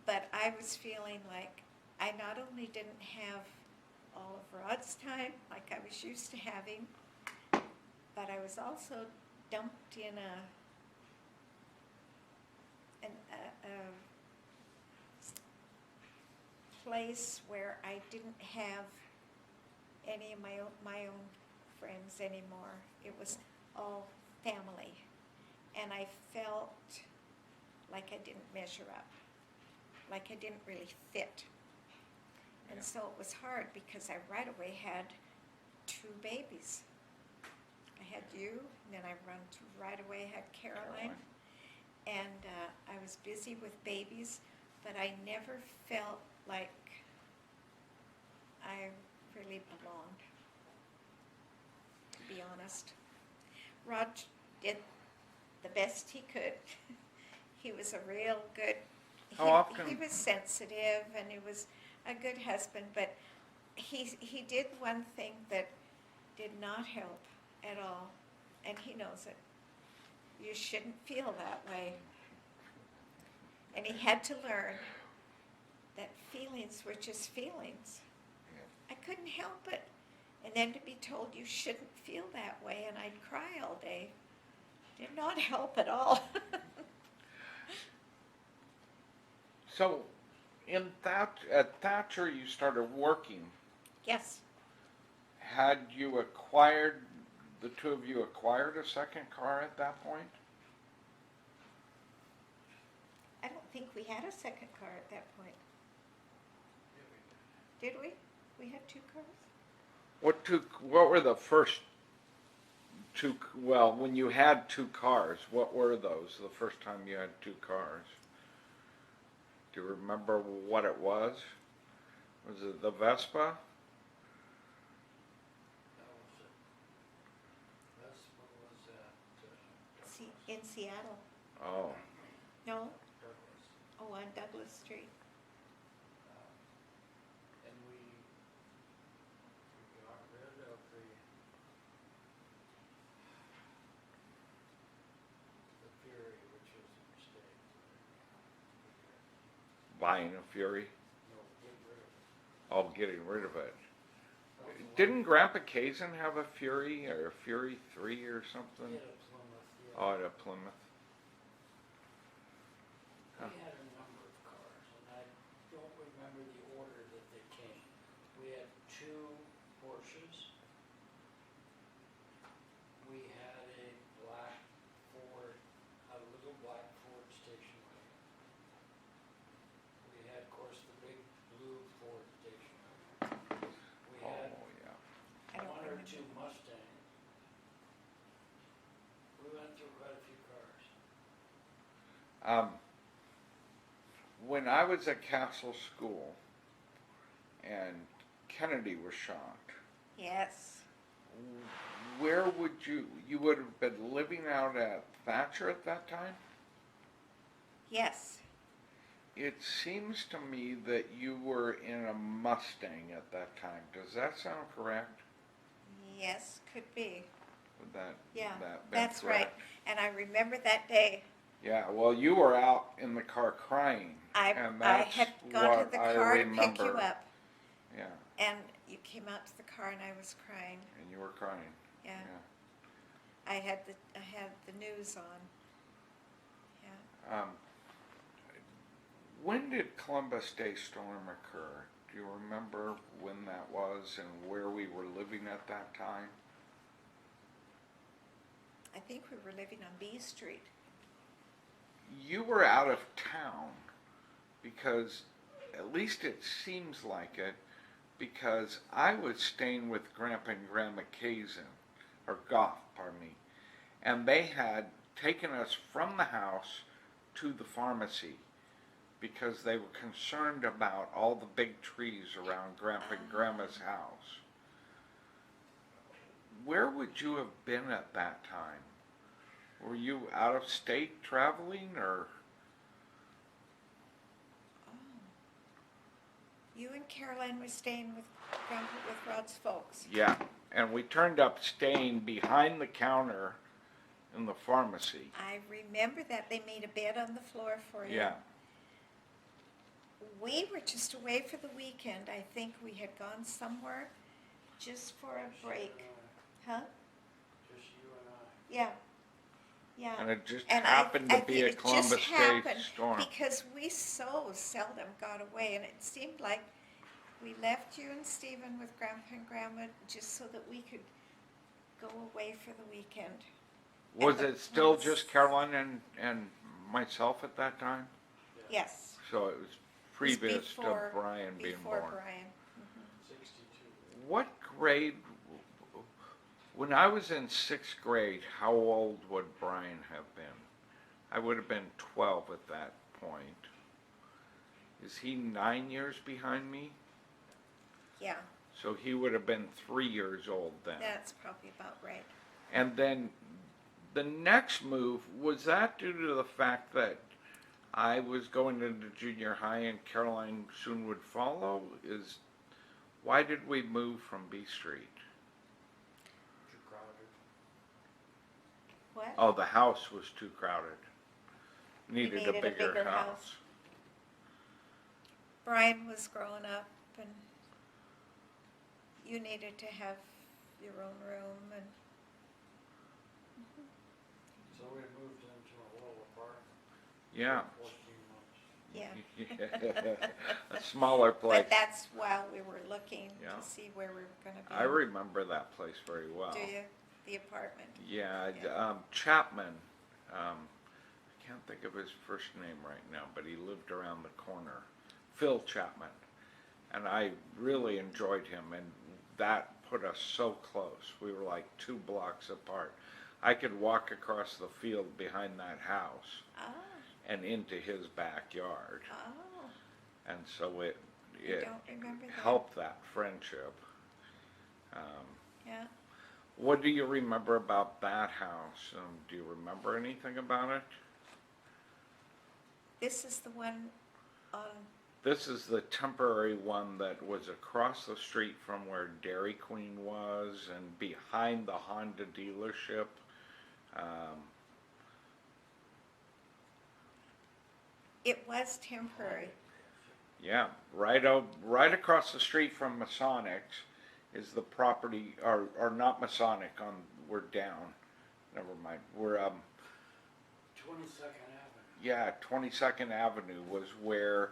[SPEAKER 2] But I was feeling like I not only didn't have all of Rod's time like I was used to having, but I was also dumped in a place where I didn't have any of my own friends anymore. It was all family, and I felt like I didn't measure up, like I didn't really fit. And so it was hard because I right away had 2 babies. I had you, and then I right away had Caroline. And I was busy with babies, but I never felt like I really belonged, to be honest. Rod did the best he could. He was a real good, he was sensitive, and he was a good husband, but he did one thing that did not help at all, and he knows it. You shouldn't feel that way. And he had to learn that feelings were just feelings. I couldn't help it. And then to be told you shouldn't feel that way, and I'd cry all day, did not help at all.
[SPEAKER 1] So, at Thatcher, you started working.
[SPEAKER 2] Yes.
[SPEAKER 1] Had you the 2 of you acquired a second car at that point?
[SPEAKER 2] I don't think we had a second car at that point. Did we? We had 2 cars?
[SPEAKER 1] What were the first 2, well, when you had 2 cars, what were those, the first time you had 2 cars? Do you remember what it was? Was it the Vespa?
[SPEAKER 3] Vespa was at
[SPEAKER 2] In Seattle.
[SPEAKER 1] Oh.
[SPEAKER 2] No?
[SPEAKER 3] Douglas.
[SPEAKER 2] Oh, on Douglas Street.
[SPEAKER 3] And we got rid of the Fury, which was a mistake.
[SPEAKER 1] Buying a Fury?
[SPEAKER 3] No, get rid of it.
[SPEAKER 1] Oh, getting rid of it.
[SPEAKER 3] That was the
[SPEAKER 1] Didn't Grandpa Kazan have a Fury or a Fury 3 or
[SPEAKER 3] one-
[SPEAKER 1] something?
[SPEAKER 3] He had a Plymouth, yeah.
[SPEAKER 1] Oh, at a Plymouth.
[SPEAKER 3] We had a number of cars, and I don't remember the order that they came. We had 2 Porsches. We had a black Ford, a little black Ford station wagon. We had, of course, the big blue Ford station wagon. We had
[SPEAKER 1] Oh, yeah.
[SPEAKER 2] I don't
[SPEAKER 3] 1 or
[SPEAKER 2] remember.
[SPEAKER 3] 2 Mustangs.
[SPEAKER 1] When I was at Castle School and Kennedy was shot,
[SPEAKER 2] Yes.
[SPEAKER 1] where would you would have been living out at Thatcher at that time?
[SPEAKER 2] Yes.
[SPEAKER 1] It seems to me that you were in a Mustang at that time. Does that sound correct?
[SPEAKER 2] Yes, could be.
[SPEAKER 1] Would that
[SPEAKER 2] Yeah,
[SPEAKER 1] that been
[SPEAKER 2] that's
[SPEAKER 1] correct?
[SPEAKER 2] right. And I remember that day.
[SPEAKER 1] Yeah, well, you were out in the car crying, and
[SPEAKER 2] I
[SPEAKER 1] that's
[SPEAKER 2] had gone to
[SPEAKER 1] what
[SPEAKER 2] the
[SPEAKER 1] I
[SPEAKER 2] car to
[SPEAKER 1] remember.
[SPEAKER 2] pick you up,
[SPEAKER 1] Yeah,
[SPEAKER 2] and you came out to the car, and I was crying.
[SPEAKER 1] and you were crying.
[SPEAKER 2] Yeah,
[SPEAKER 1] Yeah.
[SPEAKER 2] I had the news on. Yeah.
[SPEAKER 1] When did Columbus Day storm occur? Do you remember when that was and where we were living at that time?
[SPEAKER 2] I think we were living on B Street.
[SPEAKER 1] You were out of town because, at least it seems like it, because I was staying with Grandpa and Grandma Kazin, or Goff, pardon me, and they had taken us from the house to the pharmacy because they were concerned about all the big trees around Grandpa and Grandma's house. Where would you have been at that time? Were you out of state traveling, or?
[SPEAKER 2] Oh. You and Caroline were staying with Rod's folks.
[SPEAKER 1] Yeah, and we turned up staying behind the counter in the pharmacy.
[SPEAKER 2] I remember that they made a bed on the floor for you.
[SPEAKER 1] Yeah.
[SPEAKER 2] We were just away for the weekend. I think we had gone somewhere just for a break. Huh?
[SPEAKER 3] Just you and I.
[SPEAKER 2] Yeah. Yeah.
[SPEAKER 1] And it just
[SPEAKER 2] And
[SPEAKER 1] happened
[SPEAKER 2] I
[SPEAKER 1] to be
[SPEAKER 2] think
[SPEAKER 1] a
[SPEAKER 2] it just
[SPEAKER 1] Columbus Day
[SPEAKER 2] happened
[SPEAKER 1] storm.
[SPEAKER 2] because we so seldom got away, and it seemed like we left you and Stephen with Grandpa and Grandma just so that we could go away for the weekend.
[SPEAKER 1] Was
[SPEAKER 2] And
[SPEAKER 1] it still
[SPEAKER 2] once-
[SPEAKER 1] just Caroline and myself at that time?
[SPEAKER 2] Yes.
[SPEAKER 1] So it was
[SPEAKER 2] It was
[SPEAKER 1] previous to
[SPEAKER 2] before-
[SPEAKER 1] Brian being
[SPEAKER 2] Before
[SPEAKER 1] born.
[SPEAKER 2] Brian.
[SPEAKER 3] 62.
[SPEAKER 1] What grade, when I was in 6th grade, how old would Brian have been? I would have been 12 at that point. Is he 9 years behind me?
[SPEAKER 2] Yeah,
[SPEAKER 1] So he would have been 3 years old then.
[SPEAKER 2] that's probably about right.
[SPEAKER 1] And then the next move, was that due to the fact that I was going into junior high and Caroline soon would follow? Why did we move from B Street?
[SPEAKER 3] Too crowded.
[SPEAKER 2] What?
[SPEAKER 1] Oh, the house was too crowded. Needed a
[SPEAKER 2] needed a
[SPEAKER 1] bigger
[SPEAKER 2] bigger
[SPEAKER 1] house.
[SPEAKER 2] house. Brian was growing up, and you needed to have your own room, and
[SPEAKER 3] So we moved into a little apartment.
[SPEAKER 1] Yeah.
[SPEAKER 3] 14 months.
[SPEAKER 2] yeah.
[SPEAKER 1] A smaller place.
[SPEAKER 2] But that's while we were looking
[SPEAKER 1] Yeah.
[SPEAKER 2] to see where we were going to be.
[SPEAKER 1] I remember that place very well.
[SPEAKER 2] Do you? The apartment.
[SPEAKER 1] Yeah,
[SPEAKER 2] Yeah.
[SPEAKER 1] Chapman. I can't think of his first name right now, but he lived around the corner. Phil Chapman. And I really enjoyed him, and that put us so close. We were like 2 blocks apart. I could walk across the field behind that house
[SPEAKER 2] Oh,
[SPEAKER 1] and into his backyard.
[SPEAKER 2] oh.
[SPEAKER 1] And so it
[SPEAKER 2] I don't remember that.
[SPEAKER 1] helped that friendship.
[SPEAKER 2] Yeah.
[SPEAKER 1] What do you remember about that house? Do you remember anything about it?
[SPEAKER 2] This is the one on,
[SPEAKER 1] This is the temporary one that was across the street from where Dairy Queen was and behind the Honda dealership.
[SPEAKER 2] it was temporary.
[SPEAKER 1] Yeah, right across the street from Masonics is the property, or not Masonic, we're down. Never mind. We're
[SPEAKER 3] 22nd Avenue.
[SPEAKER 1] yeah, 22nd Avenue was where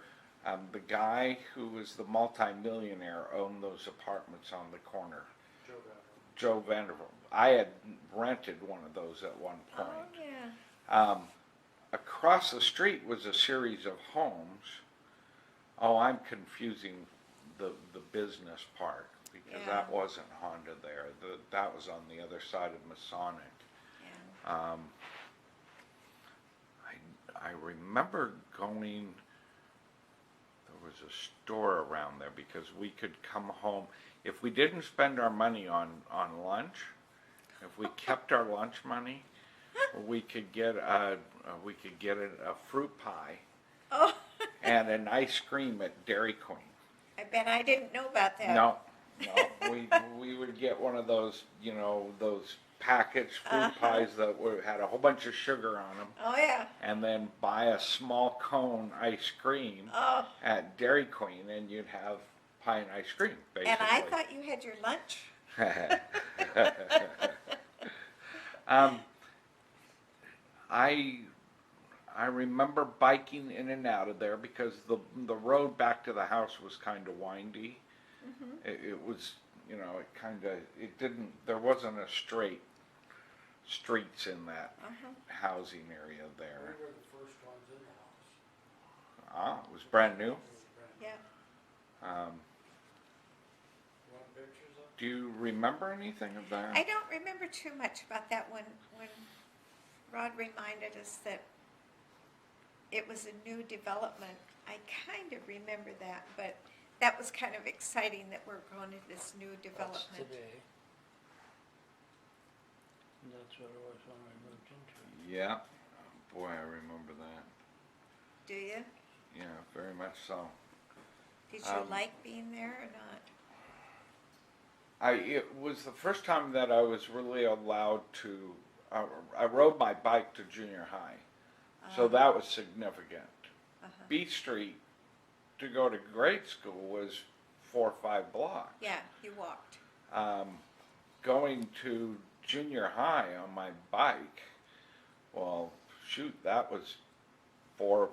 [SPEAKER 1] the guy who was the multimillionaire owned those apartments on the corner. Joe Vanderbilt. I had rented one of those at one point.
[SPEAKER 2] Oh, yeah.
[SPEAKER 1] Across the street was a series of homes. Oh, I'm confusing the business part because
[SPEAKER 2] Yeah.
[SPEAKER 1] that wasn't Honda there. That was on the other side of Masonic.
[SPEAKER 2] Yeah.
[SPEAKER 1] I remember going, there was a store around there because we could come home. If we didn't spend our money on lunch, if we kept our lunch money, we could get a fruit pie
[SPEAKER 2] Oh,
[SPEAKER 1] and an ice cream at Dairy Queen.
[SPEAKER 2] I bet I didn't know about that.
[SPEAKER 1] No, we would get one of those, those packaged fruit pies that had a whole bunch of sugar on them,
[SPEAKER 2] Oh, yeah.
[SPEAKER 1] and then buy a small cone ice cream
[SPEAKER 2] Oh,
[SPEAKER 1] at Dairy Queen, and you'd have pie and ice cream, basically.
[SPEAKER 2] and I thought you had your lunch.
[SPEAKER 1] I remember biking in and out of there because the road back to the house was kind of windy.
[SPEAKER 2] Mm-hmm.
[SPEAKER 1] It was, there wasn't a straight streets in that housing area
[SPEAKER 3] We
[SPEAKER 1] there.
[SPEAKER 3] were the first ones in the house.
[SPEAKER 1] It was brand new.
[SPEAKER 3] It was brand new.
[SPEAKER 2] Yeah.
[SPEAKER 3] You want pictures of it?
[SPEAKER 1] Do you remember anything of that?
[SPEAKER 2] I don't remember too much about that when Rod reminded us that it was a new development. I kind of remember that, but that was kind of exciting that we're going to this new
[SPEAKER 3] That's
[SPEAKER 2] development.
[SPEAKER 3] today. And that's what it was when we moved into it.
[SPEAKER 1] Yeah. Boy, I remember that.
[SPEAKER 2] Do you?
[SPEAKER 1] Yeah, very much so.
[SPEAKER 2] Did you like being there or not?
[SPEAKER 1] It was the first time that I was really allowed to. I rode my bike to junior high, so that was significant. B Street to go to grade school was 4 or 5 blocks.
[SPEAKER 2] Yeah, you walked.
[SPEAKER 1] Going to junior high on my bike, well, shoot, that was 4,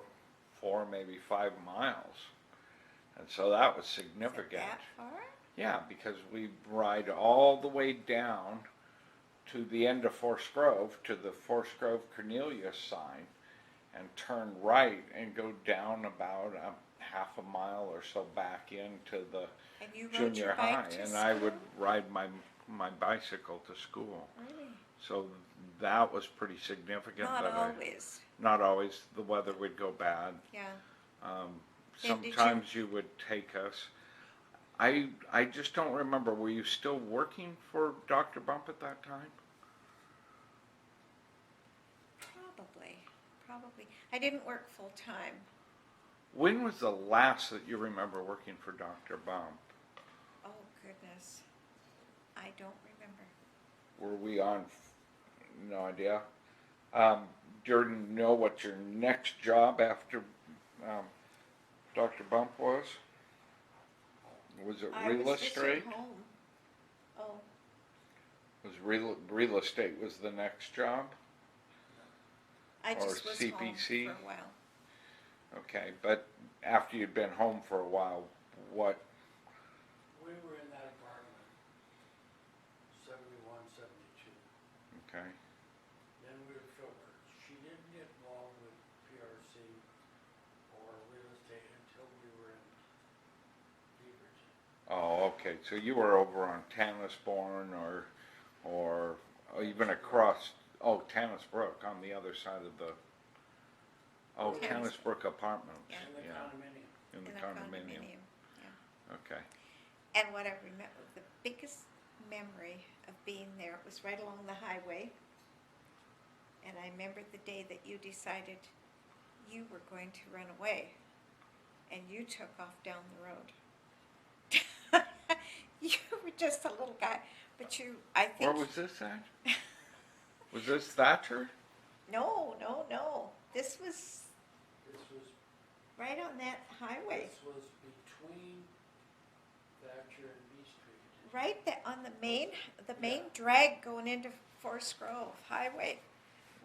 [SPEAKER 1] maybe 5 miles, and so that was significant.
[SPEAKER 2] Is it that far?
[SPEAKER 1] Yeah, because we ride all the way down to the end of Forest Grove, to the Forest Grove Cornelius sign, and turn right and go down about a half a mile or so back into the
[SPEAKER 2] And you rode
[SPEAKER 1] junior
[SPEAKER 2] your
[SPEAKER 1] high,
[SPEAKER 2] bike to
[SPEAKER 1] and
[SPEAKER 2] school?
[SPEAKER 1] I would ride my bicycle to school.
[SPEAKER 2] Really?
[SPEAKER 1] So that was pretty significant.
[SPEAKER 2] Not
[SPEAKER 1] that
[SPEAKER 2] always.
[SPEAKER 1] Not always. The weather would go bad.
[SPEAKER 2] Yeah. And did you-
[SPEAKER 1] Sometimes you would take us. I just don't remember. Were you still working for Dr. Bump at that time?
[SPEAKER 2] Probably. I didn't work full time.
[SPEAKER 1] When was the last that you remember working for Dr. Bump?
[SPEAKER 2] Oh, goodness. I don't remember.
[SPEAKER 1] Were we on? No idea. Do you know what your next job after Dr. Bump was? Was it
[SPEAKER 2] I
[SPEAKER 1] real
[SPEAKER 2] was just
[SPEAKER 1] estate?
[SPEAKER 2] at home. Oh,
[SPEAKER 1] Was real estate was the next job?
[SPEAKER 2] I
[SPEAKER 1] Or
[SPEAKER 2] just was
[SPEAKER 1] CPC?
[SPEAKER 2] home for a while.
[SPEAKER 1] Okay, but after you'd been home for a while, what?
[SPEAKER 3] We were in that apartment, 71, 72.
[SPEAKER 1] Okay.
[SPEAKER 3] Then we were filtered. She didn't get involved with PRC or real estate until we were in Beaverton.
[SPEAKER 1] Oh, okay. So you were over on Tannisbourne or even across. Oh, Tannis Brook on the other side of the. Oh,
[SPEAKER 2] Tannis-
[SPEAKER 1] Tannis Brook Apartments.
[SPEAKER 2] Yeah.
[SPEAKER 3] In the condominium.
[SPEAKER 1] In the
[SPEAKER 2] In a
[SPEAKER 1] condominium.
[SPEAKER 2] Yeah.
[SPEAKER 1] Okay.
[SPEAKER 2] And what I remember, the biggest memory of being there, it was right along the highway. And I remember the day that you decided you were going to run away. And you took off down the road. You were just a little guy, but I think.
[SPEAKER 1] Where was this at? Was this Thatcher?
[SPEAKER 2] No. This was
[SPEAKER 3] This was,
[SPEAKER 2] right on that highway.
[SPEAKER 3] this was between Thatcher and B Street.
[SPEAKER 2] Right there on the main drag going into Forest Grove Highway.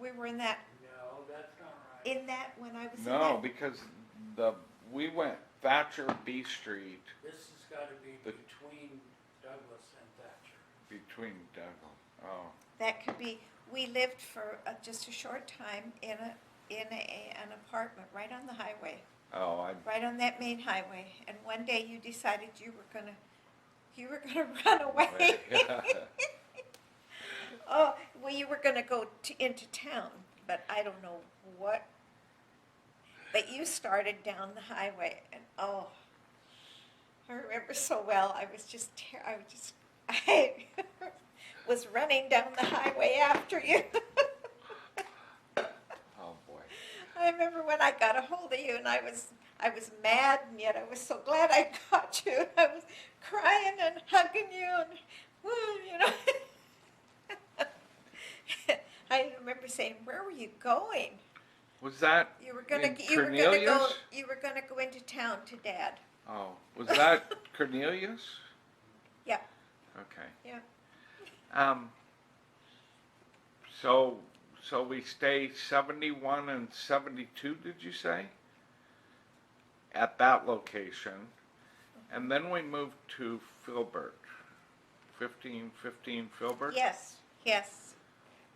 [SPEAKER 2] We were in that,
[SPEAKER 3] No, that's not right.
[SPEAKER 2] when I was in
[SPEAKER 1] No,
[SPEAKER 2] that.
[SPEAKER 1] because we went Thatcher B Street
[SPEAKER 3] This has got to be
[SPEAKER 1] The-
[SPEAKER 3] between Douglas and Thatcher.
[SPEAKER 1] between Douglas. Oh,
[SPEAKER 2] That could be, we lived for just a short time in an apartment right on the highway,
[SPEAKER 1] oh,
[SPEAKER 2] right on that main highway. And one day you decided you were gonna run away. Oh, well, you were gonna go into town, but I don't know what But you started down the highway, and oh, I remember so well. I was just, I was running down the highway after you.
[SPEAKER 1] Oh boy.
[SPEAKER 2] I remember when I got a hold of you, and I was mad, and yet I was so glad I got you. I was crying and hugging you, and you know. I remember saying, "Where were you going?"
[SPEAKER 1] Was that
[SPEAKER 2] You were gonna
[SPEAKER 1] in
[SPEAKER 2] you were gonna
[SPEAKER 1] Cornelius?
[SPEAKER 2] go you were gonna go into town to Dad.
[SPEAKER 1] Oh, was that Cornelius?
[SPEAKER 2] Yeah,
[SPEAKER 1] Okay.
[SPEAKER 2] yeah.
[SPEAKER 1] Um. So we stay 71 and 72. Did you say? At that location, and then we moved to Filbert. 1515 Filbert.
[SPEAKER 2] Yes, yes,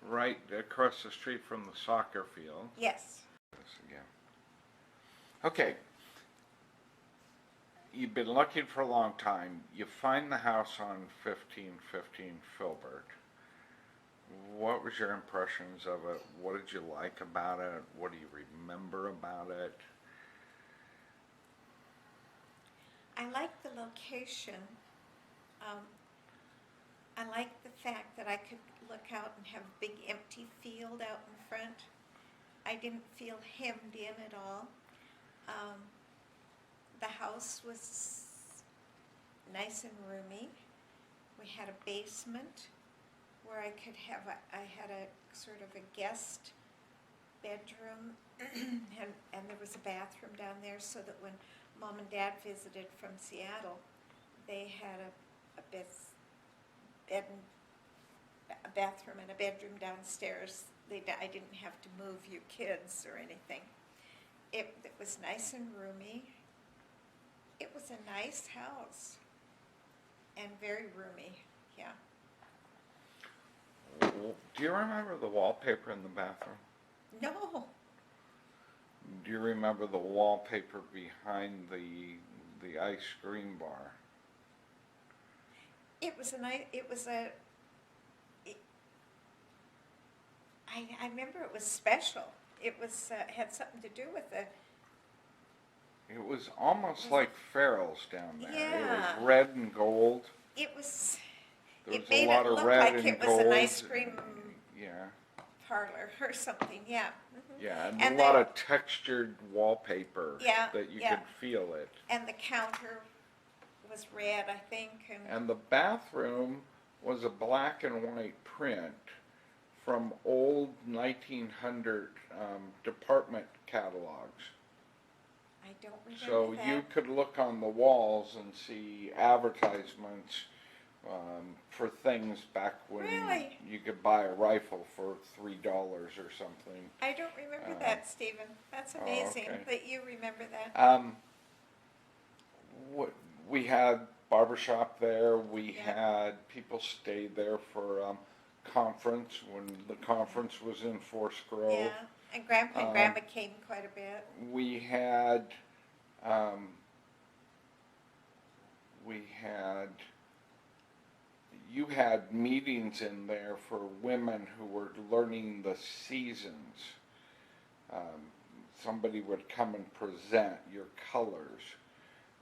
[SPEAKER 1] Right across the street from the soccer field.
[SPEAKER 2] yes.
[SPEAKER 1] This again. Okay. You've been looking for a long time. You find the house on 1515 Filbert. What was your impressions of it? What did you like about it? What do you remember about it?
[SPEAKER 2] I like the location. I like the fact that I could look out and have a big empty field out in front. I didn't feel hemmed in at all. The house was nice and roomy. We had a basement where I could have I had a sort of a guest bedroom and there was a bathroom down there so that when Mom and Dad visited from Seattle, they had a bathroom and a bedroom downstairs. I didn't have to move you kids or anything. It was nice and roomy. It was a nice house and very roomy, yeah.
[SPEAKER 1] Do you remember the wallpaper in the bathroom?
[SPEAKER 2] No,
[SPEAKER 1] Do you remember the wallpaper behind the ice cream bar?
[SPEAKER 2] it was a nice, I remember it was special. It was, had something to do with the,
[SPEAKER 1] It was almost like Farrell's down there. It
[SPEAKER 2] Yeah.
[SPEAKER 1] was red and gold.
[SPEAKER 2] it was,
[SPEAKER 1] There
[SPEAKER 2] it
[SPEAKER 1] was
[SPEAKER 2] made
[SPEAKER 1] a lot
[SPEAKER 2] it
[SPEAKER 1] of
[SPEAKER 2] look
[SPEAKER 1] red
[SPEAKER 2] like
[SPEAKER 1] and
[SPEAKER 2] it was
[SPEAKER 1] gold.
[SPEAKER 2] an ice cream
[SPEAKER 1] Yeah,
[SPEAKER 2] parlor or something, yeah.
[SPEAKER 1] yeah, and
[SPEAKER 2] And
[SPEAKER 1] a lot
[SPEAKER 2] the-
[SPEAKER 1] of textured wallpaper
[SPEAKER 2] Yeah,
[SPEAKER 1] that you
[SPEAKER 2] yeah.
[SPEAKER 1] could feel it.
[SPEAKER 2] And the counter was red, I think,
[SPEAKER 1] And the bathroom was a black and white print from old 1900 department catalogs.
[SPEAKER 2] I don't remember
[SPEAKER 1] So
[SPEAKER 2] that.
[SPEAKER 1] you could look on the walls and see advertisements for things back when
[SPEAKER 2] Really?
[SPEAKER 1] you could buy a rifle for $3 or something.
[SPEAKER 2] I don't remember that, Stephen. That's amazing
[SPEAKER 1] okay.
[SPEAKER 2] that you remember that.
[SPEAKER 1] We had barbershop there. We
[SPEAKER 2] Yeah.
[SPEAKER 1] had people stayed there for conference when the conference was in Forest Grove.
[SPEAKER 2] Yeah, and Grandpa and Grandma came quite a bit.
[SPEAKER 1] We had you had meetings in there for women who were learning the seasons. Somebody would come and present your colors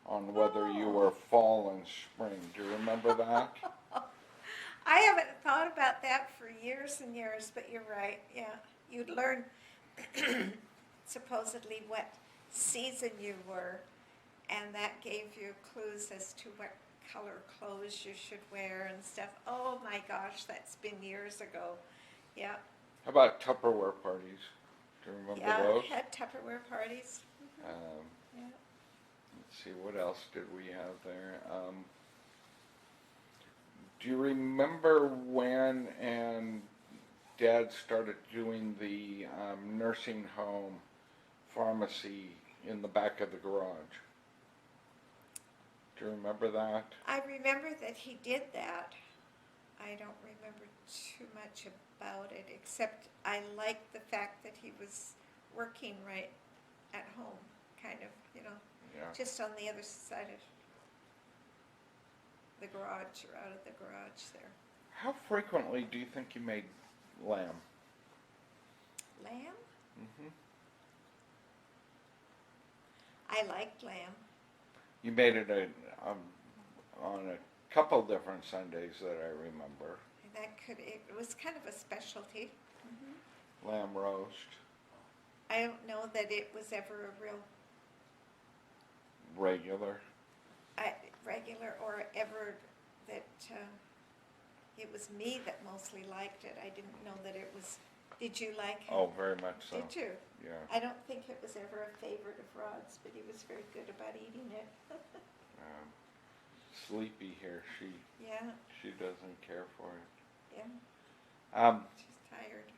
[SPEAKER 1] on whether you were fall and spring. Do you remember that?
[SPEAKER 2] I haven't thought about that for years and years, but you're right, yeah. You'd learn supposedly what season you were, and that gave you clues as to what color clothes you should wear and stuff. Oh my gosh, that's been years ago. Yeah.
[SPEAKER 1] How about Tupperware parties? Do you remember
[SPEAKER 2] Yeah,
[SPEAKER 1] those?
[SPEAKER 2] had Tupperware parties. Yeah.
[SPEAKER 1] Let's see, what else did we have there? Do you remember when and Dad started doing the nursing home pharmacy in the back of the garage? Do you remember that?
[SPEAKER 2] I remember that he did that. I don't remember too much about it, except I liked the fact that he was working right at home, kind of, you know,
[SPEAKER 1] Yeah.
[SPEAKER 2] just on the other side of the garage, or out of the garage there.
[SPEAKER 1] How frequently do you think you made lamb?
[SPEAKER 2] Lamb?
[SPEAKER 1] Mm-hmm.
[SPEAKER 2] I liked lamb.
[SPEAKER 1] You made it on a couple different Sundays that I remember.
[SPEAKER 2] It was kind of a specialty.
[SPEAKER 1] Lamb roast,
[SPEAKER 2] I don't know that it was ever a real
[SPEAKER 1] regular.
[SPEAKER 2] regular or ever that it was me that mostly liked it. I didn't know that it was. Did you like it?
[SPEAKER 1] Oh, very much so.
[SPEAKER 2] Did you?
[SPEAKER 1] Yeah.
[SPEAKER 2] I don't think it was ever a favorite of Rod's, but he was very good about eating it.
[SPEAKER 1] Sleepy here.
[SPEAKER 2] Yeah,
[SPEAKER 1] She doesn't care for it.
[SPEAKER 2] yeah, she's tired.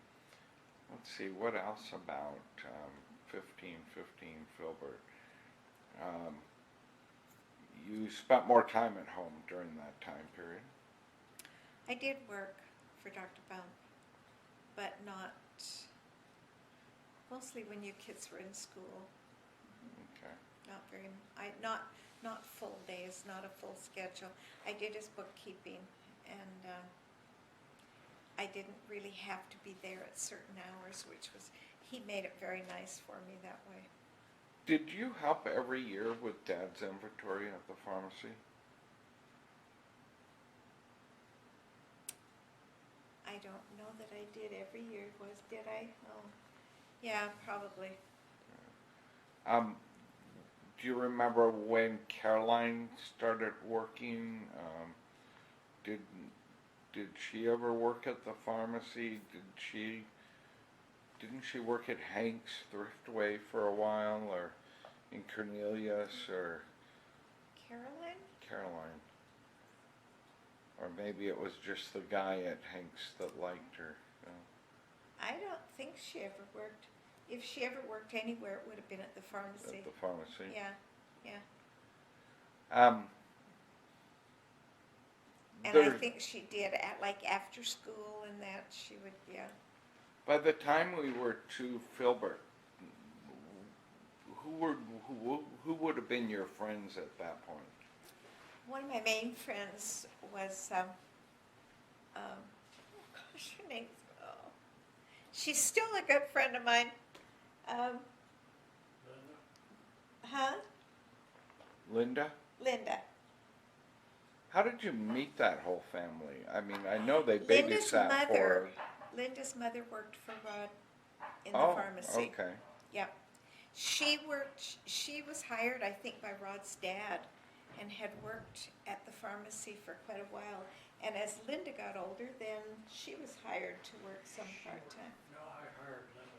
[SPEAKER 1] Let's see, what else about 1515 Filbert? You spent more time at home during that time period.
[SPEAKER 2] I did work for Dr. Baum, but not, mostly when you kids were in school.
[SPEAKER 1] Okay.
[SPEAKER 2] Not very, not full days, not a full schedule. I did his bookkeeping, and I didn't really have to be there at certain hours, he made it very nice for me that way.
[SPEAKER 1] Did you help every year with Dad's inventory at the pharmacy?
[SPEAKER 2] I don't know that I did every year, did I? Oh, yeah, probably.
[SPEAKER 1] Do you remember when Caroline started working? Did she ever work at the pharmacy? Didn't she work at Hank's Thriftway for a while, or in Cornelius, or Caroline? Or maybe it was just the guy at Hank's that liked her.
[SPEAKER 2] I don't think she ever worked. If she ever worked anywhere, it would have been at the pharmacy.
[SPEAKER 1] At the pharmacy?
[SPEAKER 2] Yeah. And I think she did after school and that she would, yeah.
[SPEAKER 1] By the time we were to Filbert, who would have been your friends at that point?
[SPEAKER 2] One of my main friends was, gosh, her name's, she's still a good friend of mine.
[SPEAKER 1] Linda?
[SPEAKER 2] Linda.
[SPEAKER 1] How did you meet that whole family? I mean, I know they babysat for...
[SPEAKER 2] Linda's mother worked for Rod in the
[SPEAKER 1] Oh,
[SPEAKER 2] pharmacy.
[SPEAKER 1] okay.
[SPEAKER 2] Yep. She was hired, I think, by Rod's dad and had worked at the pharmacy for quite a while. And as Linda got older, then she was hired to work some part-time.
[SPEAKER 3] No, I hired Linda.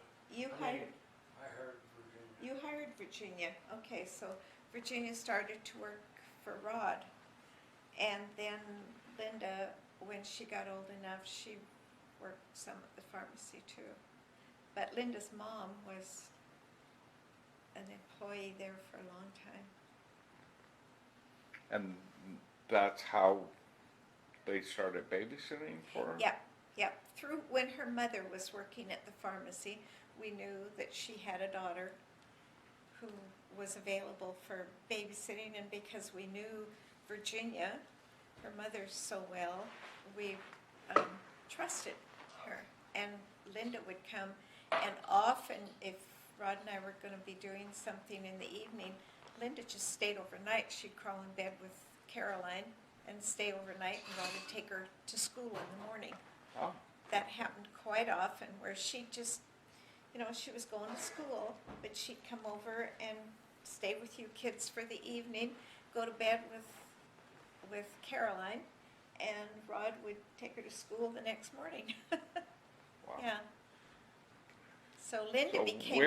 [SPEAKER 3] I hired Virginia.
[SPEAKER 2] You hired Virginia. Okay, so Virginia started to work for Rod. And then Linda, when she got old enough, she worked some at the pharmacy too. But Linda's mom was an employee there for a long time.
[SPEAKER 1] And that's how they started babysitting for her?
[SPEAKER 2] Yep. Through when her mother was working at the pharmacy, we knew that she had a daughter who was available for babysitting, and because we knew Virginia, her mother, so well, we trusted her. And Linda would come, and often if Rod and I were going to be doing something in the evening, Linda just stayed overnight. She'd crawl in bed with Caroline and stay overnight, and Rod would take her to school in the morning.
[SPEAKER 1] Oh.
[SPEAKER 2] That happened quite often, where she just, she was going to school, but she'd come over and stay with you kids for the evening, go to bed with Caroline, and Rod would take her to school the next morning.
[SPEAKER 1] Wow.
[SPEAKER 2] Yeah. So Linda became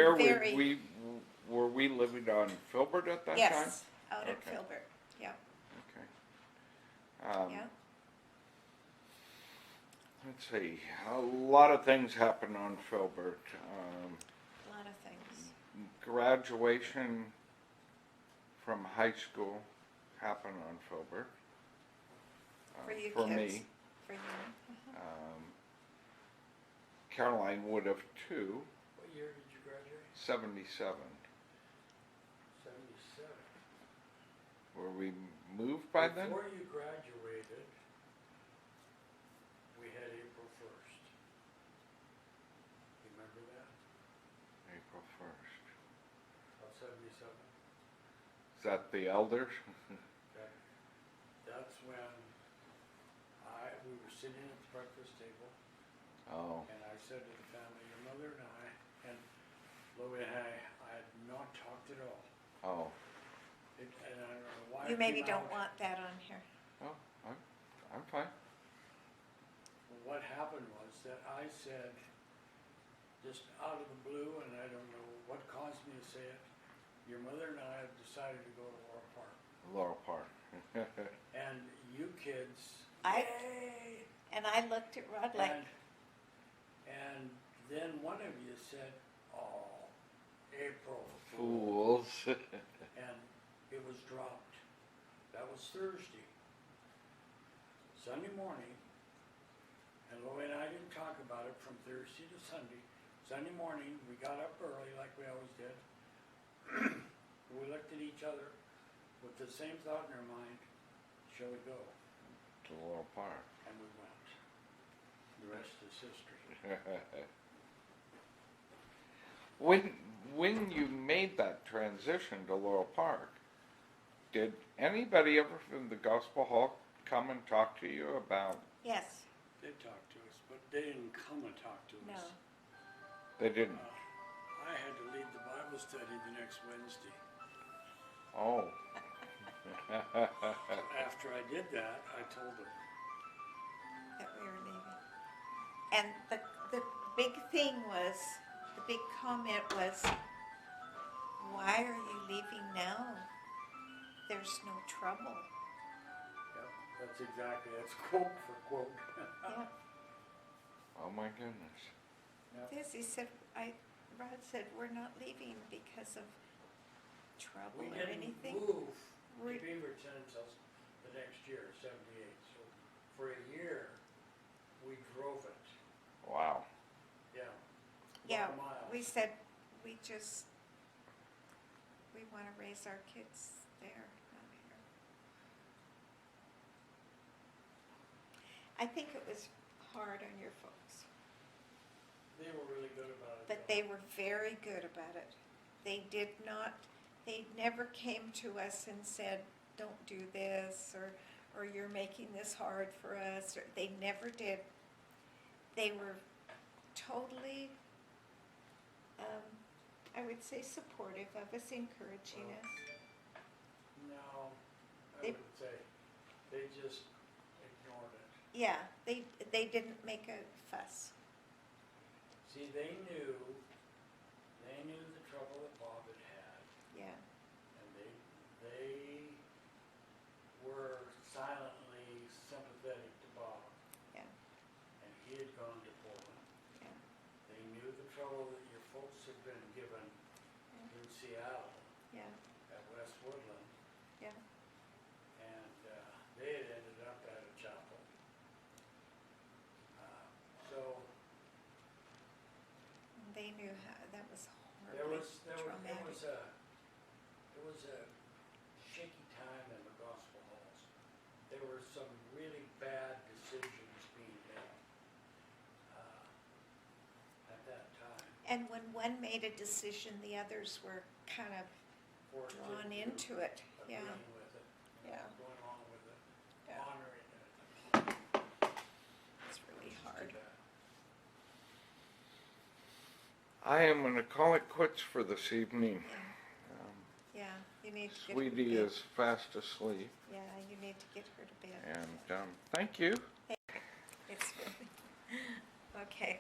[SPEAKER 1] were we living on Filbert at that time?
[SPEAKER 2] Yes, out at
[SPEAKER 1] Okay.
[SPEAKER 2] Filbert, yeah.
[SPEAKER 1] Okay.
[SPEAKER 2] Yeah.
[SPEAKER 1] Let's see. A lot of things happen on Filbert.
[SPEAKER 2] A lot of things.
[SPEAKER 1] Graduation from high school happened on Filbert.
[SPEAKER 2] For you
[SPEAKER 1] for
[SPEAKER 2] kids.
[SPEAKER 1] me.
[SPEAKER 2] For you.
[SPEAKER 1] Caroline would have too.
[SPEAKER 3] What year did you graduate?
[SPEAKER 1] 77.
[SPEAKER 3] 77.
[SPEAKER 1] Were we moved by then?
[SPEAKER 3] Before you graduated, we had April 1st. You remember that?
[SPEAKER 1] April 1st.
[SPEAKER 3] Of 77?
[SPEAKER 1] that the elders?
[SPEAKER 3] That's when we were sitting at the breakfast table,
[SPEAKER 1] Oh,
[SPEAKER 3] and I said to the family, your mother and I, and Loie and I had not talked at all.
[SPEAKER 1] oh,
[SPEAKER 3] And I don't know why
[SPEAKER 2] You
[SPEAKER 3] it
[SPEAKER 2] maybe
[SPEAKER 3] came
[SPEAKER 2] don't
[SPEAKER 3] out.
[SPEAKER 2] want that on here.
[SPEAKER 1] oh, I'm fine.
[SPEAKER 3] Well, what happened was that I said, just out of the blue, and I don't know what caused me to say it, your mother and I have decided to go to Laurel Park.
[SPEAKER 1] Laurel Park.
[SPEAKER 3] And you kids,
[SPEAKER 2] I-
[SPEAKER 3] yay!
[SPEAKER 2] And I looked at Rod like,
[SPEAKER 3] And then one of you said, oh, April
[SPEAKER 1] Fools.
[SPEAKER 3] And it was dropped. That was Thursday. Sunday morning, and Loie and I didn't talk about it from Thursday to Sunday. Sunday morning, we got up early like we always did. We looked at each other with the same thought in our mind, shall we go?
[SPEAKER 1] To Laurel Park.
[SPEAKER 3] And we went. The rest is history.
[SPEAKER 1] When you made that transition to Laurel Park, did anybody ever from the Gospel Hall come and talk to you about?
[SPEAKER 2] yes,
[SPEAKER 3] They talked to us, but they didn't come and talk to
[SPEAKER 2] no.
[SPEAKER 3] us.
[SPEAKER 1] They didn't.
[SPEAKER 3] I had to lead the Bible study the next Wednesday.
[SPEAKER 1] Oh.
[SPEAKER 3] After I did that, I told them.
[SPEAKER 2] That we were leaving. And the big thing was, the big comment was, why are you leaving now? There's no trouble.
[SPEAKER 3] Yep, that's exactly, that's quote for quote.
[SPEAKER 2] Yeah.
[SPEAKER 1] Oh my goodness.
[SPEAKER 3] Yep.
[SPEAKER 2] This, he said, Rod said, we're not leaving because of trouble
[SPEAKER 3] We
[SPEAKER 2] or
[SPEAKER 3] didn't
[SPEAKER 2] anything.
[SPEAKER 3] move to
[SPEAKER 2] We-
[SPEAKER 3] Beaverton until the next year, '78. So for a year, we drove it.
[SPEAKER 1] Wow.
[SPEAKER 3] Yeah.
[SPEAKER 2] Yeah,
[SPEAKER 3] Long miles.
[SPEAKER 2] we said, we want to raise our kids there, not here. I think it was hard on your folks,
[SPEAKER 3] They were really good about it.
[SPEAKER 2] but
[SPEAKER 3] though.
[SPEAKER 2] they were very good about it. They did not, they never came to us and said, don't do this, or you're making this hard for us, or they never did. They were totally, I would say supportive of us, encouraging us.
[SPEAKER 3] No, I
[SPEAKER 2] They-
[SPEAKER 3] wouldn't say. They just ignored it.
[SPEAKER 2] Yeah, they didn't make a fuss.
[SPEAKER 3] See, they knew the trouble that Bob had had,
[SPEAKER 2] Yeah,
[SPEAKER 3] and they were silently sympathetic to Bob,
[SPEAKER 2] yeah,
[SPEAKER 3] and he had gone to Poland.
[SPEAKER 2] yeah,
[SPEAKER 3] They knew the trouble that your folks had been given in Seattle
[SPEAKER 2] yeah,
[SPEAKER 3] at West Woodland,
[SPEAKER 2] yeah.
[SPEAKER 3] and they had ended up at a chapel. So
[SPEAKER 2] They knew how, that was
[SPEAKER 3] there
[SPEAKER 2] horribly
[SPEAKER 3] was
[SPEAKER 2] traumatic.
[SPEAKER 3] it was a shaky time in the gospel halls. There were some really bad decisions being made at that time.
[SPEAKER 2] And when one made a decision, the others were kind of
[SPEAKER 3] Forced
[SPEAKER 2] drawn
[SPEAKER 3] into
[SPEAKER 2] into it. Yeah,
[SPEAKER 3] agreeing with it,
[SPEAKER 2] yeah,
[SPEAKER 3] going along with it,
[SPEAKER 2] yeah.
[SPEAKER 3] honoring it.
[SPEAKER 2] It's really
[SPEAKER 3] Too
[SPEAKER 2] hard.
[SPEAKER 3] bad.
[SPEAKER 1] I am going to call it quits for this evening.
[SPEAKER 2] Yeah, you need to get her to
[SPEAKER 1] Sweetie
[SPEAKER 2] bed.
[SPEAKER 1] is fast asleep,
[SPEAKER 2] Yeah, you need to get her to bed.
[SPEAKER 1] and thank you.
[SPEAKER 2] It's really, okay.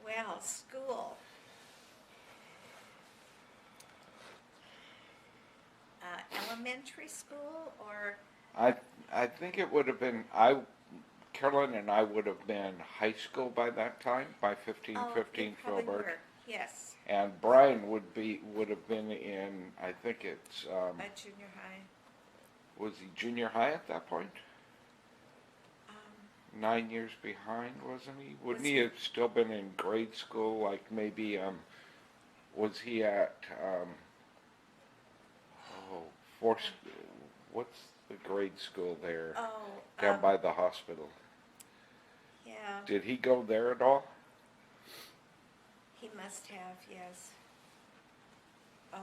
[SPEAKER 2] Well, school. Elementary school or,
[SPEAKER 1] I think it would have been Carolyn and I would have been high school by that time, by 15,
[SPEAKER 2] oh,
[SPEAKER 1] 15
[SPEAKER 2] you probably
[SPEAKER 1] Filbert.
[SPEAKER 2] were, yes,
[SPEAKER 1] And Brian would have been in, I think it's
[SPEAKER 2] at junior high.
[SPEAKER 1] was he junior high at that point?
[SPEAKER 2] Um,
[SPEAKER 1] 9 years behind, wasn't he? Wouldn't
[SPEAKER 2] Was
[SPEAKER 1] he
[SPEAKER 2] he-
[SPEAKER 1] have still been in grade school? Like maybe was he at what's the grade school there
[SPEAKER 2] Oh,
[SPEAKER 1] down by the hospital?
[SPEAKER 2] yeah,
[SPEAKER 1] Did he go there at all?
[SPEAKER 2] he must have, yes. Oh,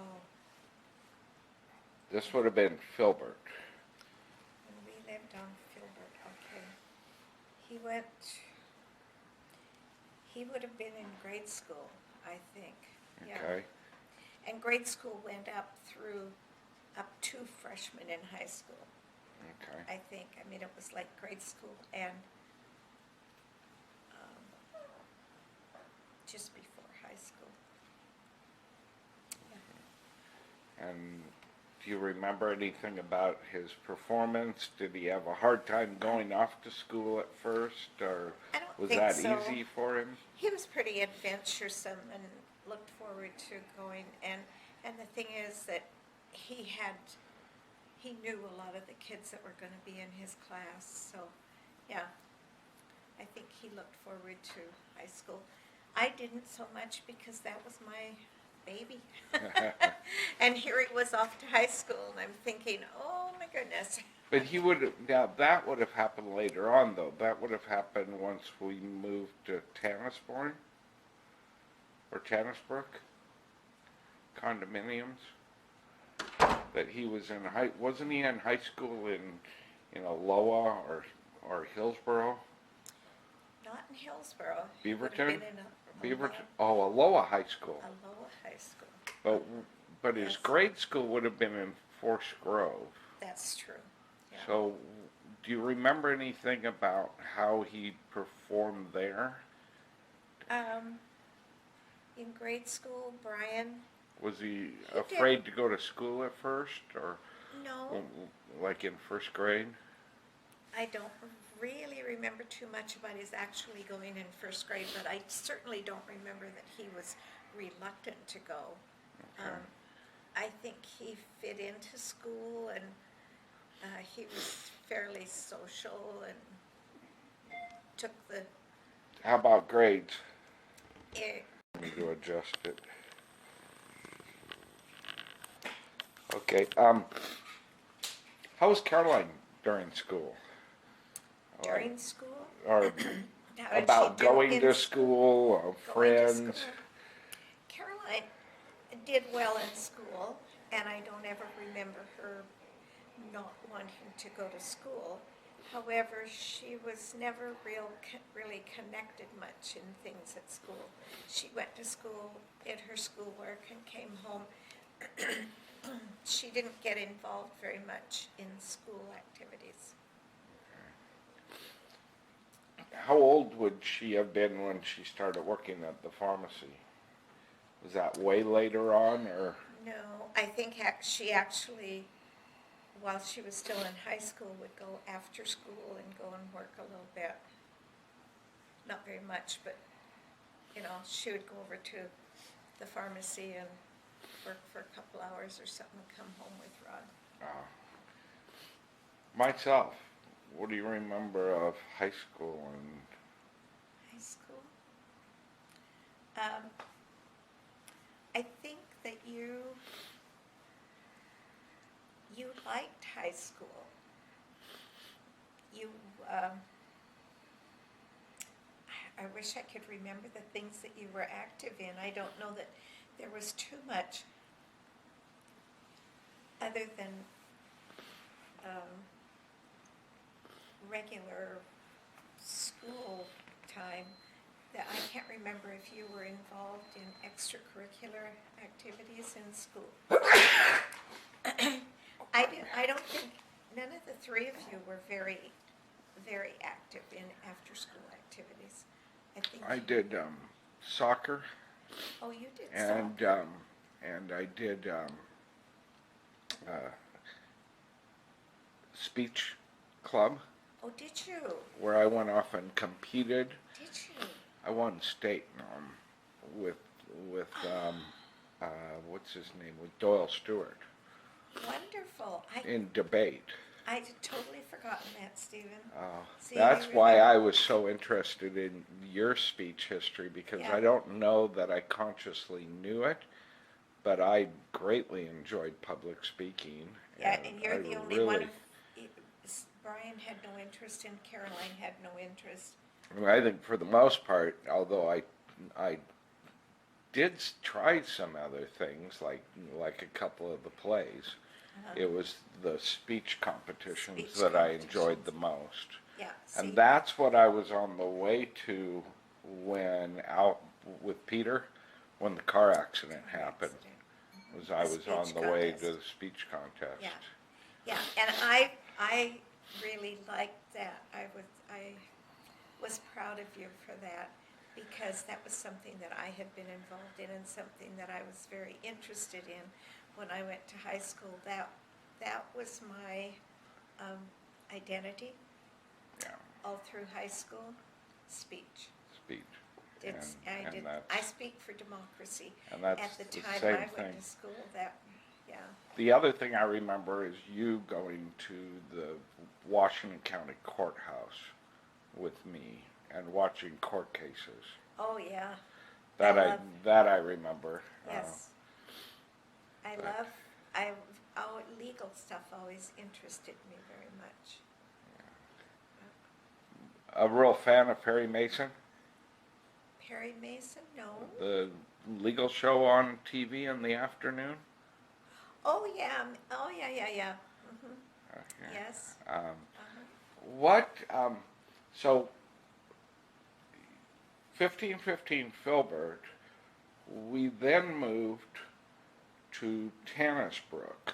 [SPEAKER 1] This would have been Filbert.
[SPEAKER 2] When we lived on Filbert, okay. He would have been in grade school, I think. Yeah.
[SPEAKER 1] Okay.
[SPEAKER 2] And grade school went up to freshman in high school,
[SPEAKER 1] Okay.
[SPEAKER 2] I think. I mean, it was like grade school and just before high school. Yeah.
[SPEAKER 1] And do you remember anything about his performance? Did he have a hard time going off to school at first, or
[SPEAKER 2] I don't
[SPEAKER 1] was
[SPEAKER 2] think
[SPEAKER 1] that
[SPEAKER 2] so.
[SPEAKER 1] easy for him?
[SPEAKER 2] He was pretty adventuresome and looked forward to going. And the thing is that he knew a lot of the kids that were going to be in his class. So, yeah, I think he looked forward to high school. I didn't so much because that was my baby. And here he was off to high school, and I'm thinking, oh my goodness.
[SPEAKER 1] But he would, now that would have happened later on though. That would have happened once we moved to Tannisbourne or Tannisbrook condominiums. That he was in wasn't he in high school in Loie or Hillsborough?
[SPEAKER 2] Not in Hillsborough. He would have
[SPEAKER 1] Beaverton?
[SPEAKER 2] been in
[SPEAKER 1] Beaverton? Oh, Aloha High School.
[SPEAKER 2] Aloha High School.
[SPEAKER 1] But his
[SPEAKER 2] Yes.
[SPEAKER 1] grade school would have been in Forest Grove.
[SPEAKER 2] That's true. Yeah.
[SPEAKER 1] So, do you remember anything about how he performed there?
[SPEAKER 2] In grade school, Brian,
[SPEAKER 1] Was he
[SPEAKER 2] He
[SPEAKER 1] afraid to go to school at first, or
[SPEAKER 2] no,
[SPEAKER 1] like in first grade?
[SPEAKER 2] I don't really remember too much about his actually going in first grade, but I certainly don't remember that he was reluctant to go.
[SPEAKER 1] Okay.
[SPEAKER 2] I think he fit into school, and he was fairly social and took the
[SPEAKER 1] How about grades?
[SPEAKER 2] eh,
[SPEAKER 1] I need to adjust it. Okay. How was Caroline during school?
[SPEAKER 2] during school.
[SPEAKER 1] Or
[SPEAKER 2] How did
[SPEAKER 1] about
[SPEAKER 2] she do
[SPEAKER 1] going
[SPEAKER 2] in
[SPEAKER 1] to
[SPEAKER 2] school?
[SPEAKER 1] school,
[SPEAKER 2] Going to
[SPEAKER 1] friends?
[SPEAKER 2] school. Caroline did well in school, and I don't ever remember her not wanting to go to school. However, she was never really connected much in things at school. She went to school, did her schoolwork, and came home. She didn't get involved very much in school activities.
[SPEAKER 1] How old would she have been when she started working at the pharmacy? Was that way later on, or?
[SPEAKER 2] No, I think she actually, while she was still in high school, would go after school and go and work a little bit. Not very much, but, she would go over to the pharmacy and work for a couple hours or something and come home with Rod.
[SPEAKER 1] Myself, what do you remember of high school and?
[SPEAKER 2] High school? I think that you liked high school. I wish I could remember the things that you were active in. I don't know that there was too much other than regular school time, that I can't remember if you were involved in extracurricular activities in school. I don't think, none of the three of you were very, very active in after-school activities.
[SPEAKER 1] I did soccer,
[SPEAKER 2] Oh, you did
[SPEAKER 1] and
[SPEAKER 2] soccer.
[SPEAKER 1] and I did speech club,
[SPEAKER 2] Oh, did you?
[SPEAKER 1] where I went off and competed.
[SPEAKER 2] Did you?
[SPEAKER 1] I won state with what's his name, with Doyle Stewart
[SPEAKER 2] Wonderful.
[SPEAKER 1] in debate.
[SPEAKER 2] I'd totally forgotten that, Stephen. See,
[SPEAKER 1] That's
[SPEAKER 2] you
[SPEAKER 1] why I
[SPEAKER 2] remember.
[SPEAKER 1] was so interested in your speech history, because
[SPEAKER 2] Yeah.
[SPEAKER 1] I don't know that I consciously knew it, but I greatly enjoyed public speaking.
[SPEAKER 2] Yeah, and you're
[SPEAKER 1] I
[SPEAKER 2] the only one
[SPEAKER 1] really-
[SPEAKER 2] of, Brian had no interest and Caroline had no interest.
[SPEAKER 1] I think for the most part, although I did try some other things, like a couple of the plays, It was the speech competitions
[SPEAKER 2] Speech
[SPEAKER 1] that I enjoyed
[SPEAKER 2] competitions.
[SPEAKER 1] the most.
[SPEAKER 2] Yeah,
[SPEAKER 1] And
[SPEAKER 2] see,
[SPEAKER 1] that's what I was on the way to when out with Peter, when the car accident happened.
[SPEAKER 2] accident.
[SPEAKER 1] Was I
[SPEAKER 2] The
[SPEAKER 1] was on
[SPEAKER 2] speech
[SPEAKER 1] the way to
[SPEAKER 2] contest.
[SPEAKER 1] the speech contest.
[SPEAKER 2] Yeah. Yeah, and I really liked that. I was proud of you for that, because that was something that I had been involved in and something that I was very interested in when I went to high school. That was my identity
[SPEAKER 1] Yeah,
[SPEAKER 2] all through high school. Speech.
[SPEAKER 1] speech.
[SPEAKER 2] It's,
[SPEAKER 1] And
[SPEAKER 2] I speak for democracy.
[SPEAKER 1] and that's
[SPEAKER 2] At the
[SPEAKER 1] the
[SPEAKER 2] time
[SPEAKER 1] same
[SPEAKER 2] I
[SPEAKER 1] thing.
[SPEAKER 2] went to school, that, yeah.
[SPEAKER 1] The other thing I remember is you going to the Washington County Courthouse with me and watching court cases.
[SPEAKER 2] Oh, yeah.
[SPEAKER 1] That
[SPEAKER 2] I
[SPEAKER 1] I
[SPEAKER 2] love-
[SPEAKER 1] that I remember.
[SPEAKER 2] Yes.
[SPEAKER 1] but-
[SPEAKER 2] Legal stuff always interested me very much.
[SPEAKER 1] A real fan of Perry Mason,
[SPEAKER 2] Perry Mason? No.
[SPEAKER 1] the legal show on TV in the afternoon.
[SPEAKER 2] Oh, yeah. Mm-hmm.
[SPEAKER 1] Okay.
[SPEAKER 2] Yes.
[SPEAKER 1] What? So 1515 Filbert. We then moved to Tannisbrook.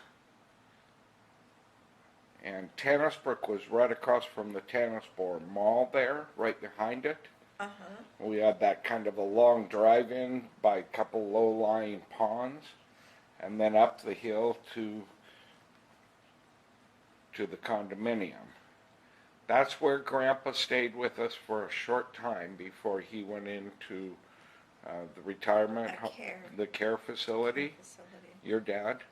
[SPEAKER 1] And Tannisbrook was right across from the Tannisborough Mall there, right behind it.
[SPEAKER 2] Uh-huh.
[SPEAKER 1] We had that kind of a long drive-in by a couple low-lying ponds, and then up the hill to the condominium. That's where Grandpa stayed with us for a short time before he went into the retirement, the care facility. Your dad.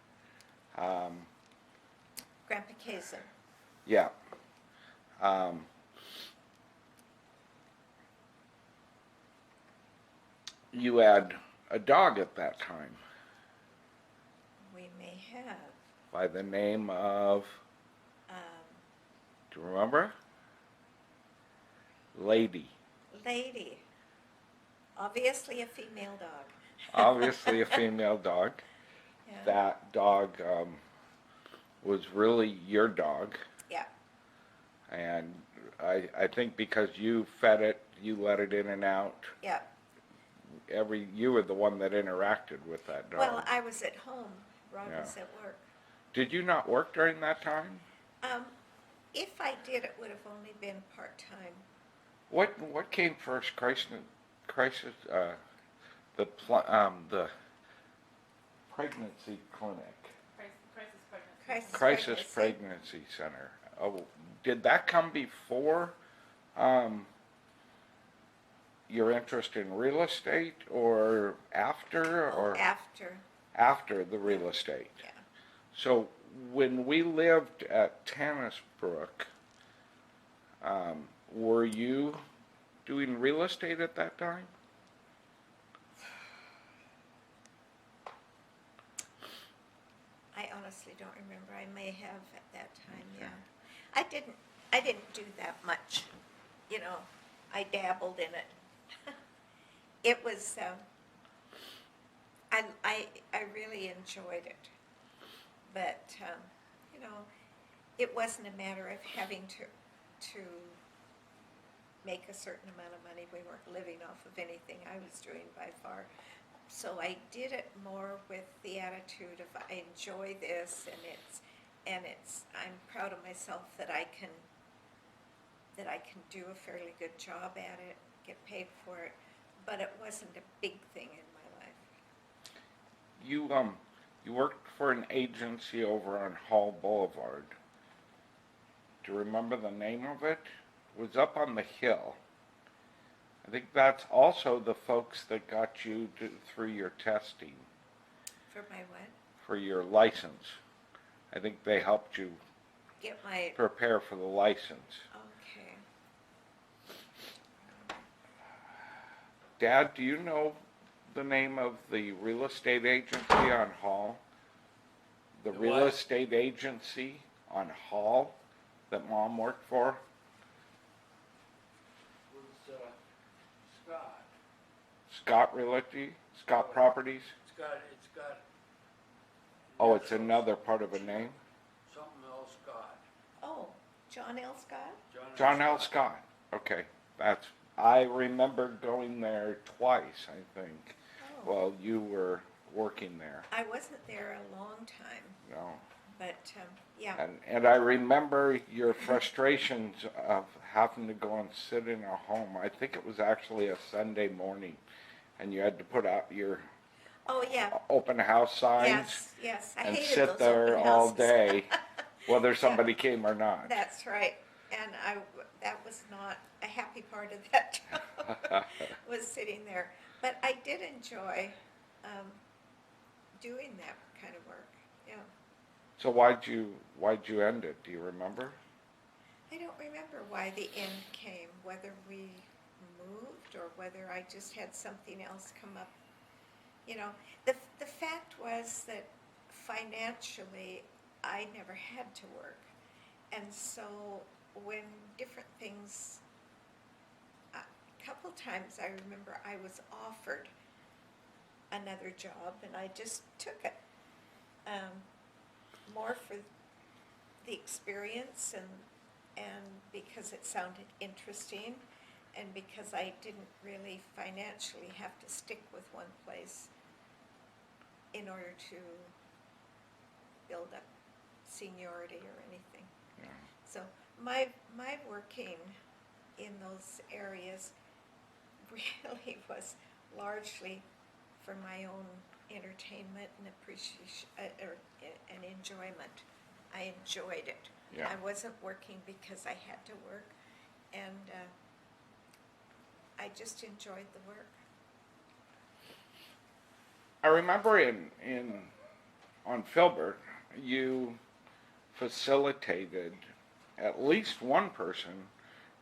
[SPEAKER 2] Grandpa Kazin.
[SPEAKER 1] Yeah. You had a dog at that time
[SPEAKER 2] We may have.
[SPEAKER 1] by the name of, do you remember? Lady.
[SPEAKER 2] Lady. Obviously a female dog.
[SPEAKER 1] Obviously a female dog.
[SPEAKER 2] Yeah.
[SPEAKER 1] That dog was really your dog.
[SPEAKER 2] Yeah.
[SPEAKER 1] And I think because you fed it, you let it in and out.
[SPEAKER 2] Yeah.
[SPEAKER 1] You were the one that interacted with that dog.
[SPEAKER 2] Well, I was at home. Rob
[SPEAKER 1] Yeah.
[SPEAKER 2] was at work.
[SPEAKER 1] Did you not work during that time?
[SPEAKER 2] If I did, it would have only been part-time.
[SPEAKER 1] What came first, the pregnancy clinic,
[SPEAKER 4] Crisis pregnancy.
[SPEAKER 1] crisis pregnancy center? Oh, did that come before your interest in real estate, or after, or after the real estate?
[SPEAKER 2] Yeah.
[SPEAKER 1] So when we lived at Tannisbrook, were you doing real estate at that time?
[SPEAKER 2] I honestly don't remember. I may have at that time, yeah. I didn't do that much. You know, I dabbled in it. It was, I really enjoyed it. But, you know, it wasn't a matter of having to make a certain amount of money. We weren't living off of anything I was doing by far. So I did it more with the attitude of I enjoy this, and I'm proud of myself that I can do a fairly good job at it, get paid for it, but it wasn't a big thing in my life.
[SPEAKER 1] You worked for an agency over on Hall Boulevard. Do you remember the name of it? It was up on the hill. I think that's also the folks that got you through your testing.
[SPEAKER 2] For my what?
[SPEAKER 1] For your license. I think they helped you
[SPEAKER 2] Get my,
[SPEAKER 1] prepare for the license.
[SPEAKER 2] okay.
[SPEAKER 1] Dad, do you know the name of the real estate agency on Hall? The
[SPEAKER 3] The
[SPEAKER 1] real
[SPEAKER 3] what?
[SPEAKER 1] estate agency on Hall that Mom worked for?
[SPEAKER 3] Was Scott.
[SPEAKER 1] Scott Realty? Scott Properties?
[SPEAKER 3] It's got.
[SPEAKER 1] Oh, it's another part of a name?
[SPEAKER 2] John L. Scott?
[SPEAKER 1] John L. Scott. Okay, I remember going there twice, I think,
[SPEAKER 2] Oh.
[SPEAKER 1] while you were working there.
[SPEAKER 2] I wasn't there a long time,
[SPEAKER 1] No.
[SPEAKER 2] but yeah.
[SPEAKER 1] And I remember your frustrations of having to go and sit in a home. I think it was actually a Sunday morning, and you had to put out your
[SPEAKER 2] Oh, yeah.
[SPEAKER 1] open house signs
[SPEAKER 2] Yes. I
[SPEAKER 1] and
[SPEAKER 2] hated
[SPEAKER 1] sit
[SPEAKER 2] those
[SPEAKER 1] there
[SPEAKER 2] open
[SPEAKER 1] all
[SPEAKER 2] houses.
[SPEAKER 1] day, whether somebody came or not.
[SPEAKER 2] That's right. And that was not a happy part of that job, was sitting there. But I did enjoy doing that kind of work. Yeah.
[SPEAKER 1] So why'd you end it? Do you remember?
[SPEAKER 2] I don't remember why the end came, whether we moved or whether I just had something else come up. You know, the fact was that financially I never had to work. And so when different things, a couple times I remember I was offered another job and I just took it. More for the experience and because it sounded interesting and because I didn't really financially have to stick with one place in order to build up seniority or anything.
[SPEAKER 1] Yeah.
[SPEAKER 2] So my working in those areas really was largely for my own entertainment and appreciation and enjoyment. I enjoyed it.
[SPEAKER 1] Yeah.
[SPEAKER 2] I wasn't working because I had to work, and I just enjoyed the work.
[SPEAKER 1] I remember on Filbert, you facilitated at least one person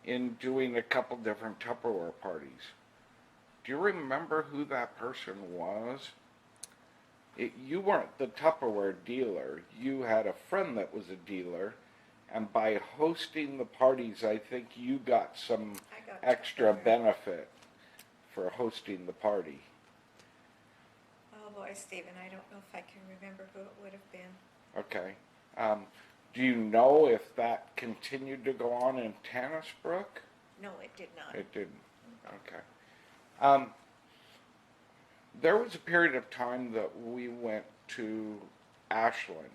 [SPEAKER 1] in doing a couple different Tupperware parties. Do you remember who that person was? You weren't the Tupperware dealer. You had a friend that was a dealer, and by hosting the parties, I think you got some extra
[SPEAKER 2] Tupperware
[SPEAKER 1] benefit for hosting the party.
[SPEAKER 2] Oh boy, Stephen, I don't know if I can remember who it would have been.
[SPEAKER 1] Okay. Do you know if that continued to go on in Tannisbrook?
[SPEAKER 2] No, it did not.
[SPEAKER 1] It didn't. Okay. There was a period of time that we went to Ashland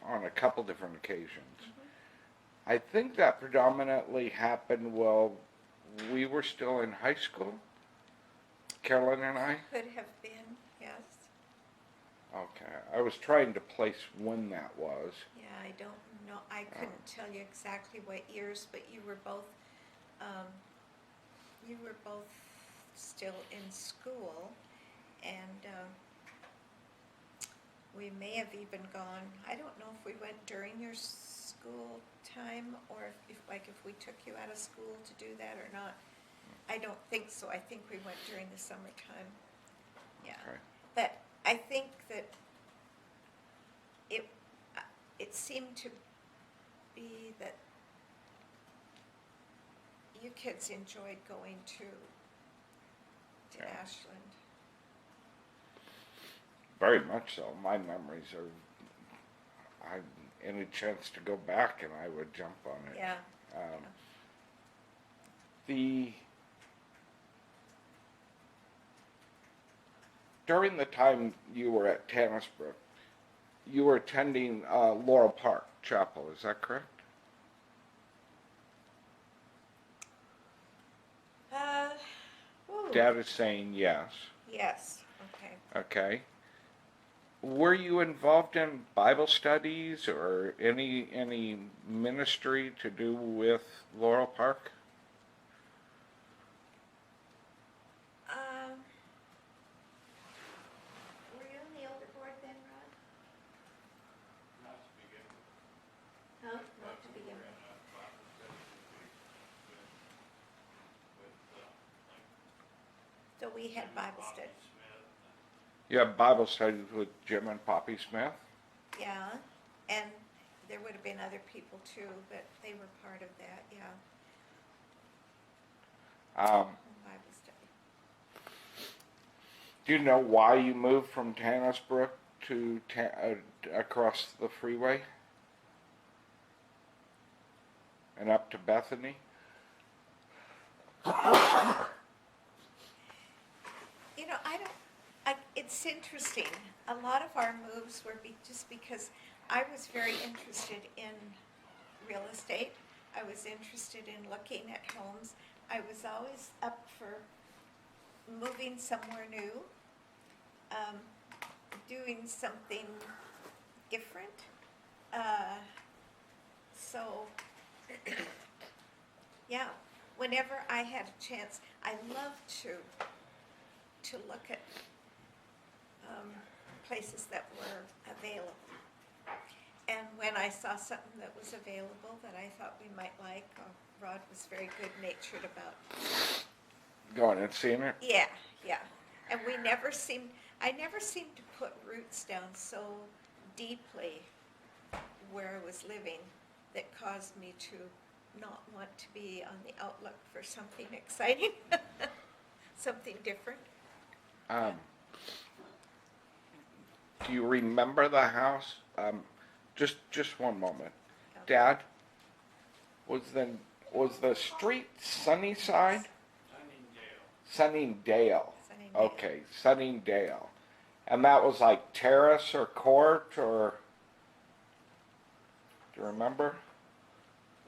[SPEAKER 1] on a couple different occasions.
[SPEAKER 2] Mm-hmm.
[SPEAKER 1] I think that predominantly happened while we were still in high school, Carolyn and I.
[SPEAKER 2] Could have been, yes.
[SPEAKER 1] Okay. I was trying to place when that was.
[SPEAKER 2] Yeah, I don't know. I couldn't tell you exactly what years, but you were both still in school, and we may have even gone. I don't know if we went during your school time or if we took you out of school to do that or not. I don't think so. I think we went during the summertime. Yeah.
[SPEAKER 1] Okay.
[SPEAKER 2] But I think that it seemed to be that you kids enjoyed going to
[SPEAKER 1] Yeah.
[SPEAKER 2] Ashland.
[SPEAKER 1] Very much so. My memories are, any chance to go back and I would jump on it.
[SPEAKER 2] Yeah.
[SPEAKER 1] During the time you were at Tannisbrook, you were attending Laurel Park Chapel, is that correct? Dad is saying yes.
[SPEAKER 2] Yes. Okay.
[SPEAKER 1] Okay. Were you involved in Bible studies or any ministry to do with Laurel Park?
[SPEAKER 2] Were you on the older board then, Rod?
[SPEAKER 3] Not to begin with.
[SPEAKER 2] No, not to begin with. So we had Bible study.
[SPEAKER 1] You have Bible studies with Jim and Poppy Smith?
[SPEAKER 2] Yeah, and there would have been other people too, but they were part of that, yeah. Bible study.
[SPEAKER 1] Do you know why you moved from Tannisbrook to across the freeway? and up to Bethany?
[SPEAKER 2] You know, it's interesting. A lot of our moves were just because I was very interested in real estate. I was interested in looking at homes. I was always up for moving somewhere new, doing something different. So, yeah, whenever I had a chance, I loved to look at places that were available. And when I saw something that was available that I thought we might like, Rod was very good-natured about.
[SPEAKER 1] Going and seeing it?
[SPEAKER 2] Yeah, yeah. And I never seemed to put roots down so deeply where I was living that caused me to not want to be on the outlook for something exciting, something different.
[SPEAKER 1] Do you remember the house? Just one moment.
[SPEAKER 2] Okay.
[SPEAKER 1] Dad, was the street Sunnyside? Sunningdale.
[SPEAKER 2] Sunningdale.
[SPEAKER 1] Okay, Sunningdale. And that was like terrace or court or, do you remember?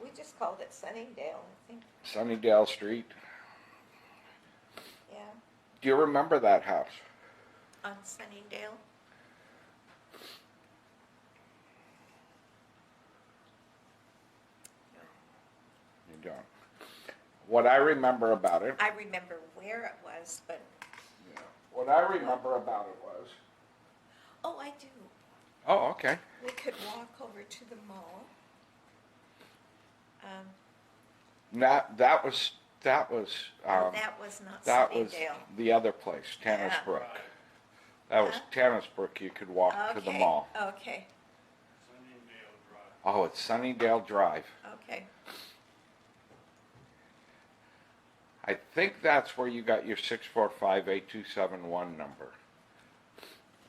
[SPEAKER 2] We just called it Sunningdale, I think.
[SPEAKER 1] Sunningdale Street.
[SPEAKER 2] Yeah,
[SPEAKER 1] Do you remember that house?
[SPEAKER 2] on Sunningdale.
[SPEAKER 1] You don't. What I remember about it,
[SPEAKER 2] I remember where it was, but,
[SPEAKER 1] what I remember about it was,
[SPEAKER 2] oh, I do.
[SPEAKER 1] oh, okay.
[SPEAKER 2] We could walk over to the mall.
[SPEAKER 1] That was
[SPEAKER 2] That was not
[SPEAKER 1] that was
[SPEAKER 2] Sunningdale.
[SPEAKER 1] the other place, Tannis
[SPEAKER 2] Yeah.
[SPEAKER 1] Brook. That was
[SPEAKER 2] Huh?
[SPEAKER 1] Tannis Brook. You could walk to the
[SPEAKER 2] Okay,
[SPEAKER 1] mall.
[SPEAKER 2] okay,
[SPEAKER 1] Oh, it's Sunnydale Drive.
[SPEAKER 2] okay.
[SPEAKER 1] I think that's where you got your 6458271 number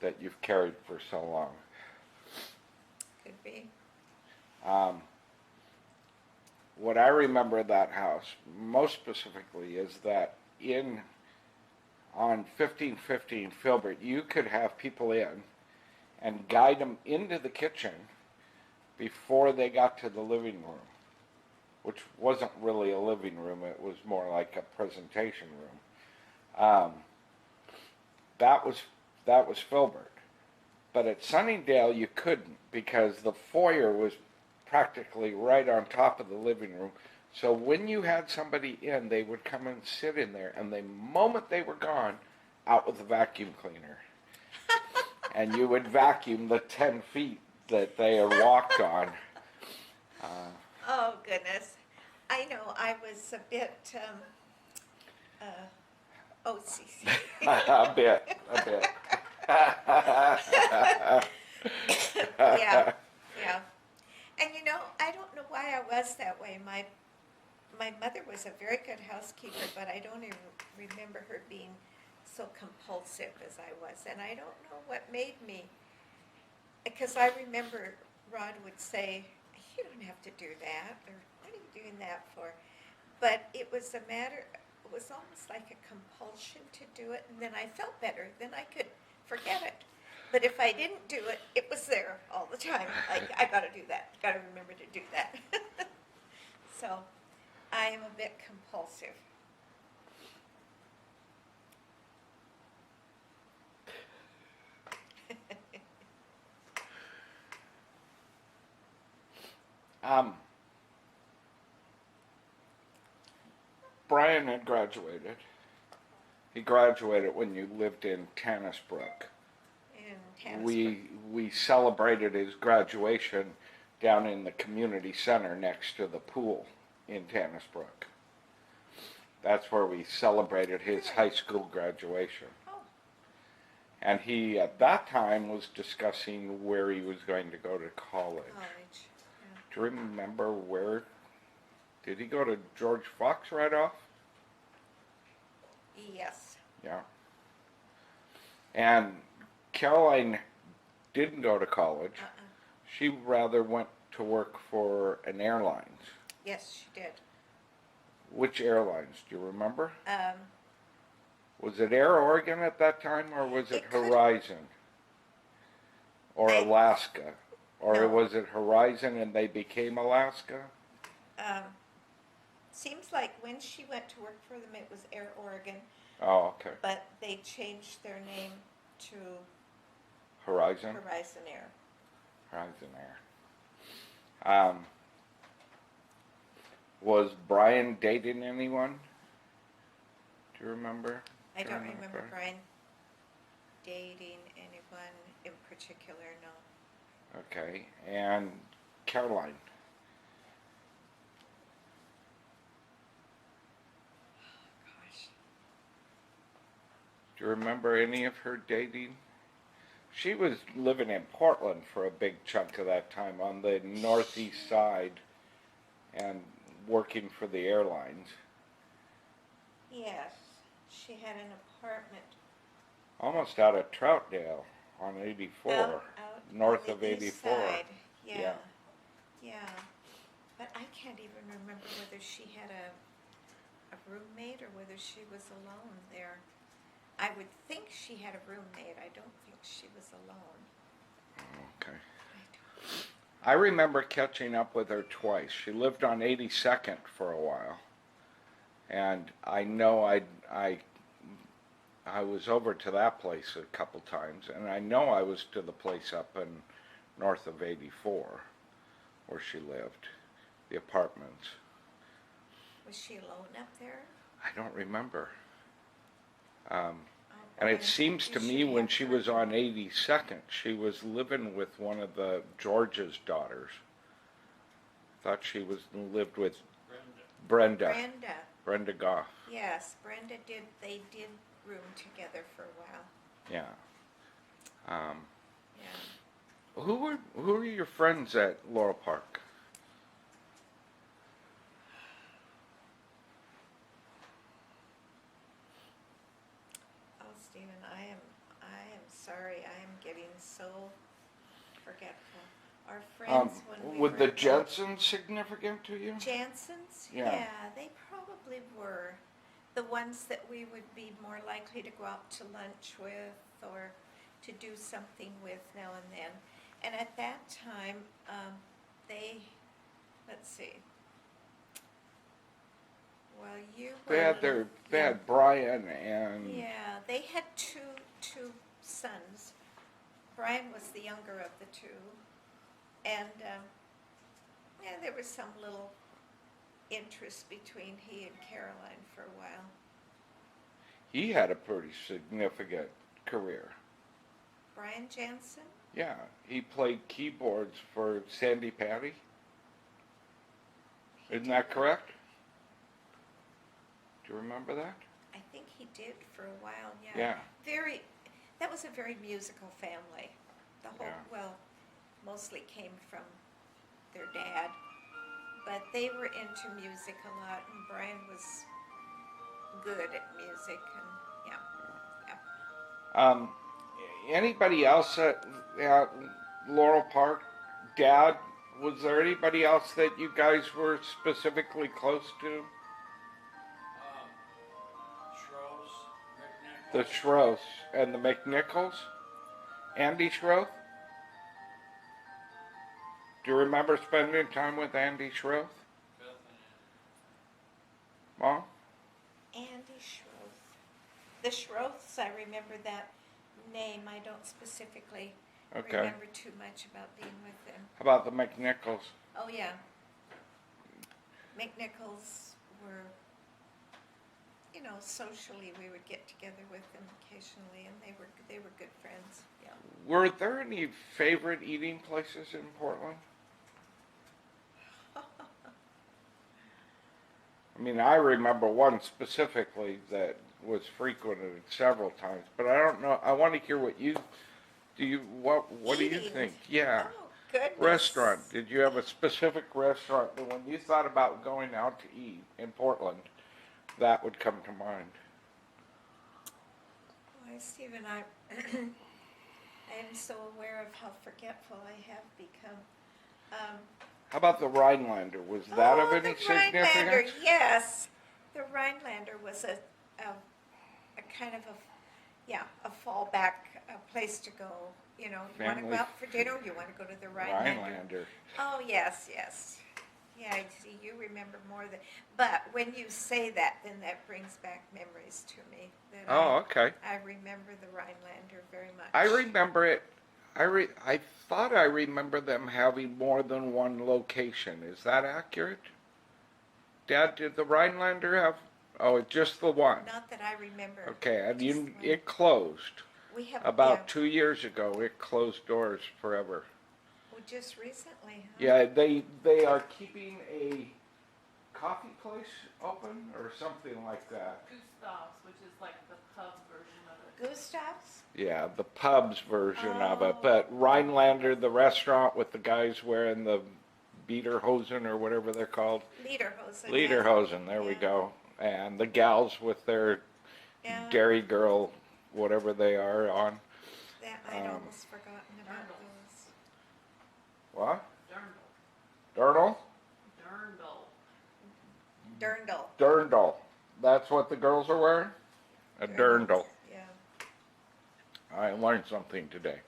[SPEAKER 1] that you've carried for so long.
[SPEAKER 2] Could be.
[SPEAKER 1] What I remember of that house, most specifically, is that on 1515 Filbert, you could have people in and guide them into the kitchen before they got to the living room, which wasn't really a living room, it was more like a presentation room. That was Filbert. But at Sunningdale you couldn't, because the foyer was practically right on top of the living room. So when you had somebody in, they would come and sit in there, and the moment they were gone, out with the vacuum cleaner. And you would vacuum the 10 feet that they had walked on.
[SPEAKER 2] Oh, goodness. I know, I was a bit, OCD.
[SPEAKER 1] A bit.
[SPEAKER 2] Yeah, yeah. And you know, I don't know why I was that way. My mother was a very good housekeeper, but I don't even remember her being so compulsive as I was. And I don't know what made me, because I remember Rod would say, you don't have to do that, or what are you doing that for? But it was almost like a compulsion to do it, and then I felt better, then I could forget it. But if I didn't do it, it was there all the time. Like, I gotta do that, gotta remember to do that. So, I am a bit compulsive.
[SPEAKER 1] Brian had graduated. He graduated when you lived in Tannis Brook.
[SPEAKER 2] In Tannis
[SPEAKER 1] We celebrated his graduation down in the community center next to the pool in Tannis Brook. That's where we celebrated his high school graduation.
[SPEAKER 2] Oh,
[SPEAKER 1] And he, at that time, was discussing where he was going to go to college.
[SPEAKER 2] college.
[SPEAKER 1] Do you remember where? Did he go to George Fox right off?
[SPEAKER 2] Yes.
[SPEAKER 1] Yeah. And Caroline didn't go to college. She rather went to work for an airlines.
[SPEAKER 2] Yes, she did.
[SPEAKER 1] Which airlines? Do you remember?
[SPEAKER 2] Um,
[SPEAKER 1] Was it Air Oregon at that time, or was it
[SPEAKER 2] It could-
[SPEAKER 1] Horizon? Or
[SPEAKER 2] I-
[SPEAKER 1] Alaska? Or
[SPEAKER 2] No.
[SPEAKER 1] was it Horizon and they became Alaska?
[SPEAKER 2] Seems like when she went to work for them, it was Air Oregon,
[SPEAKER 1] Oh, okay.
[SPEAKER 2] but they changed their name to
[SPEAKER 1] Horizon?
[SPEAKER 2] Horizon Air.
[SPEAKER 1] Horizon Air. Was Brian dating anyone? Do you remember?
[SPEAKER 2] I don't
[SPEAKER 1] during that
[SPEAKER 2] remember
[SPEAKER 1] time?
[SPEAKER 2] Brian dating anyone in particular, no.
[SPEAKER 1] Okay, and Caroline?
[SPEAKER 2] Gosh.
[SPEAKER 1] Do you remember any of her dating? She was living in Portland for a big chunk of that time on the northeast side and working for the airlines.
[SPEAKER 2] Yes, she had an apartment
[SPEAKER 1] Almost out of Troutdale on 84,
[SPEAKER 2] out
[SPEAKER 1] north
[SPEAKER 2] on
[SPEAKER 1] of
[SPEAKER 2] the east
[SPEAKER 1] 84.
[SPEAKER 2] side.
[SPEAKER 1] Yeah.
[SPEAKER 2] Yeah, yeah. But I can't even remember whether she had a roommate or whether she was alone there. I would think she had a roommate. I don't think she was alone.
[SPEAKER 1] Okay.
[SPEAKER 2] I don't.
[SPEAKER 1] I remember catching up with her twice. She lived on 82nd for a while, and I know I was over to that place a couple times, and I know I was to the place up in north of 84 where she lived, the apartments.
[SPEAKER 2] Was she alone up there?
[SPEAKER 1] I don't remember.
[SPEAKER 2] Oh,
[SPEAKER 1] And
[SPEAKER 2] boy,
[SPEAKER 1] it seems
[SPEAKER 2] you
[SPEAKER 1] to
[SPEAKER 2] should
[SPEAKER 1] me when
[SPEAKER 2] have
[SPEAKER 1] she
[SPEAKER 2] her.
[SPEAKER 1] was on 82nd, she was living with one of the George's daughters. Thought she lived with Brenda. Brenda Goff.
[SPEAKER 2] Yes, Brenda did. They did room together for a while.
[SPEAKER 1] Yeah.
[SPEAKER 2] Yeah.
[SPEAKER 1] Who were your friends at Laurel Park?
[SPEAKER 2] Oh, Stephen, I am sorry. I am getting so forgetful. Our friends when we
[SPEAKER 1] Were
[SPEAKER 2] were
[SPEAKER 1] the
[SPEAKER 2] at
[SPEAKER 1] Jensens significant to you?
[SPEAKER 2] Jansons?
[SPEAKER 1] Yeah.
[SPEAKER 2] They probably were. The ones that we would be more likely to go out to lunch with or to do something with now and then. And at that time, let's see. Well, you were.
[SPEAKER 1] They had Brian and
[SPEAKER 2] Yeah, they had two sons. Brian was the younger of the two, and there was some little interest between he and Caroline for a while.
[SPEAKER 1] he had a pretty significant career.
[SPEAKER 2] Brian Jansen?
[SPEAKER 1] Yeah, he played keyboards for Sandy Patty. Isn't that correct? Do you remember that?
[SPEAKER 2] I think he did for a while, yeah.
[SPEAKER 1] Yeah.
[SPEAKER 2] That was a very musical family. The whole,
[SPEAKER 1] Yeah.
[SPEAKER 2] well, mostly came from their dad, but they were into music a lot, and Brian was good at music, and yeah.
[SPEAKER 1] Anybody else at Laurel Park? Dad, was there anybody else that you guys were specifically close to?
[SPEAKER 3] Schroes,
[SPEAKER 1] The
[SPEAKER 3] McNichol.
[SPEAKER 1] Schroes and the McNichols? Andy Schroth? Do you remember spending time with Andy Schroth? Mom?
[SPEAKER 2] Andy Schroth. The Schroths, I remember that name. I don't specifically
[SPEAKER 1] Okay.
[SPEAKER 2] remember too much about being with them.
[SPEAKER 1] How about the McNichols?
[SPEAKER 2] Oh, yeah. McNichols were, socially we would get together with them occasionally, and they were good friends. Yeah.
[SPEAKER 1] Were there any favorite eating places in Portland? I mean, I remember one specifically that was frequented several times, but I don't know. I want to hear what you do. What do you
[SPEAKER 2] Eating.
[SPEAKER 1] think? Yeah.
[SPEAKER 2] Oh, goodness.
[SPEAKER 1] Restaurant. Did you have a specific restaurant that when you thought about going out to eat in Portland, that would come to mind?
[SPEAKER 2] Boy, Stephen, I am so aware of how forgetful I have become.
[SPEAKER 1] How about the Rhinelander? Was that of any
[SPEAKER 2] the Rhinelander,
[SPEAKER 1] significance?
[SPEAKER 2] yes. The Rhinelander was a kind of a fallback place to go. You know, you want to go
[SPEAKER 1] Family
[SPEAKER 2] out for dinner, you want to go to the Rhinelander.
[SPEAKER 1] Rhinelander.
[SPEAKER 2] Oh, yes, yes. Yeah, I see, you remember more than, but when you say that, then that brings back memories to me. That
[SPEAKER 1] Oh, okay.
[SPEAKER 2] I remember the Rhinelander very much.
[SPEAKER 1] I remember it. I thought I remember them having more than one location. Is that accurate? Dad, did the Rhinelander have? Oh, just the one.
[SPEAKER 2] Not that I remember.
[SPEAKER 1] Okay, and
[SPEAKER 2] just
[SPEAKER 1] you,
[SPEAKER 2] one.
[SPEAKER 1] it closed.
[SPEAKER 2] We have,
[SPEAKER 1] About 2 years ago, it closed doors forever.
[SPEAKER 2] well, just recently, huh?
[SPEAKER 1] Yeah, they are keeping a coffee place open or something like that.
[SPEAKER 4] Gustav's, which is like the pub version of it.
[SPEAKER 2] Gustav's?
[SPEAKER 1] Yeah, the pub's version of it.
[SPEAKER 2] Oh.
[SPEAKER 1] But Rhinelander, the restaurant with the guys wearing the Biederhosen or whatever they're called.
[SPEAKER 2] Lederhosen.
[SPEAKER 1] Lederhosen, there we
[SPEAKER 2] Yeah.
[SPEAKER 1] go. And the gals with their
[SPEAKER 2] Yeah.
[SPEAKER 1] Dairy Girl, whatever they are on.
[SPEAKER 2] That I'd
[SPEAKER 1] Um,
[SPEAKER 2] almost forgotten about
[SPEAKER 4] Dirndl.
[SPEAKER 2] those.
[SPEAKER 1] What?
[SPEAKER 4] Dirndl.
[SPEAKER 1] Dirndl?
[SPEAKER 4] Dirndl.
[SPEAKER 2] Dirndl.
[SPEAKER 1] Dirndl. That's what the girls are wearing? A dirndl.
[SPEAKER 2] Yeah.
[SPEAKER 1] I learned something today.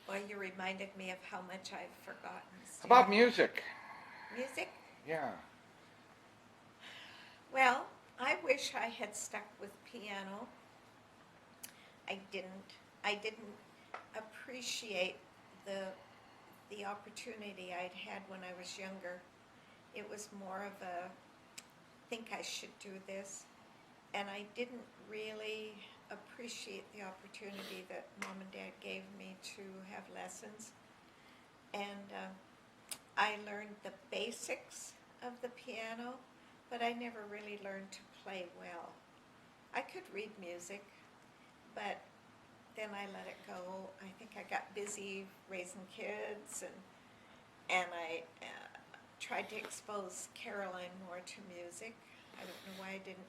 [SPEAKER 2] Well, you reminded me of how much I've forgotten.
[SPEAKER 1] How about music?
[SPEAKER 2] Music?
[SPEAKER 1] Yeah.
[SPEAKER 2] Well, I wish I had stuck with piano. I didn't appreciate the opportunity I'd had when I was younger. It was more of a think I should do this, and I didn't really appreciate the opportunity that Mom and Dad gave me to have lessons. And I learned the basics of the piano, but I never really learned to play well. I could read music, but then I let it go. I think I got busy raising kids, and I tried to expose Caroline more to music. I don't know why I didn't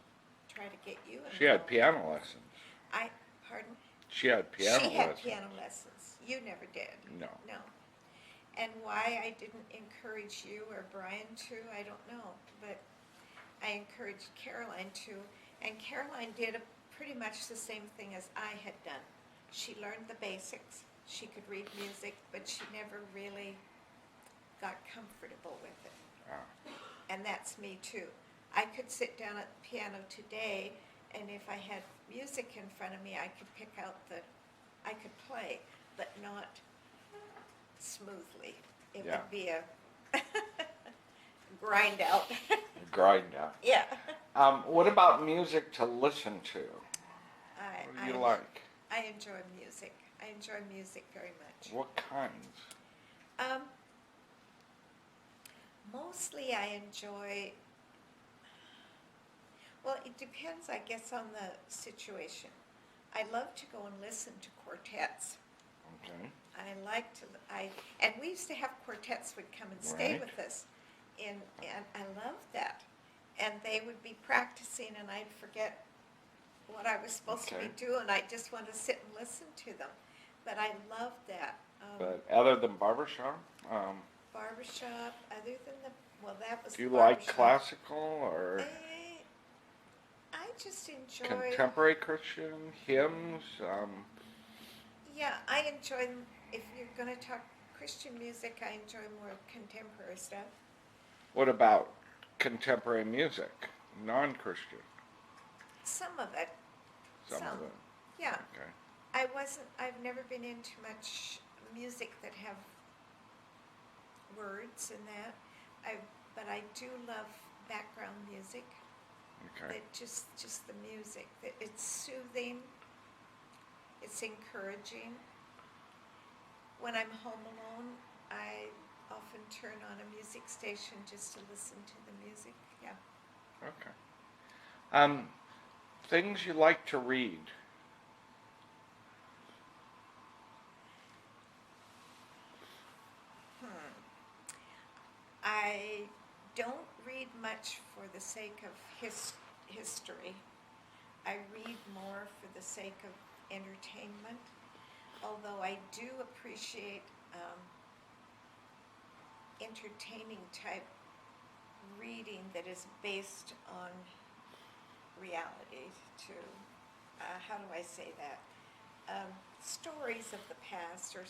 [SPEAKER 2] try to get you involved.
[SPEAKER 1] She had piano lessons.
[SPEAKER 2] Pardon?
[SPEAKER 1] She had piano
[SPEAKER 2] She had
[SPEAKER 1] lessons.
[SPEAKER 2] piano lessons. You never did.
[SPEAKER 1] No.
[SPEAKER 2] No. And why I didn't encourage you or Brian to, I don't know. But I encouraged Caroline to, and Caroline did pretty much the same thing as I had done. She learned the basics. She could read music, but she never really got comfortable with it.
[SPEAKER 1] Ah.
[SPEAKER 2] And that's me too. I could sit down at the piano today, and if I had music in front of me, I could pick out I could play, but not smoothly. It
[SPEAKER 1] Yeah.
[SPEAKER 2] would be a grind out.
[SPEAKER 1] Grind out.
[SPEAKER 2] Yeah.
[SPEAKER 1] What about music to listen to? What do you like?
[SPEAKER 2] I enjoy music. I enjoy music very much.
[SPEAKER 1] What kinds?
[SPEAKER 2] Mostly I enjoy, well, it depends, I guess, on the situation. I love to go and listen to quartets.
[SPEAKER 1] Okay.
[SPEAKER 2] And we used to have quartets would come and stay
[SPEAKER 1] Right.
[SPEAKER 2] with us, and I loved that. And they would be practicing, and I'd forget what I was supposed to
[SPEAKER 1] Okay.
[SPEAKER 2] be doing. I just want to sit and listen to them. But I loved that.
[SPEAKER 1] But other than barbershop,
[SPEAKER 2] Barbershop, other than that was
[SPEAKER 1] do you
[SPEAKER 2] the
[SPEAKER 1] like
[SPEAKER 2] barbershop.
[SPEAKER 1] classical or
[SPEAKER 2] I just enjoy.
[SPEAKER 1] contemporary Christian hymns?
[SPEAKER 2] Yeah, I enjoy. If you're going to talk Christian music, I enjoy more contemporary stuff.
[SPEAKER 1] What about contemporary music, non-Christian?
[SPEAKER 2] Some of it.
[SPEAKER 1] Some of it.
[SPEAKER 2] Yeah.
[SPEAKER 1] Okay.
[SPEAKER 2] I've never been into much music that have words in that. But I do love background music.
[SPEAKER 1] Okay.
[SPEAKER 2] That just the music. That it's soothing. It's encouraging. When I'm home alone, I often turn on a music station just to listen to the music. Yeah.
[SPEAKER 1] Okay. Things you like to read.
[SPEAKER 2] I don't read much for the sake of history. I read more for the sake of entertainment, although I do appreciate um, entertaining type reading that is based on reality to, how do I say that? Stories of the past or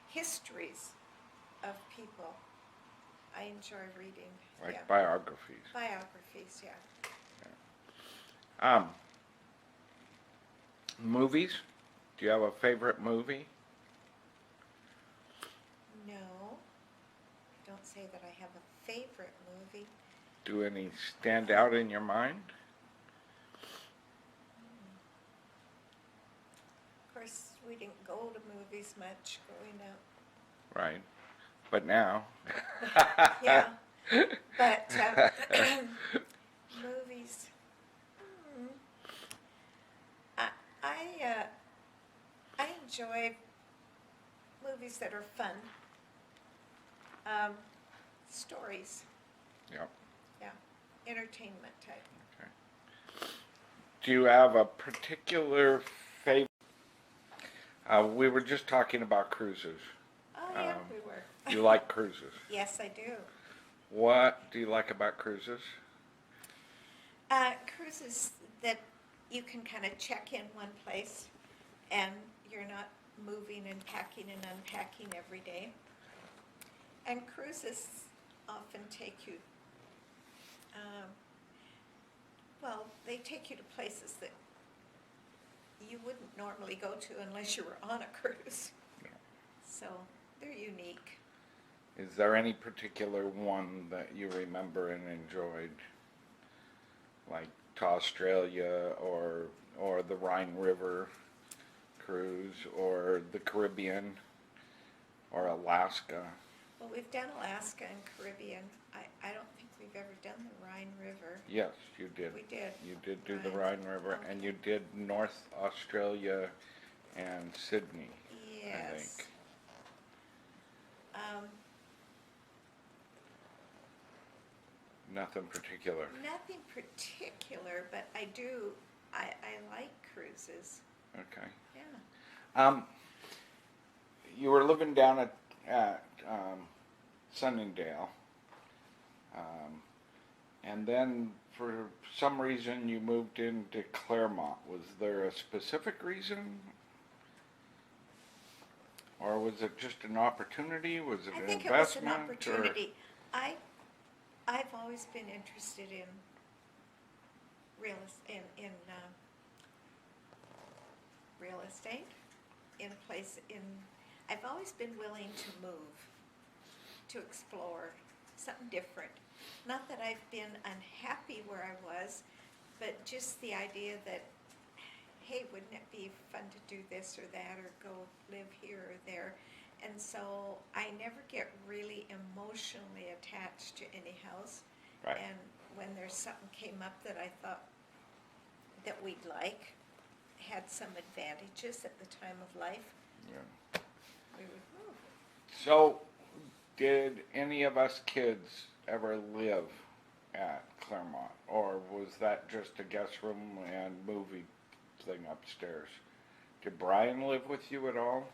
[SPEAKER 2] histories of people. I enjoy reading.
[SPEAKER 1] Like
[SPEAKER 2] Yeah.
[SPEAKER 1] biographies.
[SPEAKER 2] Biographies, yeah.
[SPEAKER 1] Movies? Do you have a favorite movie?
[SPEAKER 2] No, don't say that I have a favorite movie.
[SPEAKER 1] Do any stand out in your mind?
[SPEAKER 2] Of course, we didn't go to movies much growing up.
[SPEAKER 1] Right. But now.
[SPEAKER 2] Yeah, but movies. hmm, I I enjoy movies that are fun. Stories,
[SPEAKER 1] Yep.
[SPEAKER 2] yeah, entertainment type.
[SPEAKER 1] Okay. Do you have a particular favorite? We were just talking about cruises.
[SPEAKER 2] Oh yeah, we were.
[SPEAKER 1] You like cruises.
[SPEAKER 2] Yes, I do.
[SPEAKER 1] What do you like about cruises?
[SPEAKER 2] Cruises that you can kind of check in one place and you're not moving and packing and unpacking every day. And cruises often take you, well, they take you to places that you wouldn't normally go to unless you were on a cruise.
[SPEAKER 1] Yeah.
[SPEAKER 2] So they're unique.
[SPEAKER 1] Is there any particular one that you remember and enjoyed? Like to Australia or the Rhine River cruise or the Caribbean or Alaska?
[SPEAKER 2] Well, we've done Alaska and Caribbean. I don't think we've ever done the Rhine River.
[SPEAKER 1] Yes, you did.
[SPEAKER 2] We did.
[SPEAKER 1] You did do the
[SPEAKER 2] Rhine.
[SPEAKER 1] Rhine River,
[SPEAKER 2] Okay.
[SPEAKER 1] and you did North Australia and Sydney, I
[SPEAKER 2] Yes.
[SPEAKER 1] think. Nothing particular.
[SPEAKER 2] Nothing particular, but I like cruises.
[SPEAKER 1] Okay.
[SPEAKER 2] Yeah.
[SPEAKER 1] You were living down at Sunningdale, and then for some reason you moved into Claremont. Was there a specific reason? Or was it just an opportunity? Was it
[SPEAKER 2] I
[SPEAKER 1] an
[SPEAKER 2] think it was an
[SPEAKER 1] investment?
[SPEAKER 2] opportunity. I've always been interested in real estate, I've always been willing to move, to explore something different. Not that I've been unhappy where I was, but just the idea that, hey, wouldn't it be fun to do this or that or go live here or there? And so I never get really emotionally attached to any house.
[SPEAKER 1] Right.
[SPEAKER 2] And when there's something came up that I thought that we'd like, had some advantages at the time of life,
[SPEAKER 1] Yeah.
[SPEAKER 2] we would move.
[SPEAKER 1] So, did any of us kids ever live at Claremont, or was that just a guest room and movie thing upstairs? Did Brian live with you at all,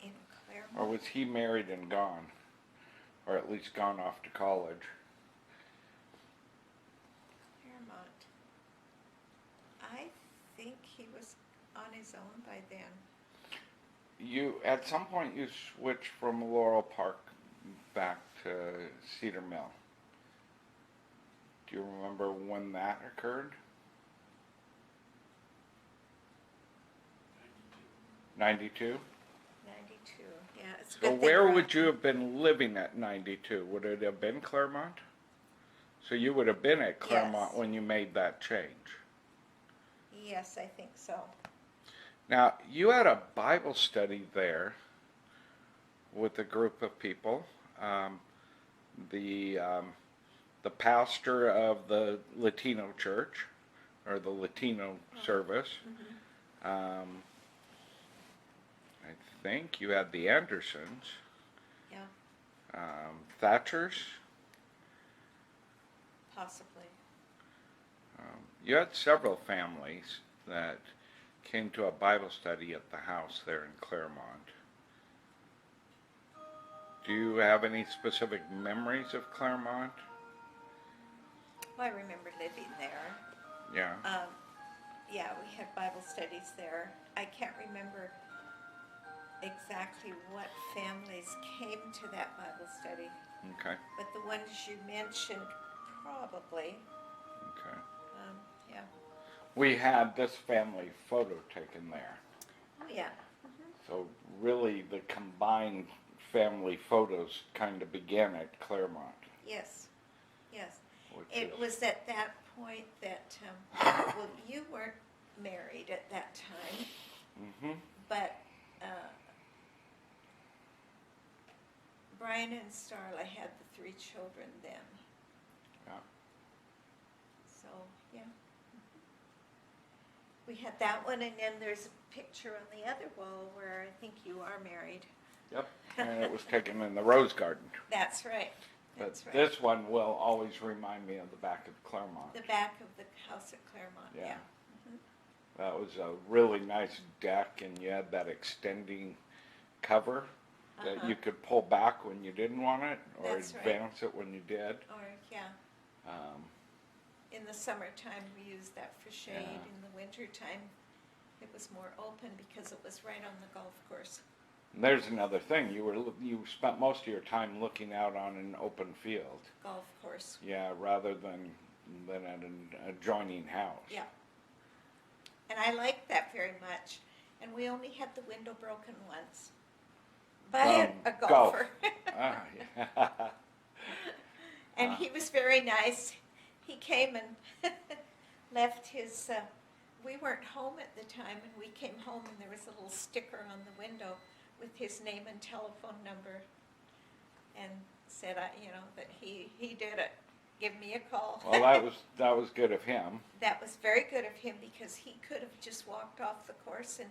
[SPEAKER 2] In
[SPEAKER 1] or
[SPEAKER 2] Claremont?
[SPEAKER 1] was he married and gone, or at least gone off to college?
[SPEAKER 2] Claremont. I think he was on his own by then.
[SPEAKER 1] You, at some point, you switched from Laurel Park back to Cedar Mill. Do you remember when that occurred? 92?
[SPEAKER 2] 92, yeah, it's a
[SPEAKER 1] So
[SPEAKER 2] good thing
[SPEAKER 1] where
[SPEAKER 2] we're
[SPEAKER 1] would
[SPEAKER 2] on-
[SPEAKER 1] you have been living at 92? Would it have been Claremont? So you would have been at Claremont
[SPEAKER 2] Yes.
[SPEAKER 1] when you made that change.
[SPEAKER 2] Yes, I think so.
[SPEAKER 1] Now, you had a Bible study there with a group of people. The pastor of the Latino church, or the Latino service. I think you had the Andersons.
[SPEAKER 2] Yeah,
[SPEAKER 1] Thatchers.
[SPEAKER 2] possibly.
[SPEAKER 1] You had several families that came to a Bible study at the house there in Claremont. Do you have any specific memories of Claremont?
[SPEAKER 2] Well, I remember living there.
[SPEAKER 1] Yeah.
[SPEAKER 2] Yeah, we had Bible studies there. I can't remember exactly what families came to that Bible study,
[SPEAKER 1] Okay.
[SPEAKER 2] but the ones you mentioned, probably.
[SPEAKER 1] Okay.
[SPEAKER 2] Yeah.
[SPEAKER 1] We had this family photo taken there.
[SPEAKER 2] Oh, yeah.
[SPEAKER 1] So really the combined family photos kind of began at Claremont.
[SPEAKER 2] Yes. Yes.
[SPEAKER 1] Which
[SPEAKER 2] It
[SPEAKER 1] is,
[SPEAKER 2] was at that point that, well, you weren't married at that time,
[SPEAKER 1] mm-hmm.
[SPEAKER 2] but Brian and Starla had the 3 children then.
[SPEAKER 1] Yeah.
[SPEAKER 2] So, yeah. We had that one, and then there's a picture on the other wall where I think you are married.
[SPEAKER 1] Yep. And it was taken in the Rose Garden.
[SPEAKER 2] That's right.
[SPEAKER 1] But
[SPEAKER 2] That's right.
[SPEAKER 1] this one will always remind me of the back of Claremont.
[SPEAKER 2] The back of the house at Claremont,
[SPEAKER 1] Yeah.
[SPEAKER 2] yeah.
[SPEAKER 1] That was a really nice deck, and you had that extending cover that
[SPEAKER 2] Uh-huh.
[SPEAKER 1] you could pull back when you didn't want it, or
[SPEAKER 2] That's right.
[SPEAKER 1] advance it when you did.
[SPEAKER 2] Or, yeah. In the summertime, we used that for shade.
[SPEAKER 1] Yeah.
[SPEAKER 2] In the wintertime, it was more open because it was right on the golf course.
[SPEAKER 1] And there's another thing. You spent most of your time looking out on an open field.
[SPEAKER 2] Golf course.
[SPEAKER 1] Yeah, rather than at an adjoining house.
[SPEAKER 2] Yeah. And I liked that very much. And we only had the window broken once by a golfer.
[SPEAKER 1] Ah, yeah.
[SPEAKER 2] And he was very nice. He came and left his, we weren't home at the time, and we came home and there was a little sticker on the window with his name and telephone number, and said, that he did it. Give me a call.
[SPEAKER 1] Well, that was good of him.
[SPEAKER 2] That was very good of him, because he could have just walked off the course, and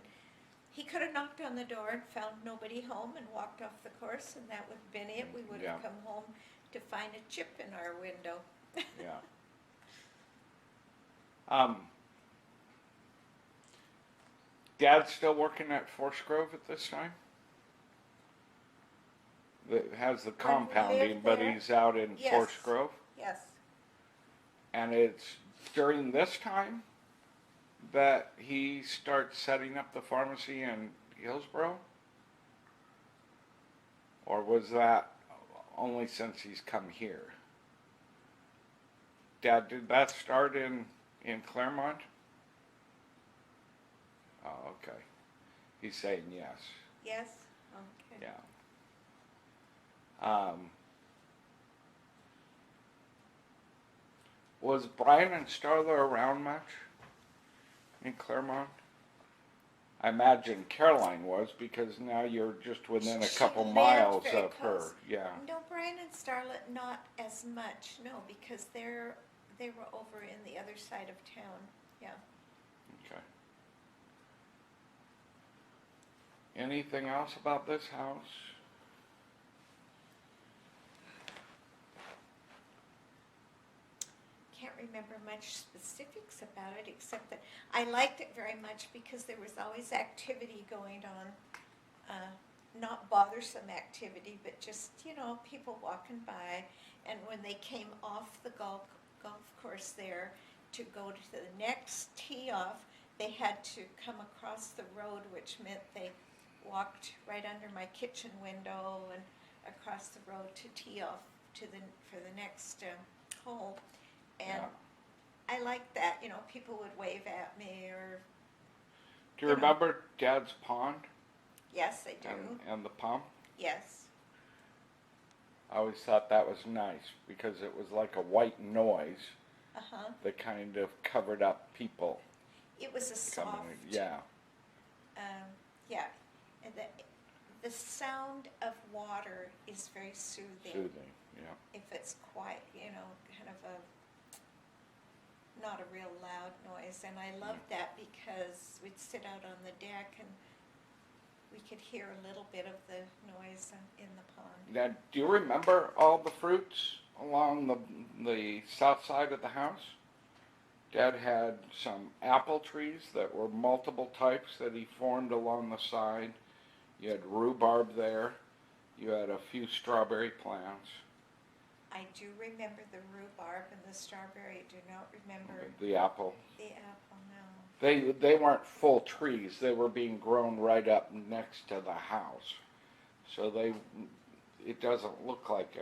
[SPEAKER 2] he could have knocked on the door and found nobody home and walked off the course, and that would have been it. We would have
[SPEAKER 1] Yeah.
[SPEAKER 2] come home to find a chip in our window.
[SPEAKER 1] Yeah. Dad's still working at Forest Grove at this time? That has the compounding,
[SPEAKER 2] lived
[SPEAKER 1] but
[SPEAKER 2] there.
[SPEAKER 1] he's out in
[SPEAKER 2] Yes.
[SPEAKER 1] Forest Grove?
[SPEAKER 2] Yes.
[SPEAKER 1] And it's during this time that he starts setting up the pharmacy in Hillsborough? Or was that only since he's come here? Dad, did that start in Claremont? Oh, okay. He's saying yes.
[SPEAKER 2] Yes? Okay.
[SPEAKER 1] Yeah. Was Brian and Starla around much in Claremont? I imagine Caroline was, because now you're just within a
[SPEAKER 2] She
[SPEAKER 1] couple
[SPEAKER 2] lived
[SPEAKER 1] miles
[SPEAKER 2] very
[SPEAKER 1] of her.
[SPEAKER 2] close.
[SPEAKER 1] Yeah.
[SPEAKER 2] No, Brian and Starlet, not as much, no, because they were over in the other side of town, yeah.
[SPEAKER 1] Okay. Anything else about this house?
[SPEAKER 2] Can't remember much specifics about it, except that I liked it very much because there was always activity going on. Not bothersome activity, but just, people walking by. And when they came off the golf course there to go to the next tee off, they had to come across the road, which meant they walked right under my kitchen window and across the road to tee off for the next hole. And
[SPEAKER 1] Yeah.
[SPEAKER 2] I liked that, people would wave at me, or,
[SPEAKER 1] Do you remember Dad's pond
[SPEAKER 2] yes, I do,
[SPEAKER 1] and the pump?
[SPEAKER 2] yes.
[SPEAKER 1] I always thought that was nice because it was like a white noise
[SPEAKER 2] Uh-huh.
[SPEAKER 1] that kind of covered up people
[SPEAKER 2] It was a soft,
[SPEAKER 1] coming in. Yeah.
[SPEAKER 2] yeah, and the sound of water is very soothing.
[SPEAKER 1] Soothing, yeah.
[SPEAKER 2] If it's quiet, kind of not a real loud noise. And I loved that because we'd sit out on the deck and we could hear a little bit of the noise in the pond.
[SPEAKER 1] Now, do you remember all the fruits along the south side of the house? Dad had some apple trees that were multiple types that he formed along the side. You had rhubarb there. You had a few strawberry plants.
[SPEAKER 2] I do remember the rhubarb and the strawberry. I do not remember
[SPEAKER 1] The apple.
[SPEAKER 2] the apple, no.
[SPEAKER 1] They weren't full trees. They were being grown right up next to the house. So it doesn't look like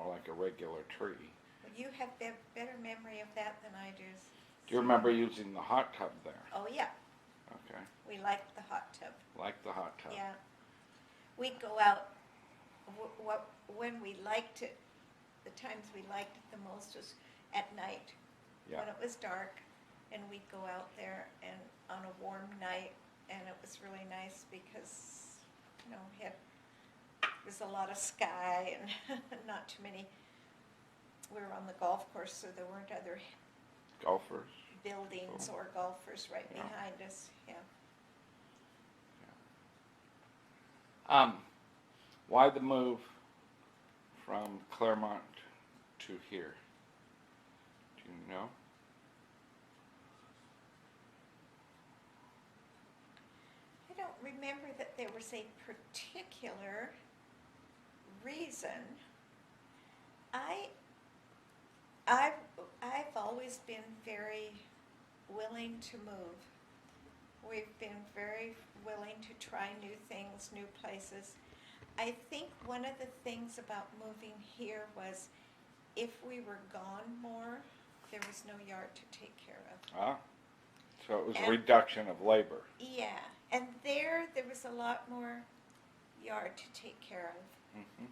[SPEAKER 1] like a regular tree.
[SPEAKER 2] Well, you have better memory of that than I do.
[SPEAKER 1] Do you remember using the hot tub there?
[SPEAKER 2] Oh, yeah.
[SPEAKER 1] Okay.
[SPEAKER 2] We liked the hot tub.
[SPEAKER 1] Like the hot tub.
[SPEAKER 2] Yeah. We'd go out, when we liked it, the times we liked it the most was at night,
[SPEAKER 1] Yeah.
[SPEAKER 2] when it was dark, and we'd go out there and on a warm night, and it was really nice because, there was a lot of sky and not too many. We were on the golf course, so there weren't other
[SPEAKER 1] Golfers.
[SPEAKER 2] buildings or golfers right
[SPEAKER 1] Yeah.
[SPEAKER 2] behind us. Yeah.
[SPEAKER 1] Why the move from Claremont to here? Do you know?
[SPEAKER 2] I don't remember that there was a particular reason. I've always been very willing to move. We've been very willing to try new things, new places. I think one of the things about moving here was if we were gone more, there was no yard to take care of.
[SPEAKER 1] So it was a
[SPEAKER 2] And-
[SPEAKER 1] reduction of labor.
[SPEAKER 2] Yeah, and there was a lot more yard to take care of.
[SPEAKER 1] Mm-hmm.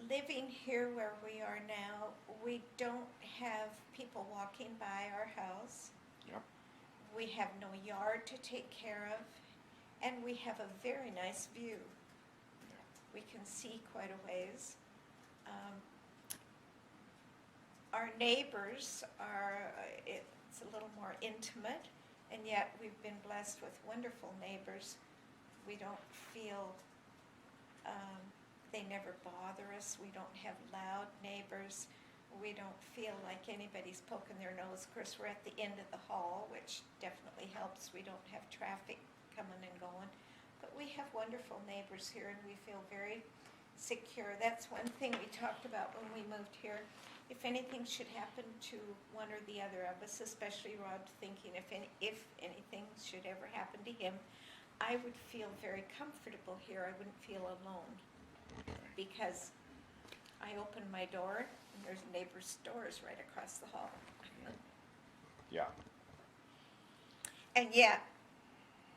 [SPEAKER 2] Living here where we are now, we don't have people walking by our house.
[SPEAKER 1] Yep.
[SPEAKER 2] We have no yard to take care of, and we have a very nice view. We can see quite a ways. Our neighbors it's a little more intimate, and yet we've been blessed with wonderful neighbors. We don't feel, they never bother us. We don't have loud neighbors. We don't feel like anybody's poking their nose. Of course, we're at the end of the hall, which definitely helps. We don't have traffic coming and going. But we have wonderful neighbors here, and we feel very secure. That's one thing we talked about when we moved here. If anything should happen to one or the other of us, especially Rod, thinking if anything should ever happen to him, I would feel very comfortable here. I wouldn't feel alone, because I open my door and there's neighbors' doors right across the hall.
[SPEAKER 1] Yeah.
[SPEAKER 2] And yet,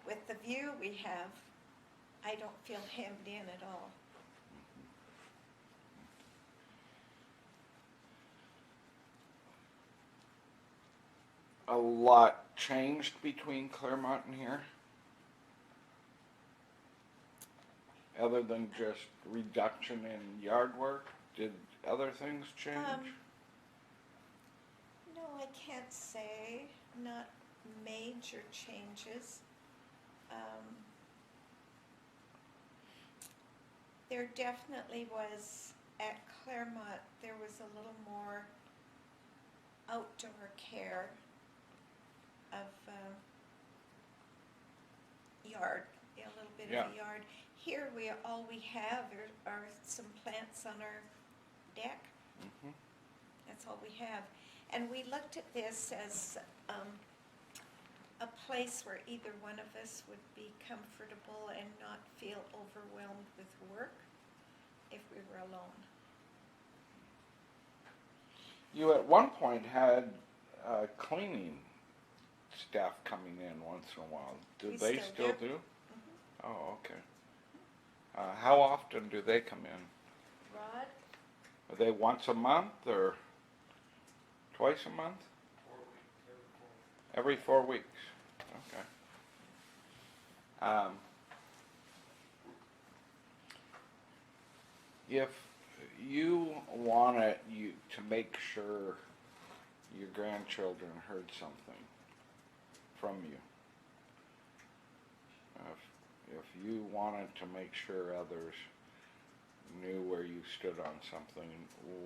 [SPEAKER 2] with the view we have, I don't feel hemmed in at all.
[SPEAKER 1] A lot changed between Claremont and here? Other than just reduction in yard work, did other things change?
[SPEAKER 2] No, I can't say, not major changes. There definitely was, at Claremont, there was a little more outdoor care of yard, a little bit of a yard. Here, all we have are some plants on our deck.
[SPEAKER 1] Mm-hmm.
[SPEAKER 2] That's all we have. And we looked at this as a place where either one of us would be comfortable and not feel overwhelmed with work if we were alone.
[SPEAKER 1] You at one point had cleaning staff coming in once in a while. Do
[SPEAKER 2] We
[SPEAKER 1] they
[SPEAKER 2] still
[SPEAKER 1] still
[SPEAKER 2] do.
[SPEAKER 1] do? Oh, okay. How often do they come in?
[SPEAKER 2] Rod?
[SPEAKER 1] Are they once a month or twice a month?
[SPEAKER 3] 4 weeks,
[SPEAKER 1] Every 4 weeks. Okay. If you wanted to make sure your grandchildren heard something from you, if you wanted to make sure others knew where you stood on something,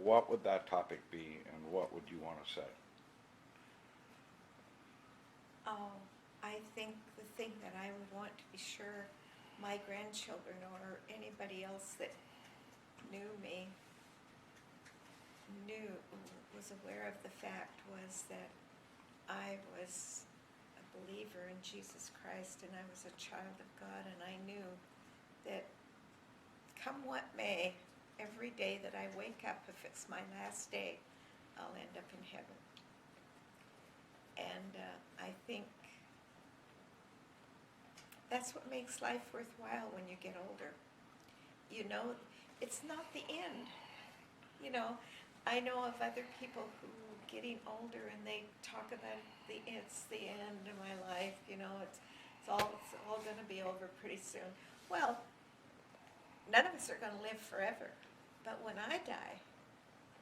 [SPEAKER 1] what would that topic be, and what would you want to say?
[SPEAKER 2] Oh, I think the thing that I would want to be sure my grandchildren or anybody else that knew me was aware of the fact was that I was a believer in Jesus Christ and I was a child of God, and I knew that come what may, every day that I wake up, if it's my last day, I'll end up in heaven. And I think that's what makes life worthwhile when you get older. You know, it's not the end. You know, I know of other people who getting older and they talk about it's the end of my life. You know, it's all going to be over pretty soon. Well, none of us are going to live forever. But when I die,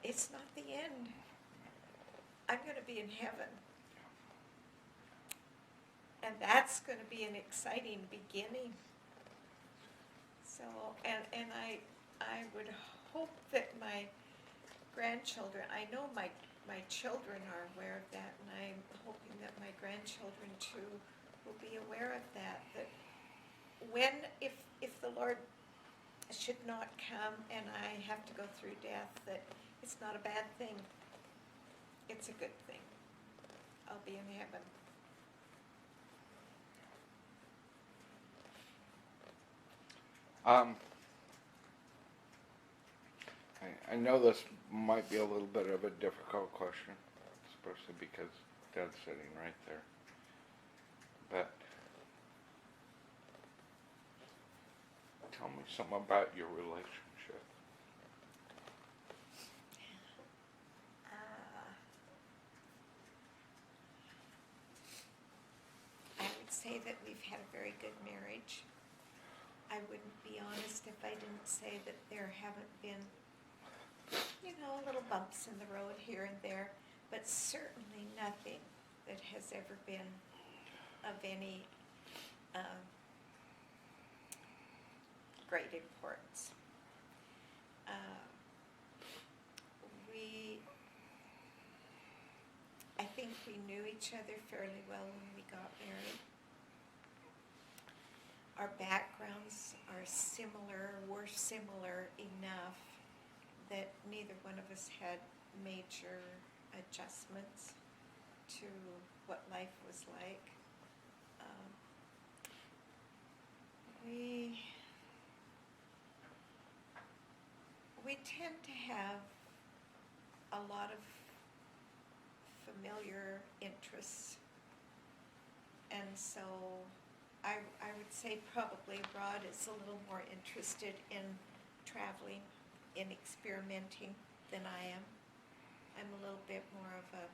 [SPEAKER 2] it's not the end. I'm going to be in heaven. And that's going to be an exciting beginning. So, and I would hope that my grandchildren, I know my children are aware of that, and I'm hoping that my grandchildren too will be aware of that, that if the Lord should not come and I have to go through death, that it's not a bad thing. It's a good thing. I'll be in heaven.
[SPEAKER 1] I know this might be a little bit of a difficult question, especially because Dad's sitting right there. But tell me something about your relationship.
[SPEAKER 2] I would say that we've had a very good marriage. I wouldn't be honest if I didn't say that there haven't been, little bumps in the road here and there, but certainly nothing that has ever been of any great importance. I think we knew each other fairly well when we got married. Our backgrounds are similar, were similar enough that neither one of us had major adjustments to what life was like. We tend to have a lot of familiar interests, and so I would say probably Rod is a little more interested in traveling, in experimenting than I am. I'm a little bit more of a